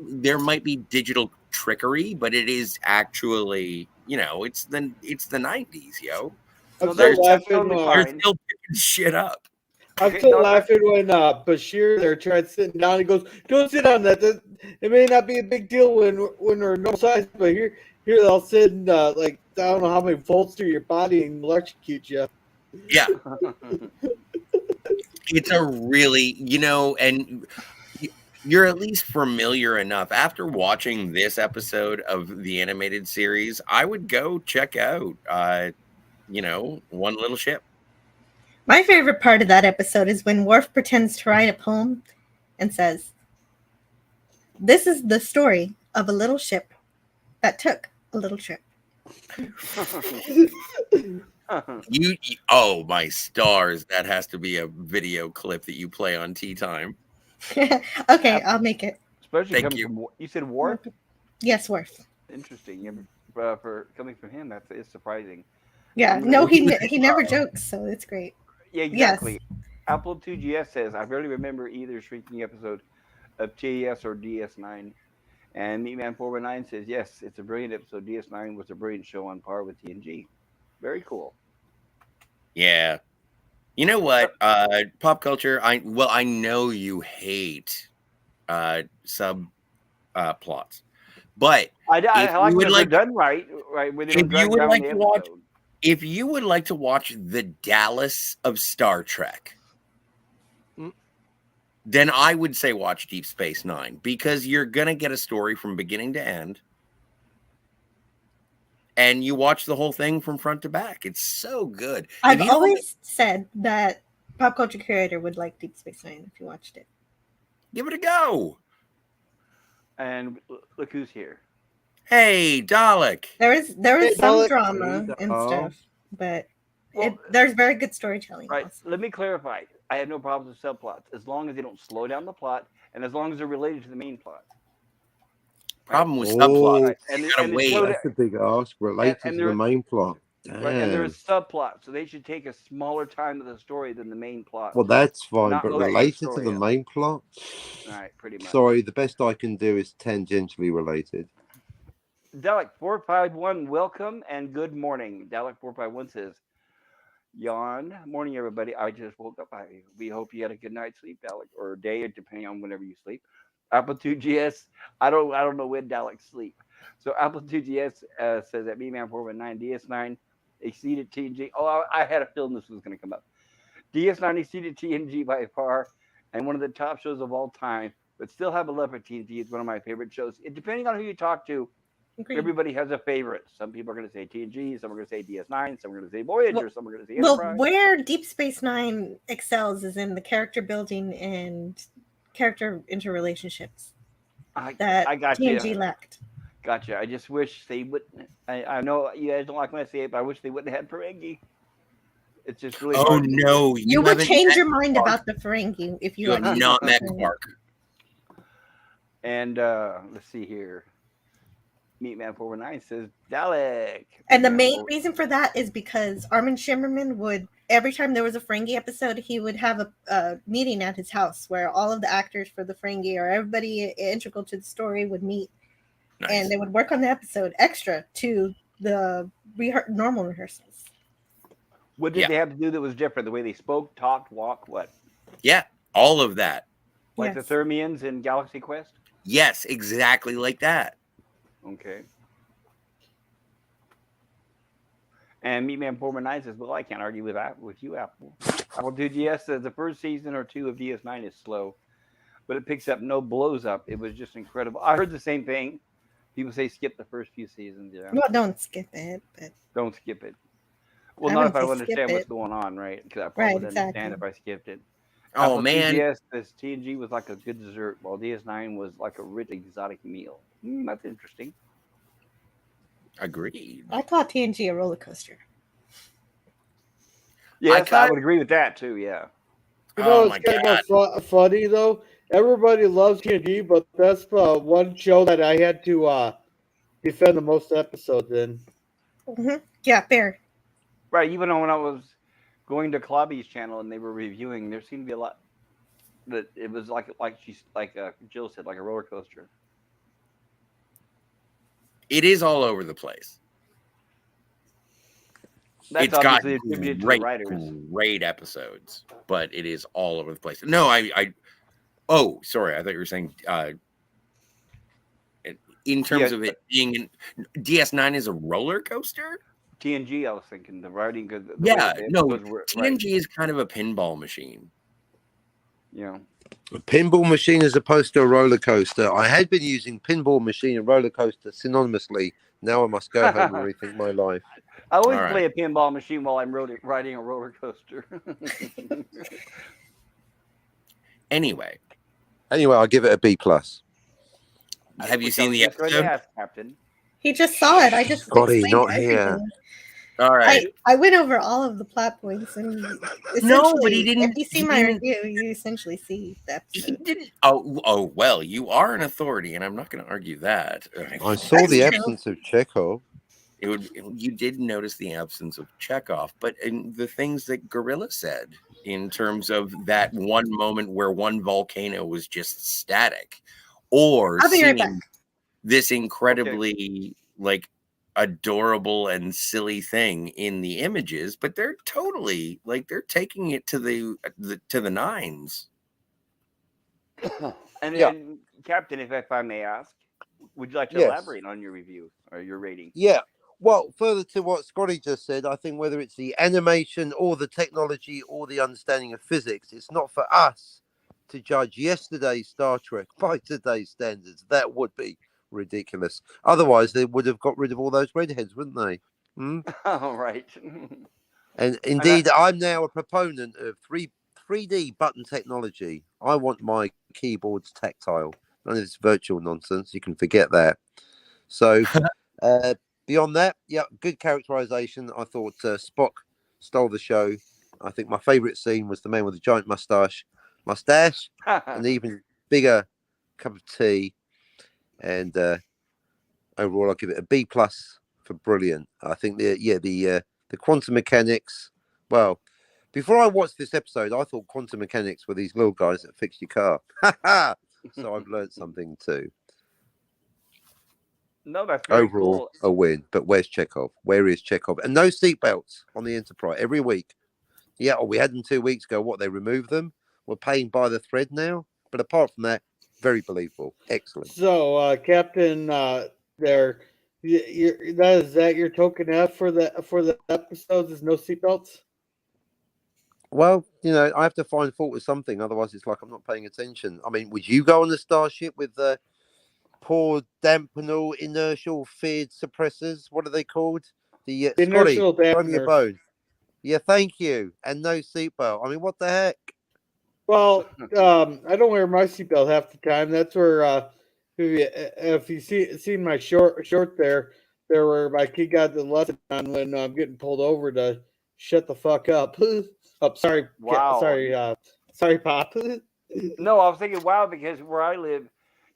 digital trickery, but it is actually, it's the 90s, yo. I'm No, still that's laughing. totally You're fine. still picking shit up. I'm Okay, still no, laughing when Bashir there tried sitting down. He goes, "Don't sit on that. It may not be a big deal when we're no size, but here they'll sit and like I don't know how many volts through your body and electrocute you." Yeah, it's a really, and you're at least familiar enough. After watching this episode of the animated series, I would go check out, One Little Ship. My favorite part of that episode is when Worf pretends to write a poem and says, "This is the story of a little ship that took a little trip." Oh my stars! That has to be a video clip that you play on tea time. Okay, I'll make it. Especially Thank coming you. from you said Worf. Yes, Worf. Interesting. For coming from him, it's surprising. Yeah, no, he never jokes, so it's great. Yeah, exactly. Apple 2GS says, I barely remember either shrinking episode of TES or DS9. And Meatman 419 says, yes, it's a brilliant episode. DS9 was a brilliant show on par with TNG. Very cool. Yeah. You know what? Pop culture. I know you hate sub plots, but I like you when would they're like done right. When they don't if you drag would down like the to watch episode. if you would like to watch the Dallas of Star Trek, then I would say watch Deep Space Nine, because you're gonna get a story from beginning to end, and you watch the whole thing from front to back. It's so good. I've If you don't- always said that Pop Culture Curator would like Deep Space Nine if you watched it. give it a go. And look who's here. Hey, Dalek. There is Hey, some Dalek. drama and Oh. stuff, but Well, there's very good storytelling. right. Also. Let me clarify. I have no problems with subplots as long as they don't slow down the plot and as long as they're related to the main plot. Problem with Oh, subplots. Right. And, You gotta and they wait. slow That's a big ask. Related and to the main plot. right, and Damn. there's subplots, so they should take a smaller time of the story than the main plot. Well, that's fine, Not but load the related to story the up. main plot. Right, pretty much. Sorry, the best I can do is tangentially related. Dalek 451, welcome and good morning. Dalek 451 says, "Yawn, morning everybody. I just woke up. We hope you had a good night's sleep, Dalek, or a day, depending on whenever you sleep." Apple 2GS, I don't know when Dalek sleep. So Apple 2GS says that Me-Man 419 DS9 exceeded TNG. Oh, I had a feeling this was going to come up. DS9 exceeded TNG by far, and one of the top shows of all time. But still have a love for TNG. It's one of my favorite shows. Depending on who you talk to, Agreed. everybody has a favorite. Some people are going to say TNG, some are going to say DS9, some are going to say Voyager, Well- some are going to say Well, Enterprise. where Deep Space Nine excels is in the character building and character interrelationships that I got TNG you. lacked. Gotcha. I just wish they wouldn't. I know you guys don't like when I say it, but I wish they wouldn't have had Ferengi. It's just really Oh hard. no, You would haven't change met your mind Quark. about the Ferengi if you You have actually not saw met Ferengi. Quark. And let's see here. Meatman 419 says Dalek. And the Meatman main 4- reason for that is because Armin Shimmerman would, every time there was a Ferengi episode, he would have a meeting at his house where all of the actors for the Ferengi or everybody integral to the story would meet, Nice. and they would work on the episode extra to the normal rehearsals. What did Yeah. they have to do that was different? The way they spoke, talked, walked, what? Yeah, all of that. Like Yes. the Thermians in Galaxy Quest? Yes, exactly like that. Okay. And Meatman 419 says, well, I can't argue with that with you, Apple. Apple 2GS says the first season or two of DS9 is slow, but it picks up no blows up. It was just incredible. I heard the same thing. People say skip the first few seasons. Yeah. Well, don't skip it, but Don't skip it. Well, I not if wouldn't I say skip understand what's it. going on, right? Because I probably Right, would understand exactly. if I skipped it. Oh Apple man, 2GS says TNG was like a good dessert, while DS9 was like a rich exotic meal. That's interesting. agreed. I call TNG a roller coaster. Yes, I kinda- would agree with that too. Yeah. You know, Oh my it's kind of funny though. Everybody loves TNG, but that's the one show that I had to defend the most episodes in. Yeah, fair. Right. Even when I was going to Klobby's channel and they were reviewing, there seemed to be a lot that it was like Jill said, like a roller coaster. It is all over the place. That's It's got obviously attributed to the great, writers. great episodes, but it is all over the place. No, oh, sorry. I thought you were saying, in terms Yeah. of it being DS9 is a roller coaster. TNG, I was thinking the writing. The Yeah, way the no, episodes were- TNG is kind of a pinball machine. Yeah. A pinball machine as opposed to a roller coaster. I had been using pinball machine and roller coaster synonymously. Now I must go home and rethink my life. I always All right. play a pinball machine while I'm riding a roller coaster. Anyway, Anyway, I give it a B plus. have you Which I seen was the just going to episode? ask, Captain. He just saw it. I just Scotty, explained not here. everything. All right. I went over all of the plot points, and No, but he essentially, didn't- If you see he my didn't- review, you essentially see the He episode. didn't. Oh, well, you are an authority, and I'm not going to argue that. I saw the That's true. absence of Chekhov. You did notice the absence of Chekhov, but in the things that Gorilla said in terms of that one moment where one volcano was just static, or I'll be right seeing back. this incredibly like adorable and silly thing in the images, but they're totally like they're taking it to the nines. And Yeah. then, Captain, if I may ask, would you like to Yes. elaborate on your review or your rating? Yeah. Well, further to what Scotty just said, I think whether it's the animation or the technology or the understanding of physics, it's not for us to judge yesterday's Star Trek by today's standards. That would be ridiculous. Otherwise, they would have got rid of all those redheads, wouldn't they? Hmm? All right. And indeed, I'm now a proponent of 3D button technology. I want my keyboards tactile. None of this virtual nonsense. You can forget that. So, beyond that, yeah, good characterization. I thought Spock stole the show. I think my favorite scene was the man with the giant mustache, and even bigger cup of tea. And overall, I'll give it a B plus for brilliant. I think the quantum mechanics. Well, before I watched this episode, I thought quantum mechanics were these little guys that fix your car. So I've learned something too. No, that's very Overall, cool. a win. But where's Chekhov? Where is Chekhov? And no seatbelts on the Enterprise every week. Yeah, we had them 2 weeks ago. What, they removed them? We're paying by the thread now. But apart from that, very believable. Excellent. So, Captain, there, that your token F for the episodes is no seatbelts. Well, I have to find fault with something. Otherwise, it's like I'm not paying attention. I mean, would you go on the Starship with the poor dampenal inertial field suppressors? What are they called? The Scotty, Inertial throw me a dampeners. bone. Yeah, thank you. And no seatbelt. I mean, what the heck? Well, I don't wear my seatbelt half the time. That's where if you seen my short there where my kid got the lesson on when I'm getting pulled over to shut the fuck up. Oh, sorry. Wow. Sorry, Pop. No, I was thinking, wow, because where I live,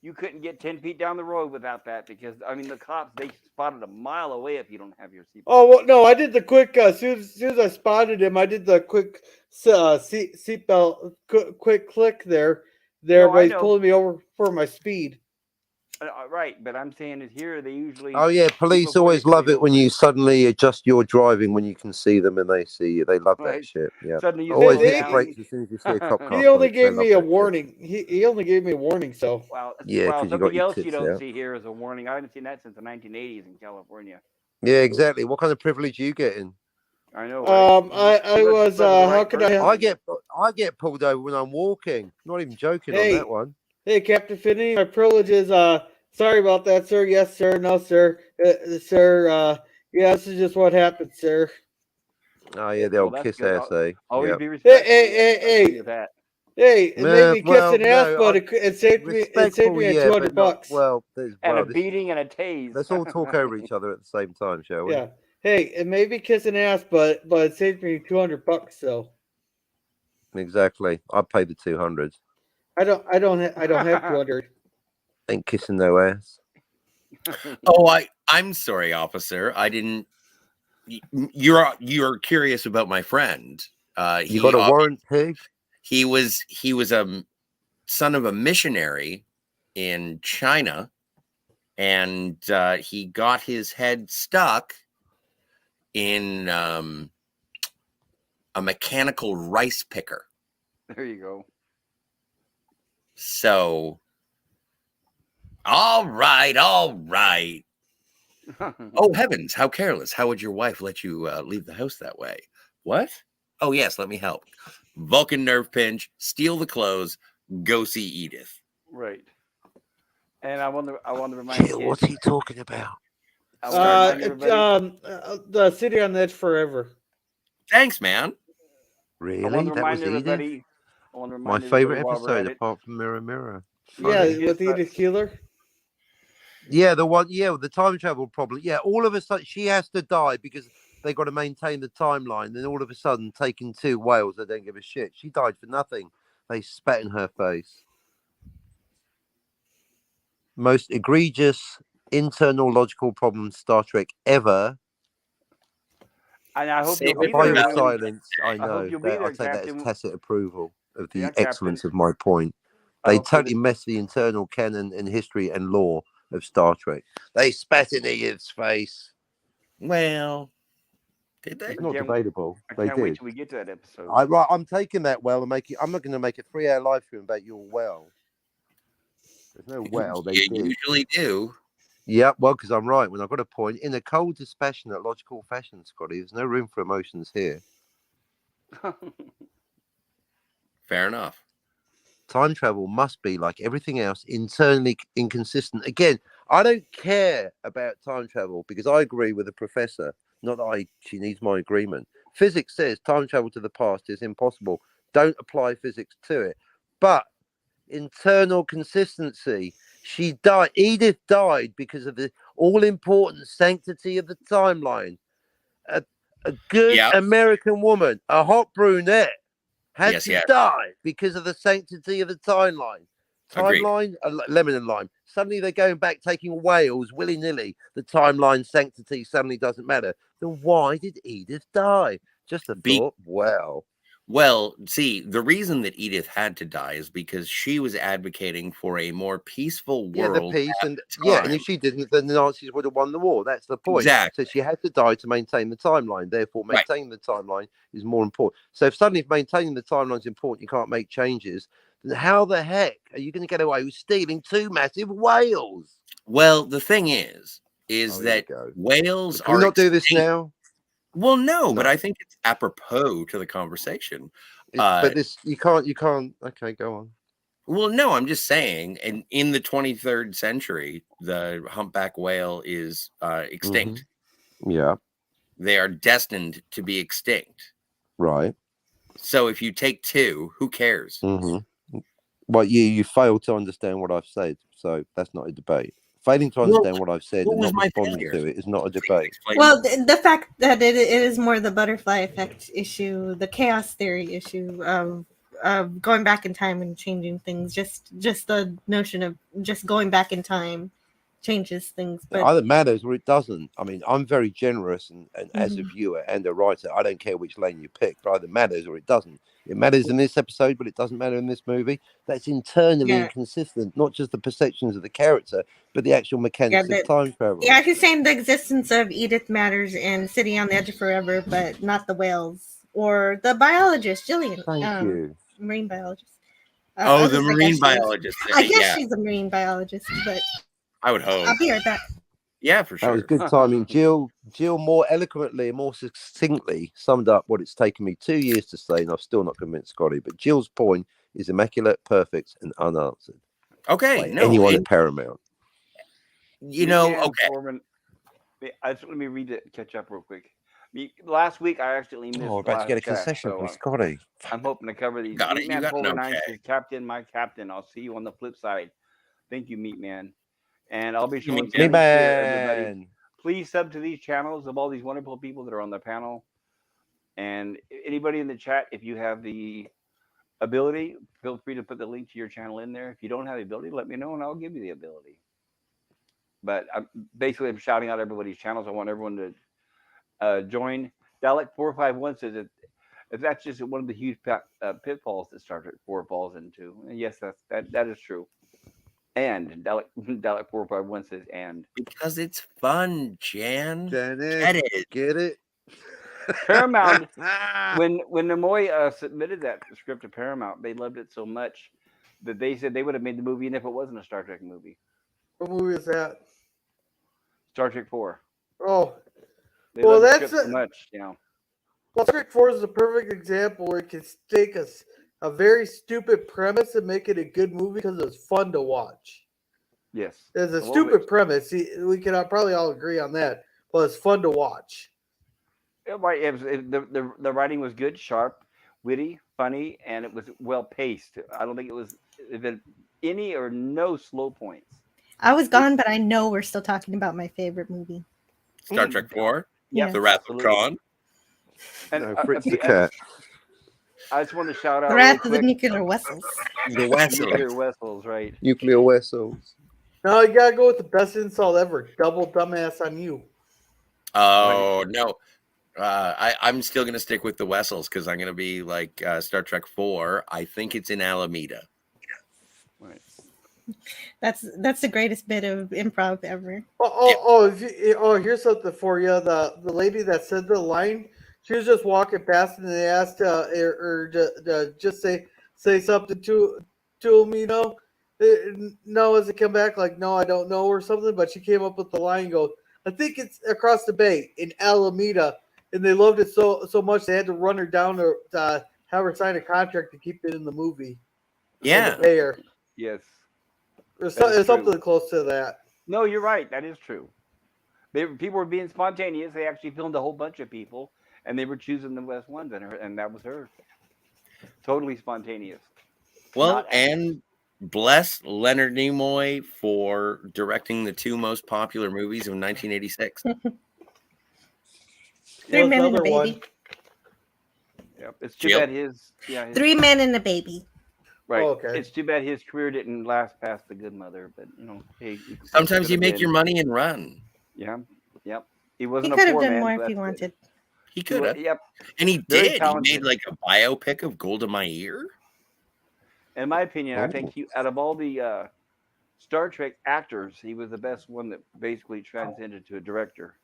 you couldn't get 10 feet down the road without that because, I mean, the cops, they spotted a mile away if you don't have your seatbelt. Oh well, no, I did the quick. As soon as I spotted him, I did the quick seatbelt quick click there. No, But I he's know. pulling me over for my speed. Right, but I'm saying is here, they usually... Oh, yeah, police people always avoid love it when you suddenly adjust your driving when you can see them and they see you. They love that Right. shit. Yeah. Suddenly you Always slow hit the down. brakes as soon as you see a cop car. He only folks. They gave love me a that shit. warning. He only gave me a warning. So Wow. Yeah, Wow, 'cause you got something your else you tits don't out. see here is a warning. I haven't seen that since the 1980s in California. Yeah, exactly. What kind of privilege are you getting? I know. Right? I was how could I? I get pulled over when I'm walking. Not even joking on Hey. that one. Hey, Captain Finney, my privilege is sorry about that, sir. Yes, sir. No, sir. Sir. Yeah, this is just what happened, sir. Oh yeah, the old that's kiss good. ass, eh? Always Yep. be respectful. Hey. I'll give you that. Hey, it made me kiss Well, an ass, no, but it saved me. It saved Respectful, me at yeah, $200 but not bucks. well. And a This- beating and a tase. Let's all talk over each other at the same time, shall we? Yeah. Hey, it made me kiss an ass, but it saved me $200 bucks. So Exactly. I paid the 200. I don't have 200. Ain't kissing no ass. Oh, I'm sorry, officer. I didn't. You're curious about my friend. You got a warrant, pig? He was a son of a missionary in China, and he got his head stuck in a mechanical rice picker. There you go. So, all right. Oh, heavens, how careless. How would your wife let you leave the house that way? What? Oh, yes, let me help. Vulcan nerve pinch, steal the clothes, go see Edith. Right. And I want to remind Jill, kids. what's he talking about? I want to remind everybody. The City on the Edge Forever. Thanks, man. I want Really? to That remind was Edith? everybody. I want to My remind everybody favorite while we're episode, at it. apart from Mirror Mirror. Yeah, Funny. with Edith Keeler. Yeah, the one. Yeah, the time travel problem. Yeah, all of a sudden she has to die because they got to maintain the timeline. Then all of a sudden, taking 2 whales, they don't give a shit. She died for nothing. They spat in her face. Most egregious internal logical problem Star Trek ever. And I hope Save you'll it be for By there. your about When we, silence, I I know hope you'll be that. I there, take that as Captain. tacit approval of the Yeah, Captain. excellence of my point. I They hope you'll totally messed the internal canon and history and lore of Star Trek. They spat in Edith's face. Well, did they? It's not can't- debatable. I They can't wait did. till we get to that episode. I'm taking that well and making. I'm not going to make a 3-hour live stream about your well. There's no well. They You did. usually do. Yeah, well, because I'm right. When I've got a point, in a cold, dispassionate, logical fashion, Scotty, there's no room for emotions here. Fair enough. Time travel must be, like everything else, internally inconsistent. Again, I don't care about time travel because I agree with the professor. Not that she needs my agreement. Physics says time travel to the past is impossible. Don't apply physics to it. But internal consistency. She died. Edith died because of the all-important sanctity of the timeline. A good Yep. American woman, a hot brunette, had Yes, to yes. die because of the sanctity of the timeline. Agreed. Timeline, lemon and lime. Suddenly they're going back taking whales willy-nilly. The timeline sanctity suddenly doesn't matter. Then why did Edith die? Just a thought. Well, see, the reason that Edith had to die is because she was advocating for a more peaceful world. Yeah, the peace, at and the yeah, and time. if she didn't, then the Nazis would have won the war. That's the point. Exactly. So she had to die to maintain the timeline. Therefore, Right. maintaining the timeline is more important. So if suddenly maintaining the timeline is important, you can't make changes. Then how the heck are you going to get away with stealing 2 massive whales? Well, the thing is Here we that go. whales Can we are not do this extinct. now? Well, no, but No. I think it's apropos to the conversation. But this you can't. Okay, go on. Well, no, I'm just saying, and in the 23rd century, the humpback whale is extinct. Yeah, They are destined to be extinct. right. So if you take 2, who cares? Well, you fail to understand what I've said, so that's not a debate. Failing to understand what I've said what and was not my responding failure? to it is not a Please debate. explain. Well, the fact that it is more the butterfly effect issue, the chaos theory issue of going back in time and changing things. Just the notion of just going back in time changes things. It But either matters or it doesn't. I mean, I'm very generous, and as a viewer and a writer, I don't care which lane you pick, but either matters or it doesn't. It matters in this episode, but it doesn't matter in this movie. That's internally Yeah. inconsistent, not just the perceptions of the character, but the actual mechanics of time travel. yeah, he's saying the existence of Edith matters in City on the Edge of Forever, but not the whales or the biologist, Jillian. Thank you. Marine biologist. The Others, I marine guess biologist. I guess Yeah, she's a marine biologist, but I would hope. I'll be right back. Yeah, for That was sure. good timing. Jill more eloquently and more succinctly summed up what it's taken me 2 years to say, and I've still not convinced Scotty. But Jill's point is immaculate, perfect, and unanswered Okay, by no, anyone at Paramount. you know, Leanne okay. Foreman, let me read it. Catch up real quick. Last week I actually missed Oh, we're the about to get a last chat, concession so from Scotty. I'm hoping to cover these. Got it. You Meatman got an 419 okay. says, "Captain, my captain. I'll see you on the flip side." Thank you, Meatman. And I'll be You showing mean some Me links here, everybody. man. Please sub to these channels of all these wonderful people that are on the panel. And anybody in the chat, if you have the ability, feel free to put the link to your channel in there. If you don't have the ability, let me know and I'll give you the ability. But I'm shouting out everybody's channels. I want everyone to join. Dalek451 says if that's just one of the huge pitfalls that Star Trek 4 falls into. And yes, that is true. And Dalek451 says and. Because it's fun, Jan. Janet, get it? Paramount, when Nimoy submitted that script to Paramount, they loved it so much that they said they would have made the movie even if it wasn't a Star Trek movie. What movie is that? Star Trek 4. Oh, They well, loved the that's script so much, you know. Well, Star Trek 4 is a perfect example where it can take a very stupid premise and make it a good movie because it's fun to watch. Yes. It's a Well, stupid premise. We can probably all agree on that, but it's fun to watch. Right. The writing was good, sharp, witty, funny, and it was well paced. I don't think it was even any or no slow points. I was gone, but I know we're still talking about my favorite movie. Star Trek 4, Yep, The Wrath absolutely. of Khan. And No, Fritz the cat. I just want to shout out The really Wrath of the quick. Nuclear Vessels. The Wessel. Nuclear vessels, right? Nuclear vessels. No, you gotta go with the best insult ever. Double dumbass on you. Oh, no. I'm still going to stick with the Wessels because I'm going to be like Star Trek 4. I think it's in Alameda. Right. That's the greatest bit of improv ever. Here's something for you. The lady that said the line, she was just walking past and they asked to just say something to him, you know. No, as it come back like, no, I don't know or something, but she came up with the line, goes, I think it's across the bay in Alameda, and they loved it so much they had to run her down to have her sign a contract to keep it in the movie. Yeah. To pay her. Yes. There's That is something true. close to that. No, you're right. That is true. People were being spontaneous. They actually filmed a whole bunch of people, and they were choosing the best ones, and that was her. Totally spontaneous. Well, Not and bless Leonard Nimoy for directing the two most popular movies of 1986. Three Men and a another Baby. one. Yep. It's too Jill? bad his 3 Men and a Baby. right. Oh, okay. It's too bad his career didn't last past The Good Mother, but hey, Sometimes you make your money and run. Yeah. Yep. He He wasn't could a have poor done man. more so if he that's good. wanted. He could have. Yep. And he Very did. He talented. made like a biopic of Golda Meir. In my opinion, I Oh. think out of all the Star Trek actors, he was the best one that basically transcended to a director.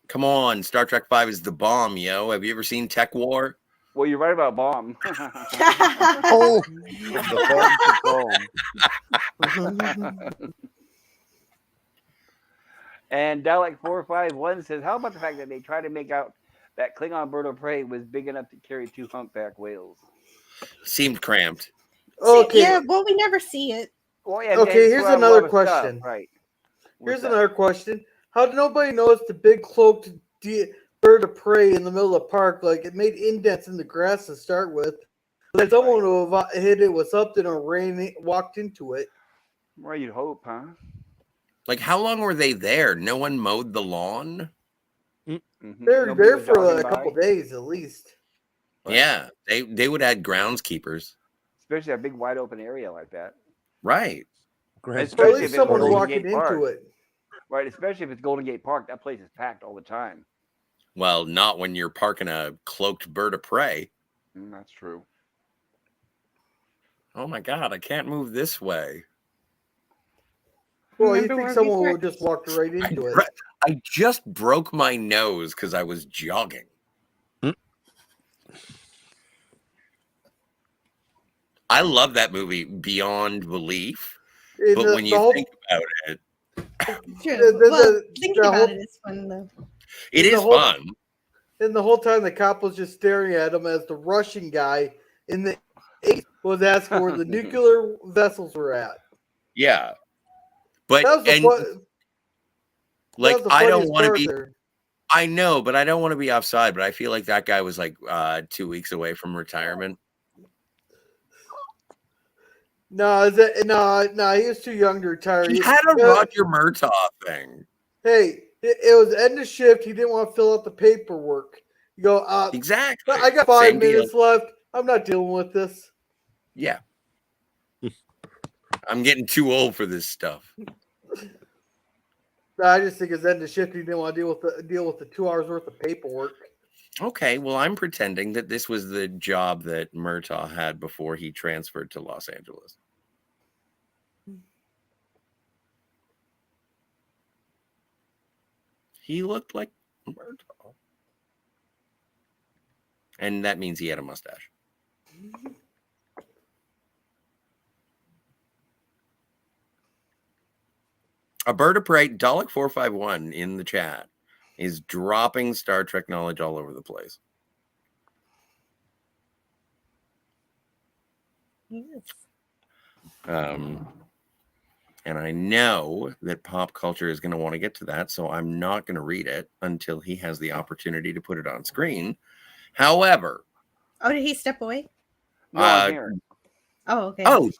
Come on, Star Trek 5 is the bomb, yo. Have you ever seen Tech War? Well, you're right about Bomb. Oh, from the bomb to bomb. And Dalek451 says, how about the fact that they tried to make out that Klingon bird of prey was big enough to carry 2 humpback whales? Seemed cramped. Okay. Yeah, well, we never see it. Well, yeah, Okay, they here's throw out a another lot of stuff, question. right. Here's What's that? another question. How did nobody notice the big cloaked bird of prey in the middle of the park? Like, it made indents in the grass to start with. But someone would have hit it with something or walked into it. Well, you'd hope, huh? Like, how long were they there? No one mowed the lawn? Mm-hmm. They're Nobody there was for jogging a by, couple days at least. Right. Yeah, they would add groundskeepers. especially a big wide open area like that. Right. Or at Especially if least it's someone's Golden walking Gate Park. into it. Right, especially if it's Golden Gate Park. That place is packed all the time. Well, not when you're parking a cloaked bird of prey. That's true. Oh my God, I can't move this way. Well, you Remember think where someone we would just walk right into it. I just broke my nose because I was jogging. I love that movie beyond belief. And But when you think about it, True. Well, thinking about it is fun, though. it is fun. And the whole time the cop was just staring at him as the Russian guy in the 80s was asking where the nuclear vessels were at. Yeah. But That was the and fun, like that was the I don't funniest want to part be there. I know, but I don't want to be offside, but I feel like that guy was like 2 weeks away from retirement. No, he was too young to retire. He had a Roger Murtaugh thing. Hey, it was end of shift. He didn't want to fill out the paperwork. You go, Exactly. I got 5 minutes left. I'm not dealing with this. Yeah. I'm getting too old for this stuff. I just think it's end of shift. He didn't want to deal with the 2 hours worth of paperwork. Okay, well, I'm pretending that this was the job that Murtaugh had before he transferred to Los Angeles. He looked like Murtaugh. And that means he had a mustache. A bird of prey, Dalek451 in the chat is dropping Star Trek knowledge all over the place. Yes. And I know that pop culture is going to want to get to that, so I'm not going to read it until he has the opportunity to put it on screen. However, Oh, did he step away? No, I'm here. Oh, okay. Oh,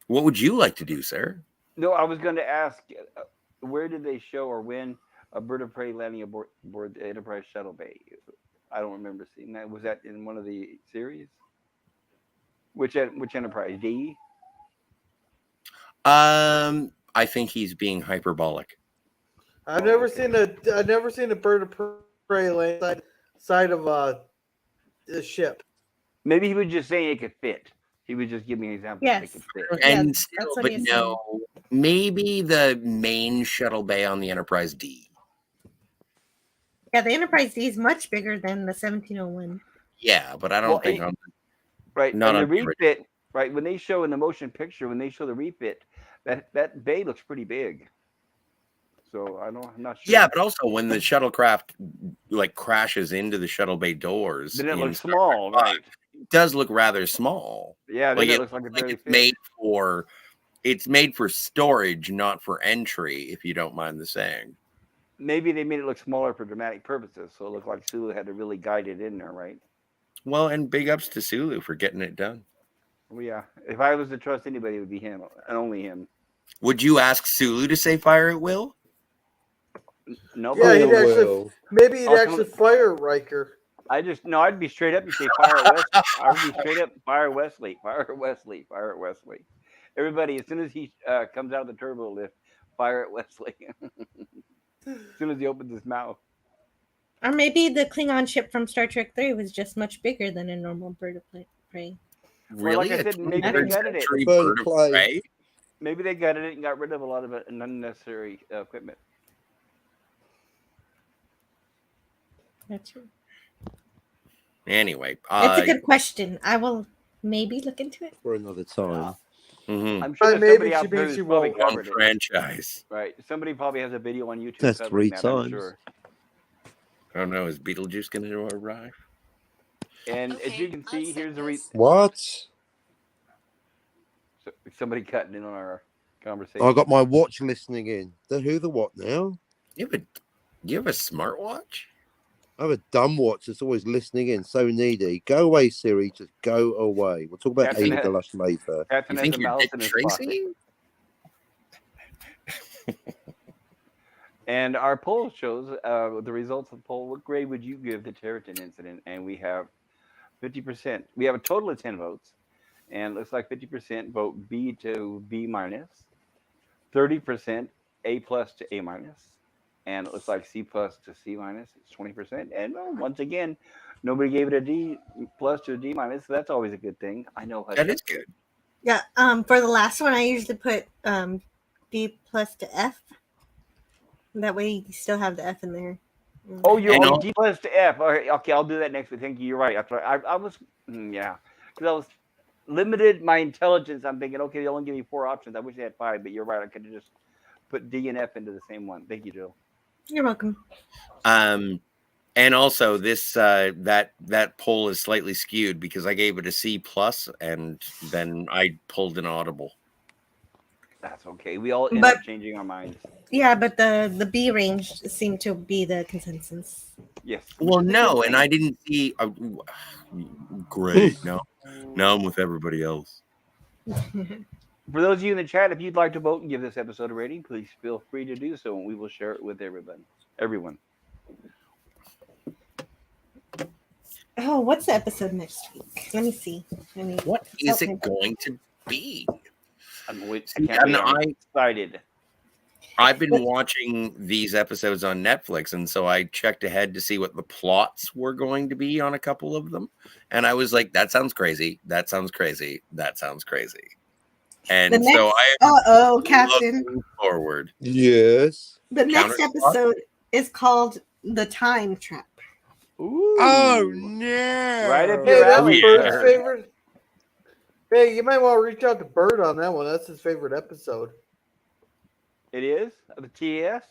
what would you like to do, sir? No, I was going to ask, where did they show or when a bird of prey landing aboard the Enterprise shuttle bay? I don't remember seeing that. Was that in one of the series? Which Enterprise? D? I think he's being hyperbolic. I've Oh, never okay. seen a bird of prey land side of a ship. Maybe he was just saying it could fit. He was just giving me an example. Yes. It could fit. Yeah, And that's still, what but he's no, maybe the main shuttle bay on the Enterprise D. Yeah, the Enterprise D is much bigger than the 1701. Yeah, but I don't Well, think right, not and the on the original. refit, right, when they show in the motion picture, when they show the refit, that bay looks pretty big. So I'm not sure. Yeah, but also when the shuttlecraft like crashes into the shuttle bay doors, Then it in looks Star Trek small, 5, right? it does look rather small. Yeah, Like then it it looks like looks it like barely it's fits. made for storage, not for entry, if you don't mind the saying. Maybe they made it look smaller for dramatic purposes, so it looked like Sulu had to really guide it in there, right? Well, and big ups to Sulu for getting it done. Well, yeah. If I was to trust anybody, it would be him and only him. Would you ask Sulu to say fire at will? No, Yeah, but he'd actually Will. maybe he'd I'll actually fire Riker. I'd be straight up. You say fire at Wesley. I would be straight up. Fire at Wesley. Fire at Wesley. Fire at Wesley. Everybody, as soon as he comes out of the turbo lift, fire at Wesley. As soon as he opens his mouth. Or maybe the Klingon ship from Star Trek 3 was just much bigger than a normal bird of prey. Well, like Really? I A said, maybe they 23rd gutted it. century Bird of bird of prey. prey? Maybe they gutted it and got rid of a lot of unnecessary equipment. That's true. Anyway, It's a good question. I will maybe look into it. For another time. mhm. I'm sure there's Maybe somebody she out there means who's she probably won't. Wrong covered it. franchise. Right. Somebody probably has a video on YouTube That's covering 3 that, I'm times. sure. Oh no, is Beetlejuice going to arrive? And as you can see, here's the What? somebody cutting in on our conversation. I got my watch listening in. Who the what now? You have a smartwatch? I have a dumb watch that's always listening in. So needy. Go away, Siri. Just go away. We'll talk about Captain English later. Captain You has think a you're mouse Dick in his pocket. Tracy? And our poll shows the results of the poll. What grade would you give the Terratin Incident? And we have 50%. We have a total of 10 votes. And it looks like 50% vote B to B minus, 30% A plus to A minus, and it looks like C plus to C minus. It's 20%. And once again, nobody gave it a D plus to a D minus. So that's always a good thing. I know That is good. Yeah. For the last one, I usually put D plus to F. That way, you still have the F in there. Oh, you're And D plus to F. Okay, I'll do that next week. Thank you. You're right. I was, yeah, because I was limited my intelligence. I'm thinking, okay, they only give me 4 options. I wish they had 5, but you're right. I could have just put D and F into the same one. Thank you, Jill. You're welcome. And also this that poll is slightly skewed because I gave it a C plus and then I pulled an audible. That's okay. We all end up changing our minds. Yeah, but the B range seemed to be the consensus. Yes. Well, no, and I didn't see. Great. Now I'm with everybody else. For those of you in the chat, if you'd like to vote and give this episode a rating, please feel free to do so, and we will share it with everyone. Oh, what's the episode next week? Let me see. What is it going to be? I'm excited. I've been watching these episodes on Netflix, and so I checked ahead to see what the plots were going to be on a couple of them. And I was like, that sounds crazy. That sounds crazy. That sounds crazy. And so I am Captain. looking forward. Yes. The next episode is called The Time Trap. Ooh. Oh, no. Right up Hey, your that's alley, Bird's sir. favorite. Hey, you might want to reach out to Bird on that one. That's his favorite episode. It is? The TAS?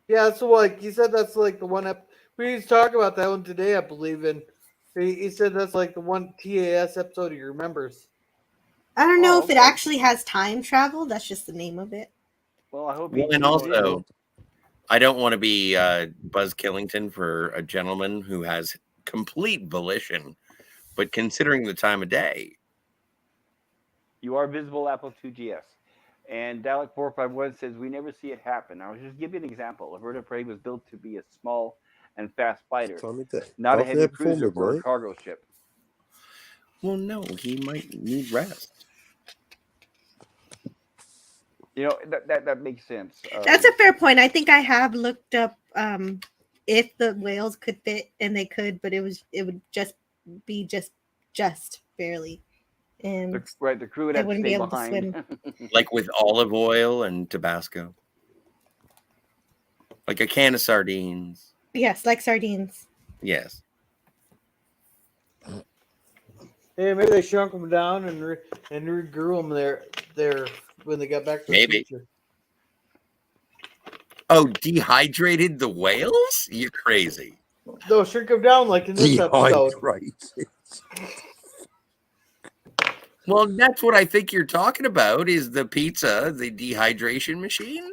Yeah, so like he said, that's like the one we need to talk about that one today, I believe. And He said that's like the one TAS episode he remembers. I don't know if it okay. actually has time travel. That's just the name of it. Well, I hope Well, he and tuned in. also, I don't want to be Buzz Killington for a gentleman who has complete volition, but considering the time of day, You are visible Apple 2GS. And Dalek451 says, we never see it happen. I'll just give you an example. A bird of prey was built to be a small and fast fighter, Time of day. not a Half an heavy hour before cruiser or a midnight. cargo ship. well, no, he might need rest. You know, that makes sense. That's a fair point. I think I have looked up if the whales could fit, and they could, but it would just be just barely, and the crew would they have to wouldn't be stay able to behind. swim. Like with olive oil and Tabasco. Like a can of sardines. Yes, like sardines. Yes. Hey, maybe they shrunk them down and regrew them there when they got back to Maybe. the future. Oh, dehydrated the whales? You're crazy. No, shrink them down like in this episode. Dehydrated. Well, that's what I think you're talking about is the pizza, the dehydration machine.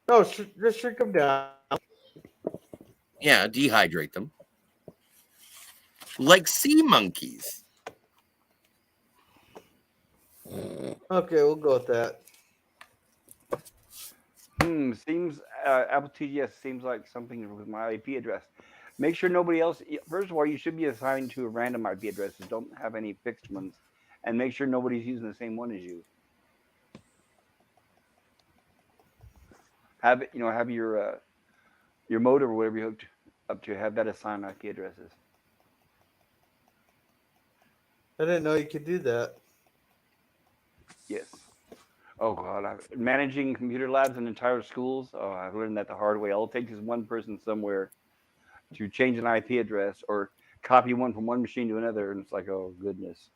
No, just shrink them down. Yeah, dehydrate them. Like sea monkeys. Okay, we'll go with that. Seems Apple TGS seems like something with my IP address. Make sure nobody else. First of all, you should be assigned to a random IP addresses. Don't have any fixed ones, and make sure nobody's using the same one as you. Have it, have your modem or whatever you hooked up to have that assigned IP addresses. I didn't know you could do that. Yes. Oh God, managing computer labs in entire schools. Oh, I've learned that the hard way. All it takes is one person somewhere to change an IP address or copy one from one machine to another, and it's like, oh goodness.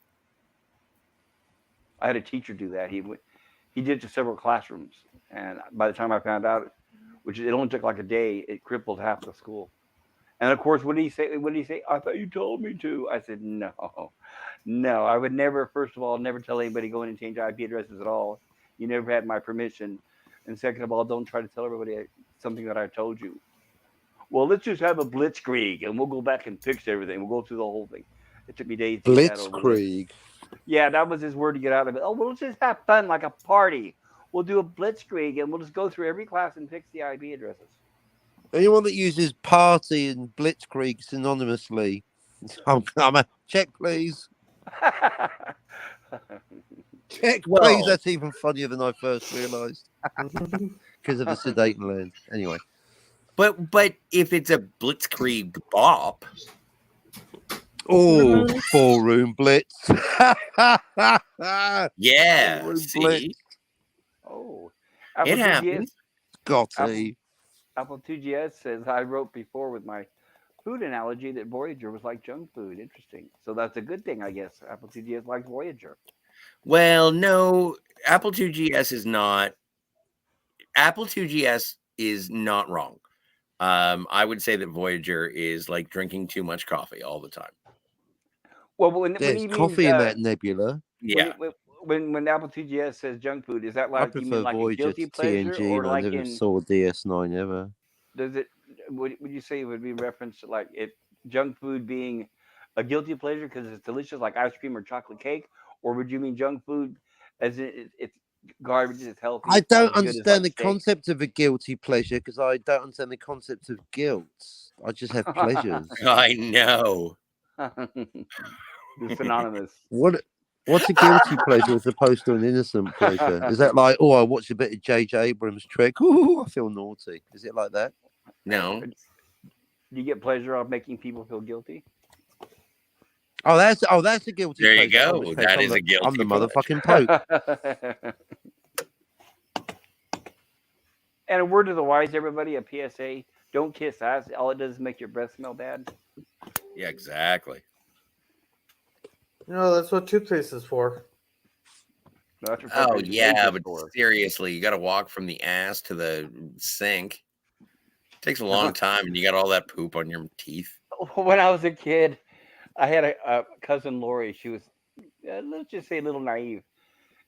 I had a teacher do that. He did it to several classrooms, and by the time I found out, which it only took like a day, it crippled half the school. And of course, what did he say? What did he say? I thought you told me to. I said no. I would never. First of all, never tell anybody go in and change IP addresses at all. You never had my permission. And second of all, don't try to tell everybody something that I told you. Well, let's just have a blitzkrieg and we'll go back and fix everything. We'll go through the whole thing. It took me days to get that over with. Blitzkrieg. Yeah, that was his word to get out of it. Oh, well, let's just have fun like a party. We'll do a blitzkrieg and we'll just go through every class and fix the IP addresses. Anyone that uses party and blitzkrieg synonymously, I'm a check, please. Check, please. That's even funnier than I first realised because of the sedate land. Anyway, But if it's a blitzkrieg bop, oh, ballroom blitz. yeah, Ballroom see, blitz. Oh, it happens. Scotty. Apple 2GS says I wrote before with my food analogy that Voyager was like junk food. Interesting. So that's a good thing, I guess. Apple 2GS likes Voyager. Well, no, Apple 2GS is not. Apple 2GS is not wrong. I would say that Voyager is like drinking too much coffee all the time. Well, when There's he coffee means, in that nebula. Yeah. When Apple 2GS says junk food, is that I like you prefer mean like a Voyager guilty to pleasure TNG, or and I like never in? saw DS9 ever. Does it? Would you say it would be reference to like it junk food being a guilty pleasure because it's delicious, like ice cream or chocolate cake, or would you mean junk food as it's garbage, it's healthy? I It's not don't as good as understand like the steak? concept of a guilty pleasure because I don't understand the concept of guilt. I just have pleasures. I know. They're synonymous. What's a guilty pleasure as opposed to an innocent pleasure? Is that like, oh, I watched a bit of J.J. Abrams' Trek, ooh, I feel naughty? Is it like that? No. Do you get pleasure out of making people feel guilty? Oh, that's a guilty There you pleasure. go. Okay, That is a I'm guilty the motherfucking pleasure. Pope. And a word to the wise, everybody, a PSA: don't kiss ass. All it does is make your breath smell bad. Yeah, exactly. That's what toothpaste is for. No, that's what Oh fucking yeah, vape is but for. seriously, you got to walk from the ass to the sink. It takes a long time, and you got all that poop on your teeth. When I was a kid, I had a cousin Lori. She was, let's just say, a little naive,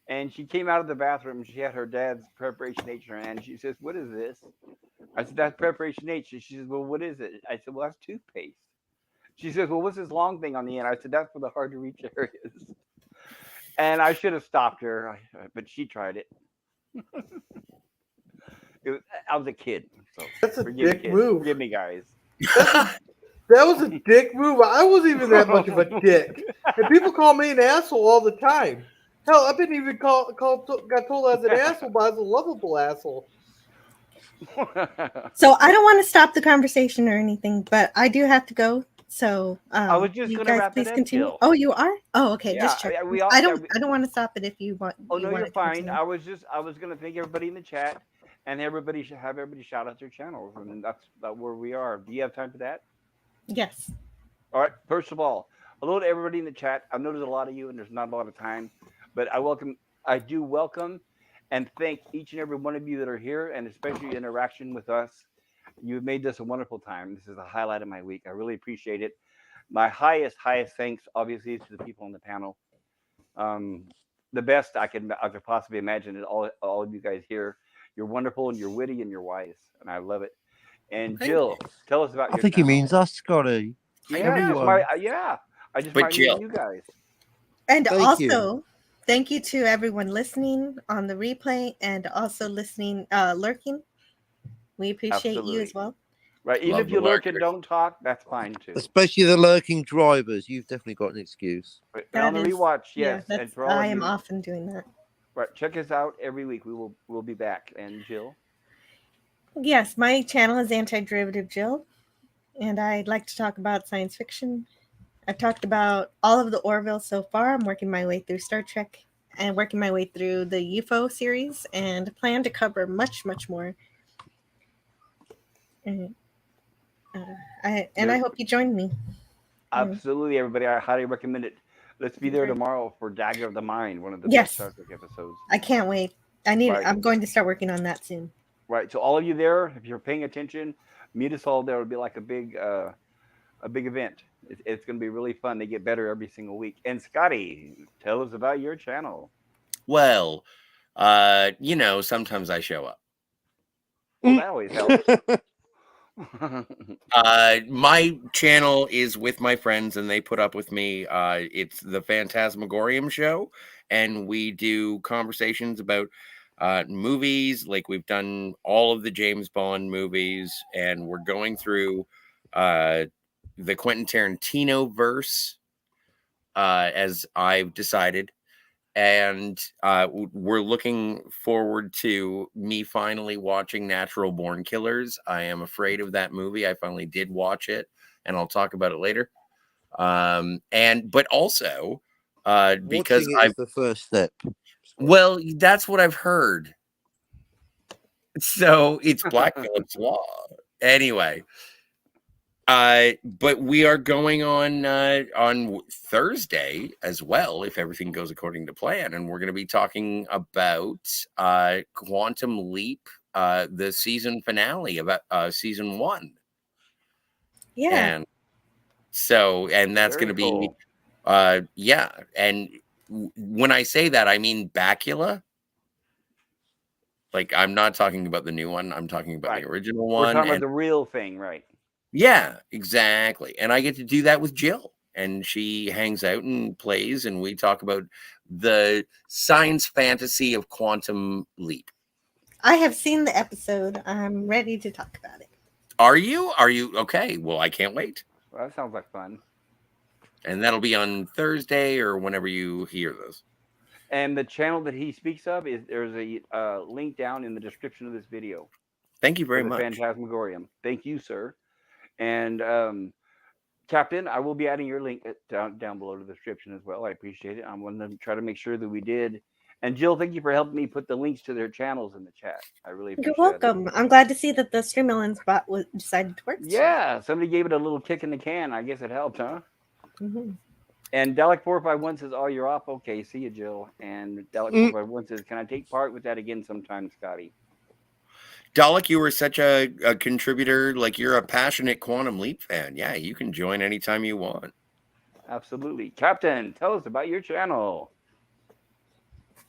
and she came out of the bathroom. She had her dad's preparation H in her hand. She says, "What is this?" I said, "That's preparation H." She says, "Well, what is it?" I said, "Well, that's toothpaste." She says, "Well, what's this long thing on the end?" I said, "That's for the hard to reach areas." And I should have stopped her, but she tried it. It was, I was a kid, so That's a forgive me, dick kids. move. Forgive me, guys. That was a dick move. I wasn't even that much of a dick. And people call me an asshole all the time. Hell, I've been even got told I was an asshole, but I was a lovable asshole. So I don't want to stop the conversation or anything, but I do have to go. So I was just you going to guys wrap please it up, continue. Jill. Oh, you are? Oh, okay. Yeah, Just check. we all. I Yeah, don't want to stop it if you want. oh you no, you're wanted to fine. continue. I was going to thank everybody in the chat, and everybody should have everybody shout out their channels, and that's where we are. Do you have time for that? Yes. All right. First of all, hello to everybody in the chat. I know there's a lot of you, and there's not a lot of time, but I do welcome, and thank each and every one of you that are here, and especially your interaction with us. You've made this a wonderful time. This is a highlight of my week. I really appreciate it. My highest thanks, obviously, is to the people on the panel. Um, the best I could possibly imagine is all of you guys here. You're wonderful and you're witty and you're wise, and I love it. And Thank Jill, tell us about I your think he channel. means us, Scotty. Yeah, Everyone. I just But might Jill. meet you guys. And Thank you. also, thank you to everyone listening on the replay and also listening, lurking. We appreciate you as Absolutely. well. Right, even Love if you the lurk and lurkers. don't talk, that's fine too. Especially the lurking drivers. You've definitely got an excuse. But on the rewatch, yes, Yeah, and for all I of am you, often doing that. right, check us out every week. We'll be back. And Jill, Yes, my channel is Antiderivative Jill, and I'd like to talk about science fiction. I've talked about all of the Orville so far. I'm working my way through Star Trek and working my way through the UFO series, and plan to cover much, much more. And I hope you join me. absolutely, everybody, I highly recommend it. Let's be there Great. tomorrow for Dagger of the Mind, one of the best Yes. Star Trek episodes. I can't wait. Right. I'm going to start working on that soon. Right. So all of you there, if you're paying attention, meet us all there. It'll be like a big event. It's going to be really fun. They get better every single week. And Scotty, tell us about your channel. Well, sometimes I show up. Well, that always helps. My channel is with my friends, and they put up with me. It's the Phantasmagorium Show, and we do conversations about movies. Like, we've done all of the James Bond movies, and we're going through the Quentin Tarantino verse, as I've decided. And we're looking forward to me finally watching Natural Born Killers. I am afraid of that movie. I finally did watch it, and I'll talk about it later. But also because Watching it is the first step. well, that's what I've heard. So it's Black Phillip's Law. Anyway. But we are going on Thursday as well, if everything goes according to plan, and we're going to be talking about Quantum Leap, the season finale about season 1. Yeah. And that's going to be yeah. And when I say that, I mean Bacula. Like, I'm not talking about the new one. I'm talking about the original one. We're talking about the real thing, right? Yeah, exactly. And I get to do that with Jill, and she hangs out and plays, and we talk about the science fantasy of Quantum Leap. I have seen the episode. I'm ready to talk about it. Are you? Okay? Well, I can't wait. Well, that sounds like fun. And that'll be on Thursday or whenever you hear this. And the channel that he speaks of there's a link down in the description of this video. Thank you very much. Phantasmagorium. Thank you, sir. And Captain, I will be adding your link down below to the description as well. I appreciate it. I'm going to try to make sure that we did. And Jill, thank you for helping me put the links to their channels in the chat. I really appreciate it. You're welcome. I'm glad to see that the Streamlabs bot decided to work. Yeah, somebody gave it a little kick in the can. I guess it helped, huh? Mm-hmm. And Dalek451 says, "Oh, you're off. Okay, see you, Jill." And Dalek451 says, "Can I take part with that again sometime, Scotty?" Dalek, you were such a contributor. Like, you're a passionate Quantum Leap fan. Yeah, you can join anytime you want. Absolutely. Captain, tell us about your channel.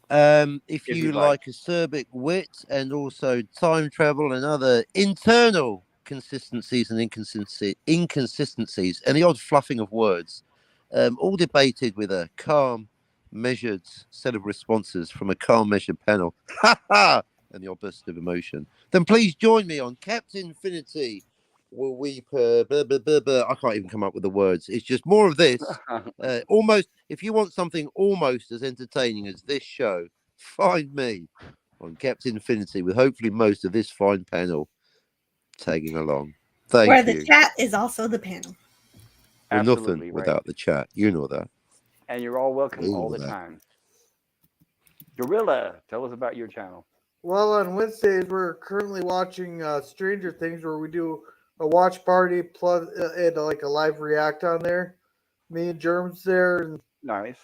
If If you you'd like. like acerbic wit and also time travel and other internal consistencies and inconsistencies and the odd fluffing of words, all debated with a calm, measured set of responses from a calm, measured panel, and the odd burst of emotion, then please join me on Captain Infinity. Will weep. Blah, blah, blah, blah. I can't even come up with the words. It's just more of this. Almost, if you want something almost as entertaining as this show, find me on Captain Infinity with hopefully most of this fine panel tagging along. Where Thank the you. chat is also the panel. We're nothing Absolutely right. without the chat. You know that. And you're all welcome We all know the that. time. Gorilla, tell us about your channel. Well, on Wednesdays we're currently watching Stranger Things, where we do a watch party plus and like a live react on there. Me and Germs there, and Nice.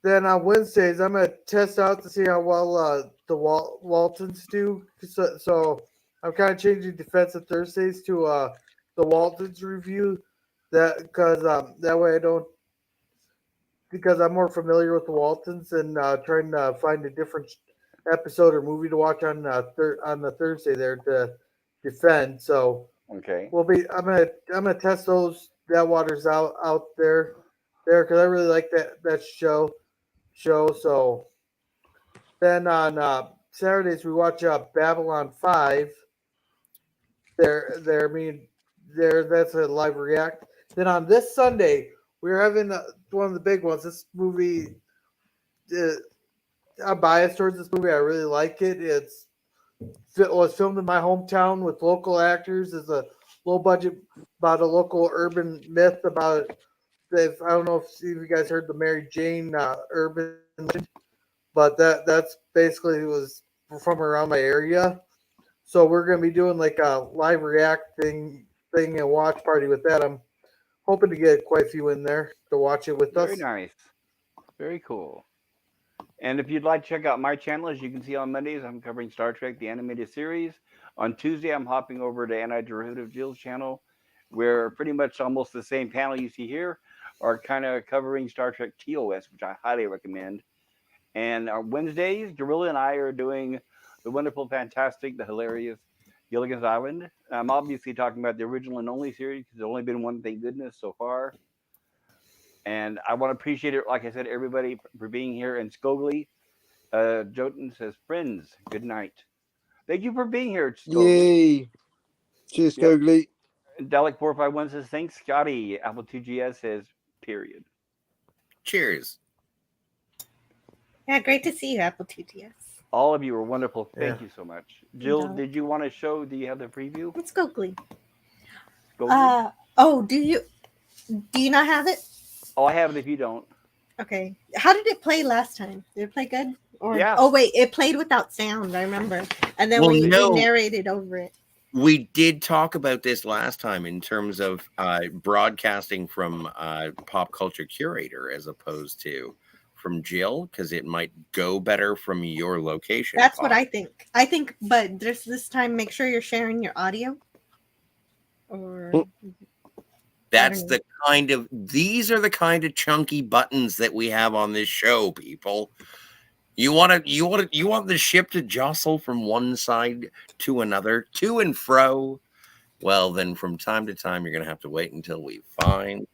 then on Wednesdays I'm gonna test out to see how well the Waltons do. So I'm kind of changing Defensive Thursdays to the Waltons review. That because that way I don't, because I'm more familiar with the Waltons and trying to find a different episode or movie to watch on on the Thursday there to defend. So Okay. I'm gonna test those that waters out there because I really like that show. So then on Saturdays we watch Babylon 5. There, I mean, there. That's a live react. Then on this Sunday we're having one of the big ones. This movie. Uh, I'm biased towards this movie. I really like it. It was filmed in my hometown with local actors. It's a low budget about a local urban myth about. If I don't know if you guys heard the Mary Jane urban legend, but that's basically was from around my area. So we're gonna be doing like a live react thing and watch party with that. I'm hoping to get quite a few in there to watch it with Very us. nice. Very cool. And if you'd like to check out my channel, as you can see on Mondays, I'm covering Star Trek, the animated series. On Tuesday, I'm hopping over to Antiderivative Jill's channel, where pretty much almost the same panel you see here are kind of covering Star Trek TOS, which I highly recommend. And on Wednesdays, Gorilla and I are doing the wonderful, fantastic, the hilarious Gilligan's Island. I'm obviously talking about the original and only series because there's only been one, thank goodness, so far. And I want to appreciate it, like I said, everybody for being here. And Scogli, Jotun says, friends, good night. Thank you for being here, Scogli. Yay. Cheers, Yep. Gogly. Dalek451 says, thanks, Scotty. Apple2GS says, period. Cheers. Yeah, great to see you, Apple TTS. All of you are wonderful. Thank Yeah. you so much. Jill, Dalek. did you want to show? Do you have the preview? Let's go, Glee. Scogli? Oh, do you not have it? Oh, I have it if you don't. Okay. How did it play last time? Did it play good? Or Yeah. oh wait, it played without sound, I remember. And then Well, we no. narrated over it. We did talk about this last time in terms of broadcasting from Pop Culture Curator as opposed to from Jill, because it might go better from your location. That's what I think. But this time, make sure you're sharing your audio. Or That's the kind of, these are the kind of chunky buttons that we have on this show, people. You want the ship to jostle from one side to another, to and fro. Well, then from time to time, you're going to have to wait until we find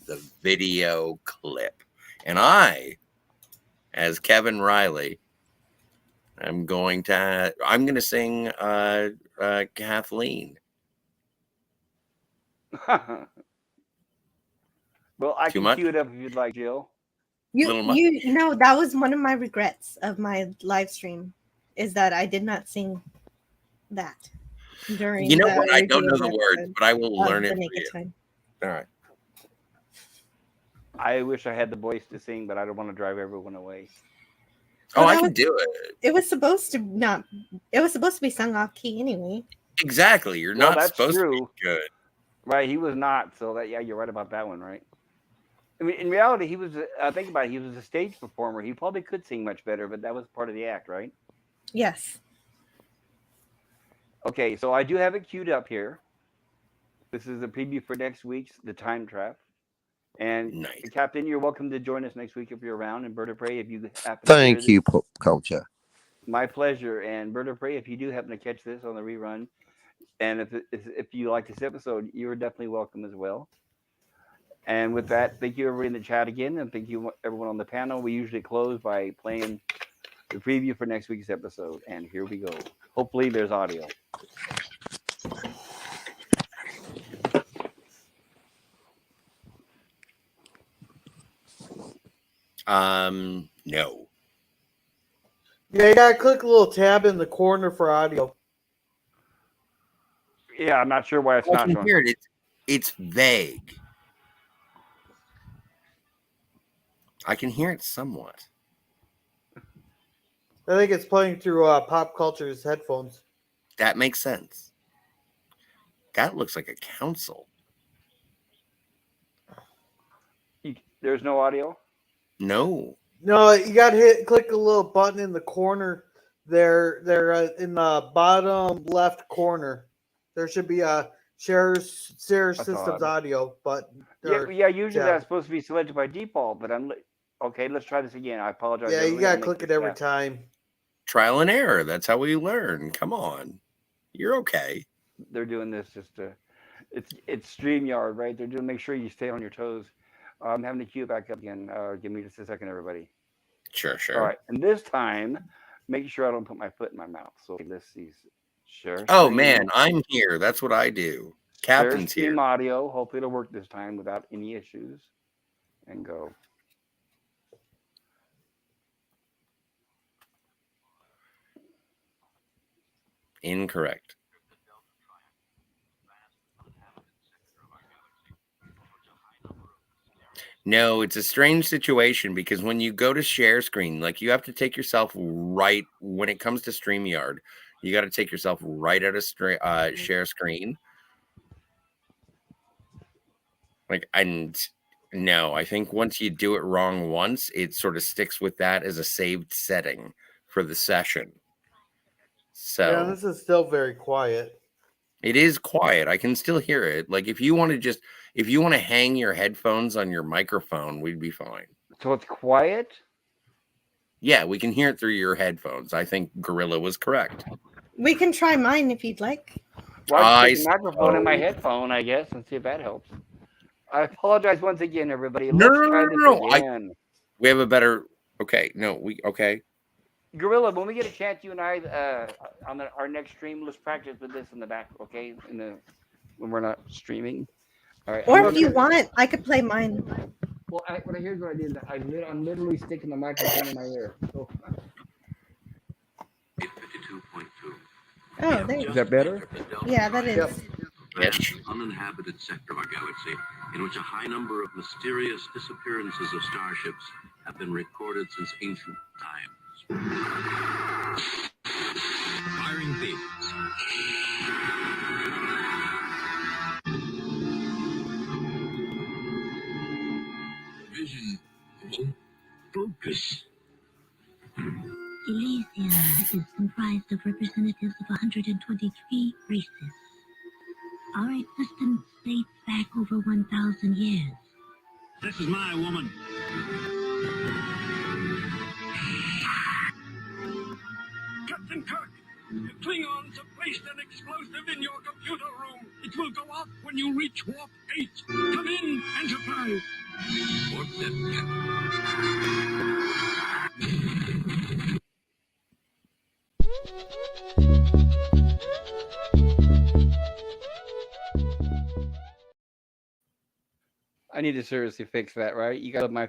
the video clip. And I, as Kevin Riley, I'm going to sing Kathleen. Well, I Too can much? cue it up if you'd like, Jill. Little much? You know, that was one of my regrets of my live stream, is that I did not sing that during. You know the what? I don't know review the words, episode but I will of learn The it for Naked you. Time. All right. I wish I had the voice to sing, but I don't want to drive everyone away. Oh, Well, I that can was- do it. It was supposed to not. It was supposed to be sung off key anyway. Exactly. You're Well, not that's supposed true. to be good. Right, he was not. So that, yeah, you're right about that one, right? I mean, in reality, he was. Think about it. He was a stage performer. He probably could sing much better, but that was part of the act, right? Yes. Okay, so I do have it queued up here. This is a preview for next week's The Time Trap. And Nice. Captain, you're welcome to join us next week if you're around. And Bird of Prey, if you happen Thank to hear you, Pop Culture. my pleasure. And Bird of Prey, if you do happen to catch this on the rerun, and if you like this episode, you're definitely welcome as well. And with that, thank you everybody in the chat again, and thank you everyone on the panel. We usually close by playing the preview for next week's episode, and here we go. Hopefully, there's audio. No. Yeah, you gotta click a little tab in the corner for audio. Yeah, I'm not sure why it's I not can showing. hear it. It's vague. I can hear it somewhat. I think it's playing through Pop Culture's headphones. That makes sense. That looks like a council. There's no audio. No. No, you gotta click a little button in the corner there. In the bottom left corner. There should be a share systems odd. audio button. Yeah. Usually tab. that's supposed to be selected by default, but okay. Let's try this again. I apologize. Yeah, you everybody. gotta I'll click make it every this time. Trial and error. That's how we learn. Come on. You're okay. They're doing this just to. It's StreamYard, right? They're doing make sure you stay on your toes. I'm having to cue back up again. Give me just a second, everybody. Sure. All right, and this time, make sure I don't put my foot in my mouth. So let's see. Share. Oh, screen. man. I'm here. That's what I do. Captain's Share here. stream audio. Hopefully it'll work this time without any issues. And go. Incorrect. No, it's a strange situation because when you go to share screen, like you have to take yourself right when it comes to StreamYard, you got to take yourself right out of share screen. And no, I think once you do it wrong once, it sort of sticks with that as a saved setting for the session. So Yeah, this is still very quiet. it is quiet. I can still hear it. Like if you want to hang your headphones on your microphone, we'd be fine. So it's quiet? Yeah, we can hear it through your headphones. I think Gorilla was correct. We can try mine if you'd like. Well, I can stick the microphone in my headphone, I guess, and see if that helps. I apologize once again, everybody. Let's try this again. We have a better. Okay, okay. Gorilla, when we get a chance, you and I on our next stream, let's practice with this in the back, okay? When we're not streaming. All right. Or if you want, I could play mine. Well, here's what I did. I'm literally sticking the microphone in my ear. So. 52.2. Oh, there you Is that better? Yeah, that is. Yep. Vast, uninhabited sector of our galaxy in which a high number of mysterious disappearances of starships have been recorded since ancient times. Firing beams. Vision. Focus. Elysia is comprised of representatives of 123 races. Our existence dates back over 1,000 years. This is my woman. Captain Kirk, the Klingons have placed an explosive in your computer room. It will go off when you reach Warp 8. Come in, Enterprise. Warp 7, I need to seriously fix that, right? You got my